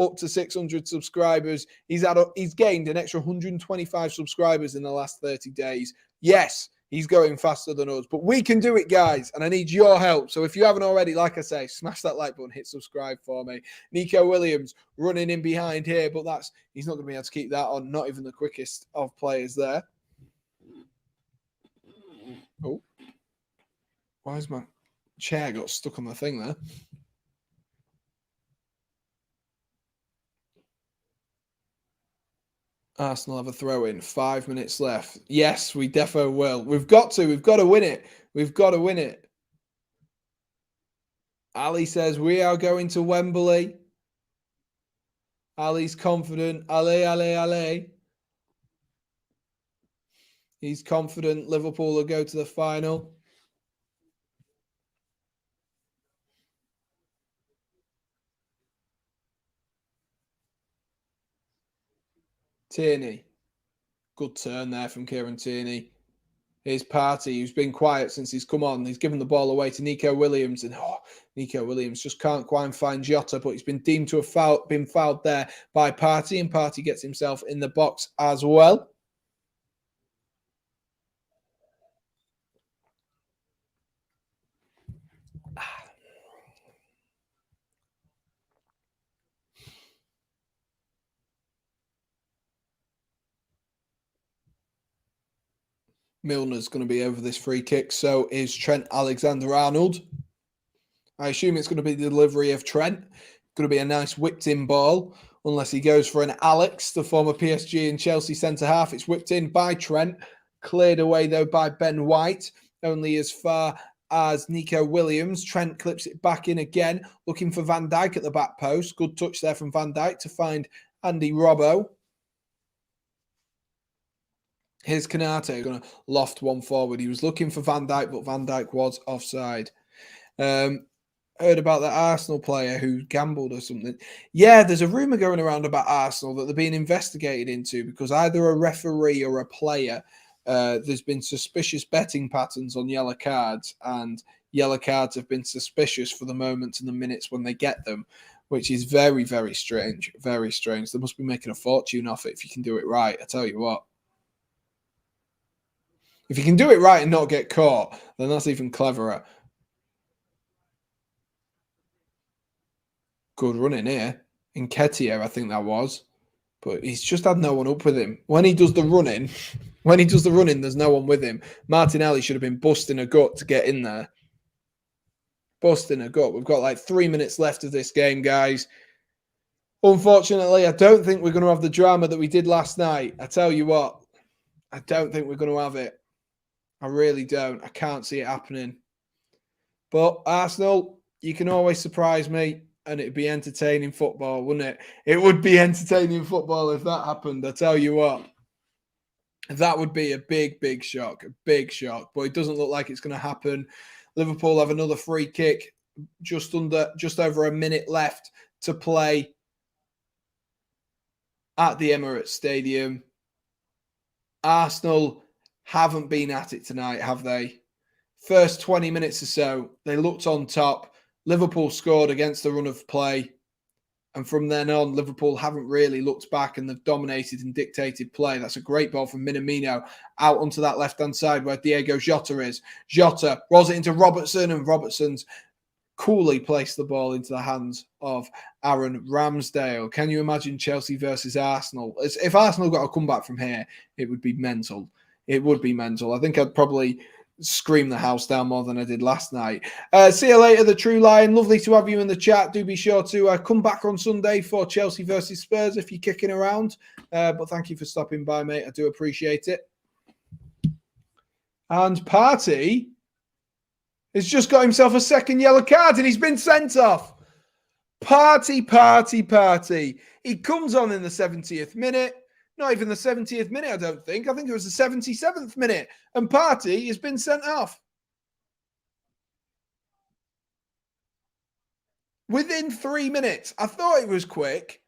Up to 600 subscribers. He's gained an extra 125 subscribers in the last 30 days. Yes, he's going faster than us, but we can do it, guys, and I need your help. So if you haven't already, like I say, smash that like button, hit subscribe for me. Nico Williams running in behind here, but he's not going to be able to keep that on. Not even the quickest of players there. Oh, why has my chair got stuck on the thing there? Arsenal have a throw in. 5 minutes left. Yes, we defo will. We've got to win it. Ali says we are going to Wembley. Ali's confident. Ali. He's confident Liverpool will go to the final. Tierney. Good turn there from Kieran Tierney. Here's Partey, who's been quiet since he's come on. He's given the ball away to Nico Williams. And Nico Williams just can't quite find Jota, but he's been deemed to have been fouled there by Partey. And Partey gets himself in the box as well. Milner's going to be over this free kick. So is Trent Alexander-Arnold. I assume it's going to be the delivery of Trent. Going to be a nice whipped-in ball, unless he goes for an Alex, the former PSG and Chelsea centre-half. It's whipped in by Trent. Cleared away, though, by Ben White. Only as far as Nico Williams. Trent clips it back in again, looking for Van Dijk at the back post. Good touch there from Van Dijk to find Andy Robbo. Here's Konate going to loft one forward. He was looking for Van Dijk, but Van Dijk was offside. Heard about that Arsenal player who gambled or something. Yeah, there's a rumour going around about Arsenal that they're being investigated into because either a referee or a player, there's been suspicious betting patterns on yellow cards, and yellow cards have been suspicious for the moments and the minutes when they get them, which is very, very strange. Very strange. They must be making a fortune off it if you can do it right. I tell you what. If you can do it right and not get caught, then that's even cleverer. Good running here. Nketiah, I think that was. But he's just had no one up with him. When he does the running, there's no one with him. Martinelli should have been busting a gut to get in there. Busting a gut. We've got like 3 minutes left of this game, guys. Unfortunately, I don't think we're going to have the drama that we did last night. I tell you what, I don't think we're going to have it. I really don't. I can't see it happening. But Arsenal, you can always surprise me. And it'd be entertaining football, wouldn't it? It would be entertaining football if that happened. I tell you what, that would be a big, big shock. A big shock. But it doesn't look like it's going to happen. Liverpool have another free kick. Just over a minute left to play at the Emirates Stadium. Arsenal haven't been at it tonight, have they? First 20 minutes or so, they looked on top. Liverpool scored against the run of play. And from then on, Liverpool haven't really looked back and they've dominated and dictated play. That's a great ball from Minamino out onto that left-hand side where Diego Jota is. Jota rolls it into Robertson, and Robertson's coolly placed the ball into the hands of Aaron Ramsdale. Can you imagine Chelsea versus Arsenal? If Arsenal got a comeback from here, it would be mental. It would be mental. I think I'd probably scream the house down more than I did last night. See you later, the True Lion. Lovely to have you in the chat. Do be sure to come back on Sunday for Chelsea versus Spurs if you're kicking around. But thank you for stopping by, mate. I do appreciate it. And Partey has just got himself a second yellow card and he's been sent off. Partey. He comes on in the 70th minute. Not even the 70th minute, I don't think. I think it was the 77th minute. And Partey has been sent off. Within 3 minutes. I thought it was quick.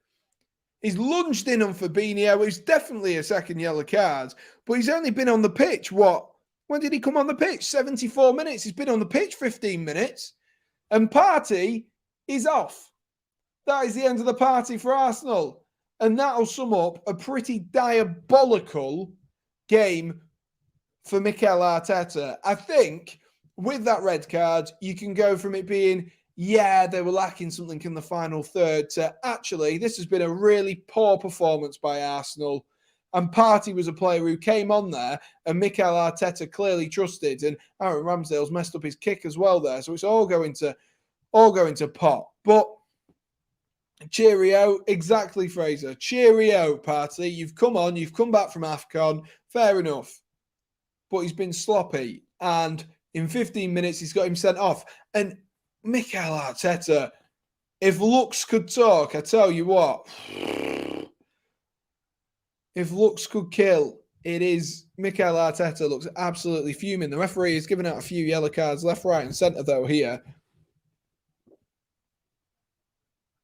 He's lunged in on Fabinho. It's definitely a second yellow card. But he's only been on the pitch, what? When did he come on the pitch? 74 minutes. He's been on the pitch 15 minutes. And Partey is off. That is the end of the party for Arsenal. And that'll sum up a pretty diabolical game for Mikel Arteta. I think with that red card, you can go from it being, yeah, they were lacking something in the final third, to actually, this has been a really poor performance by Arsenal. And Partey was a player who came on there and Mikel Arteta clearly trusted. And Aaron Ramsdale's messed up his kick as well there. So it's all going to pot. But cheerio, exactly, Fraser. Cheerio, Partey. You've come on, you've come back from AFCON. Fair enough. But he's been sloppy. And in 15 minutes, he's got him sent off. And Mikel Arteta, if looks could talk, I tell you what. If looks could kill, it is Mikel Arteta looks absolutely fuming. The referee has given out a few yellow cards left, right, and centre, though, here.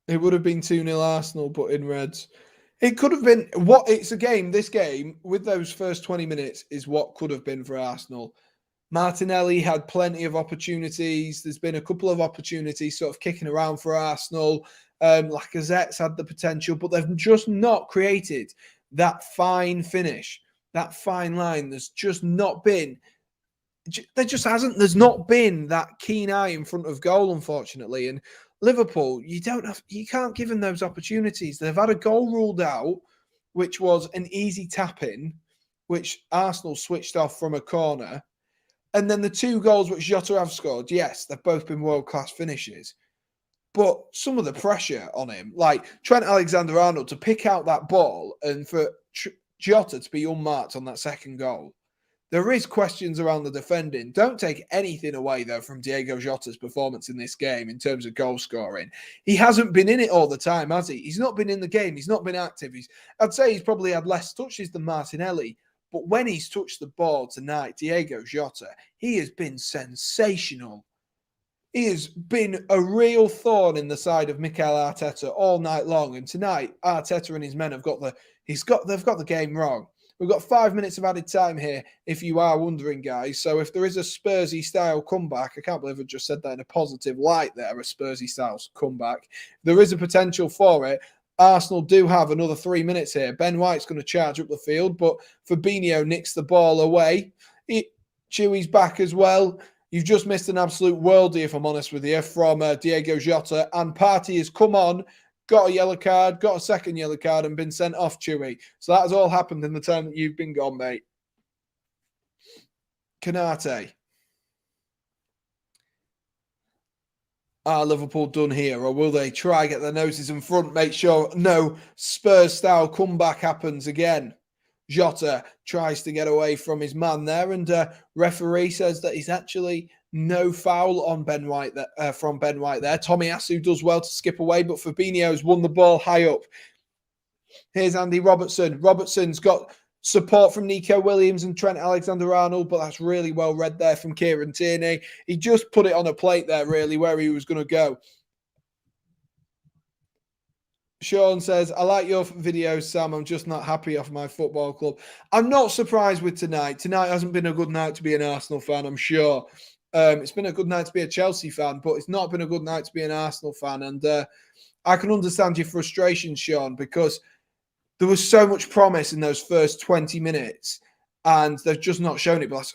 It would have been 2-0 Arsenal, but in reds. It could have been it's a game. This game, with those first 20 minutes, is what could have been for Arsenal. Martinelli had plenty of opportunities. There's been a couple of opportunities sort of kicking around for Arsenal. Lacazette's had the potential, but they've just not created that fine finish, that fine line. There's just not been. There just hasn't. There's not been that keen eye in front of goal, unfortunately. And Liverpool, you can't give them those opportunities. They've had a goal ruled out, which was an easy tap-in, which Arsenal switched off from a corner. And then the two goals which Jota have scored, yes, they've both been world-class finishes. But some of the pressure on him, like Trent Alexander-Arnold to pick out that ball and for Jota to be unmarked on that second goal, There is questions around the defending. Don't take anything away, though, from Diego Jota's performance in this game in terms of goal scoring. He hasn't been in it all the time, has he? He's not been in the game. He's not been active. I'd say he's probably had less touches than Martinelli. But when he's touched the ball tonight, Diego Jota, he has been sensational. He has been a real thorn in the side of Mikel Arteta all night long. And tonight, Arteta and his men have got they've got the game wrong. We've got 5 minutes of added time here, if you are wondering, guys. So if there is a Spursy-style comeback, I can't believe I just said that in a positive light there, a Spursy-style comeback. There is a potential for it. Arsenal do have another 3 minutes here. Ben White's going to charge up the field, but Fabinho nicks the ball away. Chewy's back as well. You've just missed an absolute worldie, if I'm honest with you, from Diego Jota. And Partey has come on, got a yellow card, got a second yellow card, and been sent off, Chewy. So that has all happened in the time that you've been gone, mate. Canate. Are Liverpool done here, or will they try get their noses in front, make sure no Spurs-style comeback happens again? Jota tries to get away from his man there, and referee says that he's actually no foul on Ben White from Ben White there. Tomiyasu does well to skip away, but Fabinho's won the ball high up. Here's Andy Robertson. Robertson's got support from Nico Williams and Trent Alexander-Arnold, but that's really well read there from Kieran Tierney. He just put it on a plate there, really, where he was going to go. Sean says, I like your videos, Sam. I'm just not happy off my football club. I'm not surprised with tonight. Tonight hasn't been a good night to be an Arsenal fan, I'm sure. It's been a good night to be a Chelsea fan, but it's not been a good night to be an Arsenal fan. And I can understand your frustration, Sean, because there was so much promise in those first 20 minutes, and they've just not shown it. But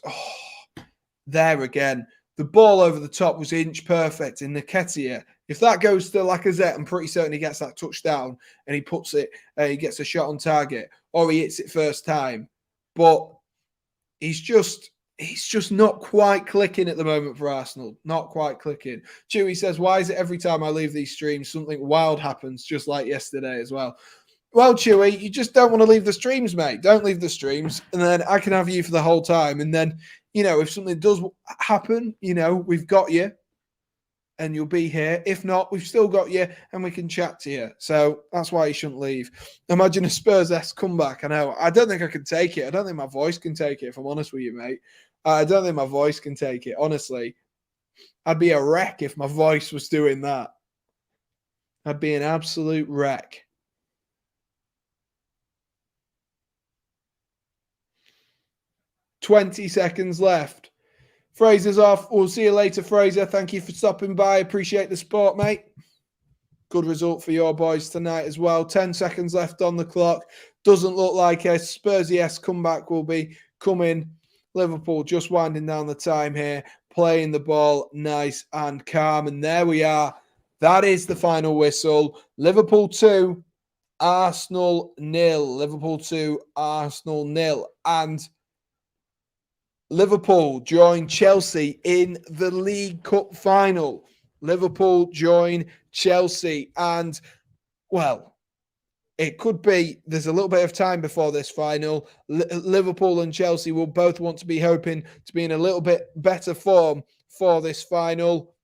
there again. The ball over the top was inch perfect in Nketiah. If that goes to Lacazette, I'm pretty certain he gets that touchdown and he puts it, he gets a shot on target, or he hits it first time. But he's just not quite clicking at the moment for Arsenal. Not quite clicking. Chewy says, why is it every time I leave these streams, something wild happens, just like yesterday as well? Well, Chewy, you just don't want to leave the streams, mate. Don't leave the streams. And then I can have you for the whole time. And then, you know, if something does happen, you know, we've got you and you'll be here. If not, we've still got you and we can chat to you. So that's why you shouldn't leave. Imagine a Spurs-esque comeback. I know. I don't think I can take it. I don't think my voice can take it, if I'm honest with you, mate. I don't think my voice can take it. Honestly, I'd be a wreck if my voice was doing that. I'd be an absolute wreck. "20 seconds left. Fraser's off. We'll see you later, Fraser. Thank you for stopping by. Appreciate the support, mate. Good result for your boys tonight as well. 10 seconds left on the clock. Doesn't look like a Spursy-esque comeback will be coming. Liverpool just winding down the time here, playing the ball nice and calm. And there we are. That is the final whistle. Liverpool 2, Arsenal 0. Liverpool 2, Arsenal 0. And Liverpool join Chelsea in the League Cup final. Liverpool join Chelsea. And, well, it could be there's a little bit of time before this final. Liverpool and Chelsea will both want to be hoping to be in a little bit better form for this final.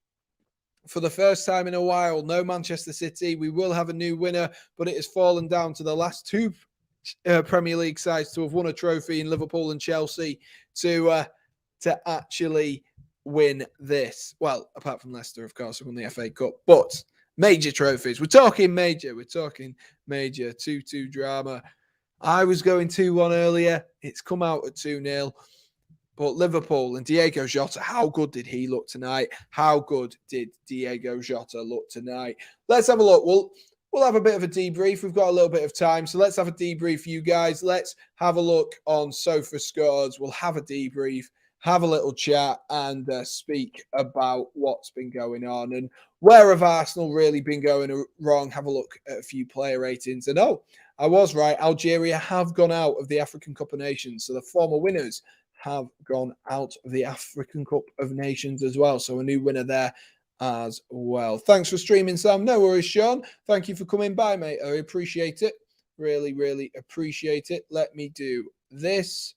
For the first time in a while, no Manchester City. We will have a new winner, but it has fallen down to the last two Premier League sides to have won a trophy in Liverpool and Chelsea to actually win this. Well, apart from Leicester, of course, who won the FA Cup. But major trophies. We're talking major. 2-2 drama. I was going 2-1 earlier. It's come out at 2-0. But Liverpool and Diego Jota, how good did he look tonight? How good did Diego Jota look tonight? Let's have a look. We'll have a bit of a debrief. We've got a little bit of time. So let's have a debrief, you guys. Let's have a look on Sofa Scores. We'll have a debrief, have a little chat, and speak about what's been going on and where have Arsenal really been going wrong. Have a look at a few player ratings. And I was right. Algeria have gone out of the African Cup of Nations. So the former winners have gone out of the African Cup of Nations as well. So a new winner there as well. Thanks for streaming, Sam. No worries, Sean. Thank you for coming by, mate. I appreciate it. Really, really appreciate it. Let me do this.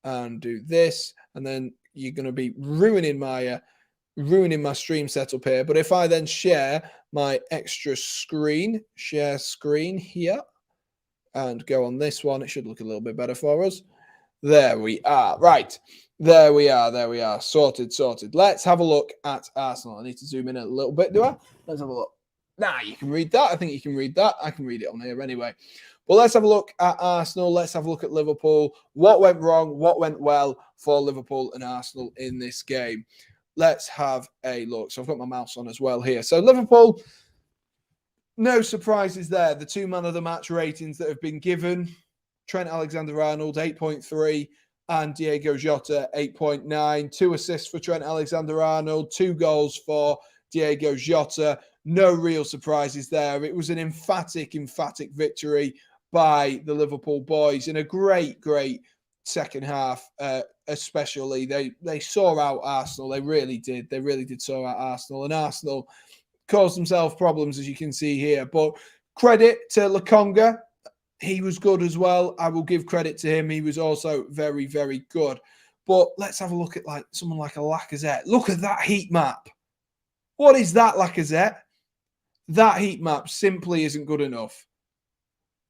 and do this, and then you're going to be ruining my stream setup here. But if I then share my extra screen, share screen here, and go on this one, it should look a little bit better for us. There we are. Right. There we are. Sorted. Let's have a look at Arsenal. I need to zoom in a little bit, do I? Let's have a look. Nah, you can read that. I think you can read that. I can read it on here anyway. But let's have a look at Arsenal. Let's have a look at Liverpool. What went wrong? What went well for Liverpool and Arsenal in this game? Let's have a look. So I've got my mouse on as well here. So Liverpool, no surprises there. The two man of the match ratings that have been given. Trent Alexander-Arnold, 8.3, and Diego Jota, 8.9. 2 assists for Trent Alexander-Arnold, 2 goals for Diego Jota. No real surprises there. It was an emphatic victory by the Liverpool boys in a great second half, especially. They saw out Arsenal. They really did. They really did saw out Arsenal. And Arsenal caused themselves problems, as you can see here. But credit to Lokonga. He was good as well. I will give credit to him. He was also very, very good. But let's have a look at someone like a Lacazette. Look at that heat map. What is that, Lacazette? That heat map simply isn't good enough.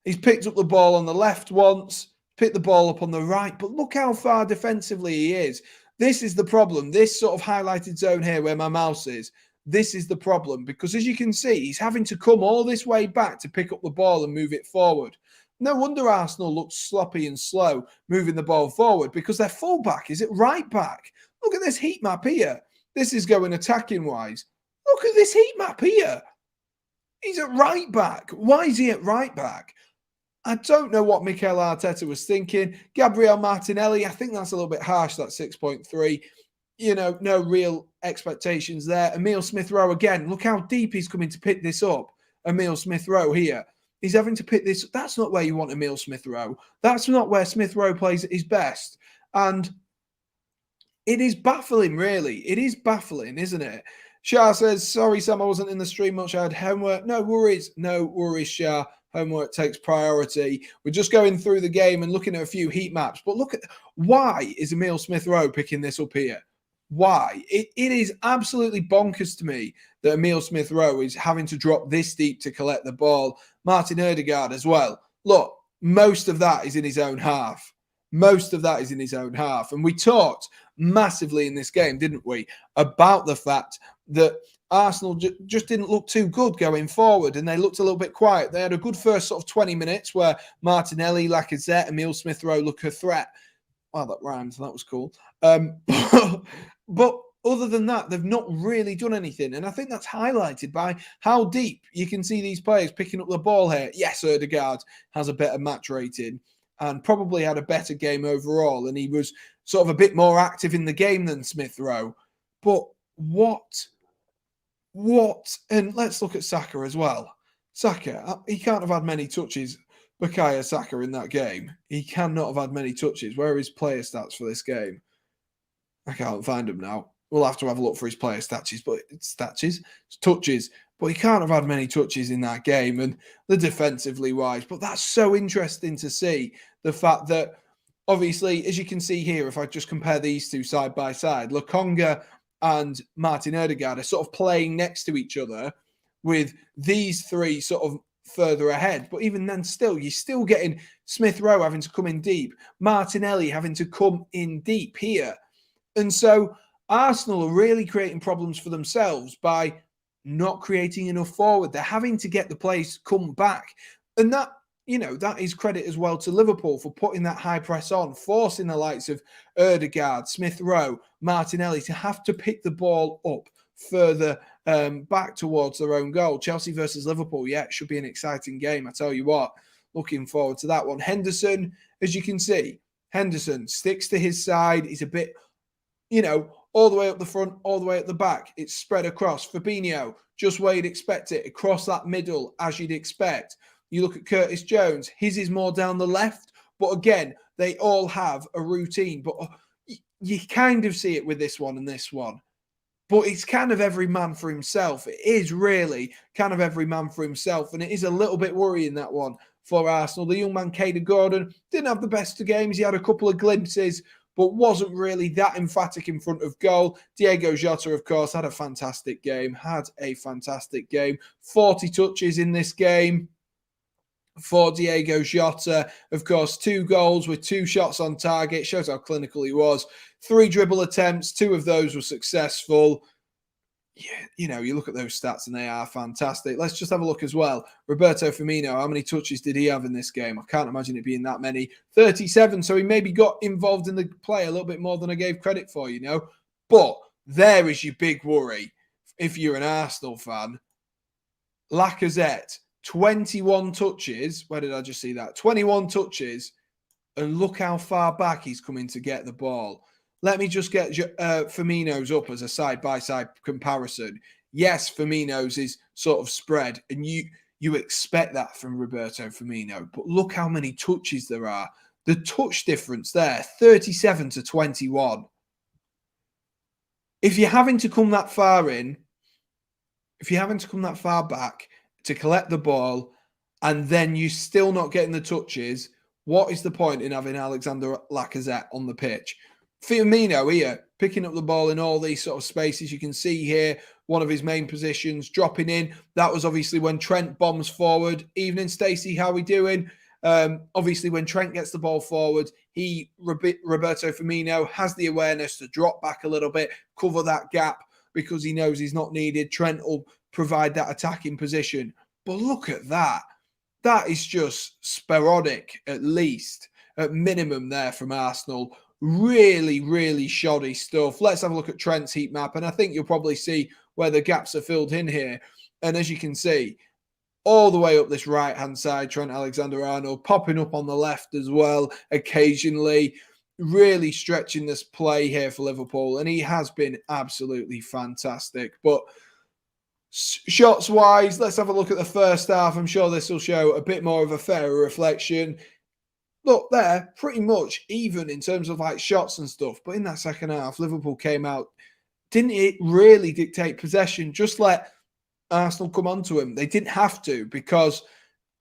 He's picked up the ball on the left once, picked the ball up on the right, but look how far defensively he is. This is the problem. This sort of highlighted zone here where my mouse is, this is the problem, because as you can see, he's having to come all this way back to pick up the ball and move it forward. No wonder Arsenal looks sloppy and slow moving the ball forward, because their fullback is at right back. Look at this heat map here. This is going attacking wise. Look at this heat map here. He's at right back. Why is he at right back? I don't know what Mikel Arteta was thinking. Gabriel Martinelli, I think that's a little bit harsh, that 6.3. You know, no real expectations there. Emile Smith-Rowe again. Look how deep he's coming to pick this up. Emile Smith-Rowe here. He's having to pick this. That's not where you want Emile Smith-Rowe. That's not where Smith-Rowe plays at his best. And it is baffling, really. It is baffling, isn't it? Shah says, sorry, Sam, I wasn't in the stream much. I had homework. No worries, Shah. Homework takes priority. We're just going through the game and looking at a few heat maps. But look at, why is Emile Smith-Rowe picking this up here? Why? It is absolutely bonkers to me that Emile Smith-Rowe is having to drop this deep to collect the ball. Martin Ødegaard as well. Look, most of that is in his own half. Most of that is in his own half. And we talked massively in this game, didn't we, about the fact that Arsenal just didn't look too good going forward, and they looked a little bit quiet. They had a good first sort of 20 minutes where Martinelli, Lacazette, Emile Smith-Rowe look a threat. Wow, that rhymed. That was cool. But other than that, they've not really done anything. And I think that's highlighted by how deep you can see these players picking up the ball here. Yes, Ødegaard has a better match rating and probably had a better game overall. And he was sort of a bit more active in the game than Smith-Rowe. But what? And let's look at Saka as well. Saka, he can't have had many touches. Bukayo Saka in that game. He cannot have had many touches. Where are his player stats for this game? I can't find them now. We'll have to have a look for his player touches, but it's touches. But he can't have had many touches in that game, and the defensively wise. But that's so interesting to see, the fact that obviously, as you can see here, if I just compare these two side by side, Lokonga and Martin Ødegaard are sort of playing next to each other with these three sort of further ahead. But even then still, you're still getting Smith-Rowe having to come in deep, Martinelli having to come in deep here. And so Arsenal are really creating problems for themselves by not creating enough forward. They're having to get the players come back. And that, you know, that is credit as well to Liverpool for putting that high press on, forcing the likes of Ødegaard, Smith-Rowe, Martinelli to have to pick the ball up further back towards their own goal. Chelsea versus Liverpool, yeah, it should be an exciting game. I tell you what, looking forward to that one. Henderson, as you can see, Henderson sticks to his side. He's a bit, you know, all the way up the front, all the way at the back. It's spread across. Fabinho, just where you'd expect it, across that middle, as you'd expect. You look at Curtis Jones, his is more down the left. But again, they all have a routine. But you kind of see it with this one and this one. But it's kind of every man for himself. It is really kind of every man for himself. And it is a little bit worrying, that one, for Arsenal. The young man, Caden Gordon, didn't have the best of games. He had a couple of glimpses. but wasn't really that emphatic in front of goal. Diego Jota, of course, had a fantastic game. 40 touches in this game for Diego Jota. Of course, 2 goals with 2 shots on target. Shows how clinical he was. 3 dribble attempts. 2 of those were successful. Yeah, you look at those stats and they are fantastic. Let's just have a look as well. Roberto Firmino, how many touches did he have in this game? I can't imagine it being that many. 37, so he maybe got involved in the play a little bit more than I gave credit for, But there is your big worry if you're an Arsenal fan. Lacazette, 21 touches. Where did I just see that? 21 touches, and look how far back he's coming to get the ball. Let me just get Firmino's up as a side-by-side comparison. Yes, Firmino's is sort of spread, and you expect that from Roberto Firmino. But look how many touches there are. The touch difference there, 37 to 21. If you're having to come that far in, if you're having to come that far back to collect the ball, and then you're still not getting the touches, what is the point in having Alexander Lacazette on the pitch? Firmino here, picking up the ball in all these sort of spaces. You can see here one of his main positions, dropping in. That was obviously when Trent bombs forward. Evening, Stacey, how are we doing? Obviously, when Trent gets the ball forward, Roberto Firmino has the awareness to drop back a little bit, cover that gap, because he knows he's not needed. Trent will provide that attacking position. But look at that. That is just sporadic, at least, at minimum there from Arsenal. Really, really shoddy stuff. Let's have a look at Trent's heat map, and I think you'll probably see where the gaps are filled in here. And as you can see, all the way up this right-hand side, Trent Alexander-Arnold popping up on the left as well occasionally, really stretching this play here for Liverpool, and he has been absolutely fantastic. But shots-wise, let's have a look at the first half. I'm sure this will show a bit more of a fairer reflection. Look, they're pretty much even in terms of like shots and stuff. But in that second half, Liverpool came out, didn't it really dictate possession? Just let Arsenal come onto him. They didn't have to, because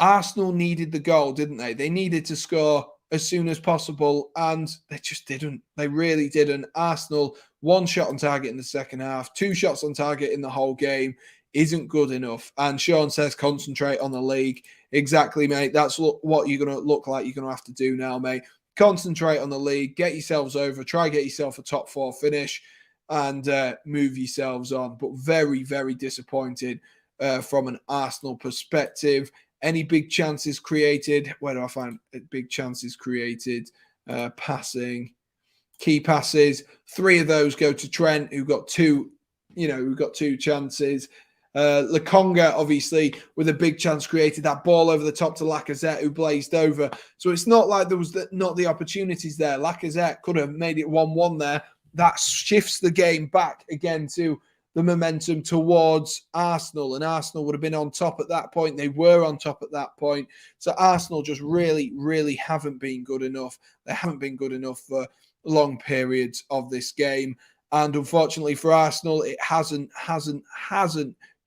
Arsenal needed the goal, didn't they? They needed to score as soon as possible, and they just didn't. They really didn't. Arsenal, 1 shot on target in the second half, 2 shots on target in the whole game. Isn't good enough. And Sean says concentrate on the league. Exactly, mate. That's what you're going to look like. You're going to have to do now, mate. Concentrate on the league. Get yourselves over. Try get yourself a top 4 finish and move yourselves on. But very, very disappointed from an Arsenal perspective. Any big chances created? Where do I find big chances created? Passing. Key passes. 3 of those go to Trent, who got 2, who got 2 chances. Lokonga, obviously, with a big chance created, that ball over the top to Lacazette, who blazed over. So it's not like there was not the opportunities there. Lacazette could have made it 1-1 there. That shifts the game back again to the momentum towards Arsenal, and Arsenal would have been on top at that point. They were on top at that point. So Arsenal just really, really haven't been good enough. They haven't been good enough for long periods of this game. And unfortunately for Arsenal, it hasn't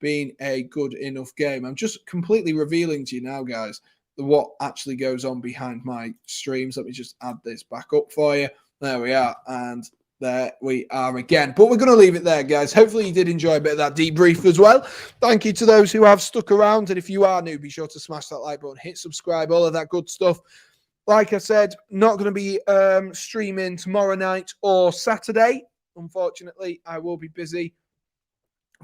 been a good enough game. I'm just completely revealing to you now, guys, what actually goes on behind my streams. Let me just add this back up for you. There we are. And there we are again. But we're going to leave it there, guys. Hopefully you did enjoy a bit of that debrief as well. Thank you to those who have stuck around. And if you are new, be sure to smash that like button, hit subscribe, all of that good stuff. Like I said, not going to be streaming tomorrow night or Saturday. Unfortunately, I will be busy.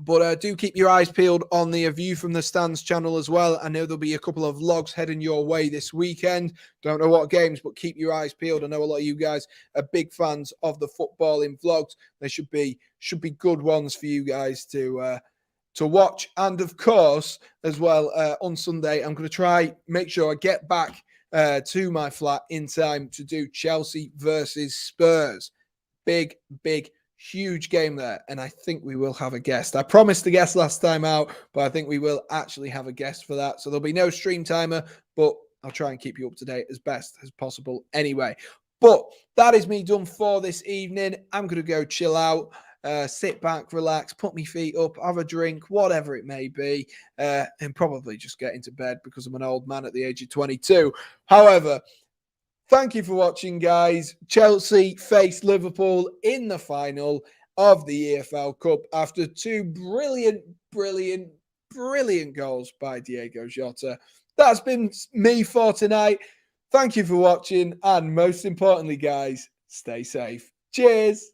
But do keep your eyes peeled on the View from the Stands channel as well. I know there'll be a couple of vlogs heading your way this weekend. Don't know what games, but keep your eyes peeled. I know a lot of you guys are big fans of the footballing vlogs. They should be good ones for you guys to watch. And of course, as well, on Sunday, I'm going to try make sure I get back to my flat in time to do Chelsea versus Spurs. Big huge game there, and I think we will have a guest. I promised a guest last time out, but I think we will actually have a guest for that. So there'll be no stream timer, but I'll try and keep you up to date as best as possible anyway. But that is me done for this evening. I'm going to go chill out, sit back, relax, put my feet up, have a drink, whatever it may be, and probably just get into bed because I'm an old man at the age of 22. However, Thank you for watching, guys. Chelsea face Liverpool in the final of the EFL Cup after two brilliant goals by Diego Jota. That's been me for tonight. Thank you for watching, and most importantly, guys, stay safe. Cheers.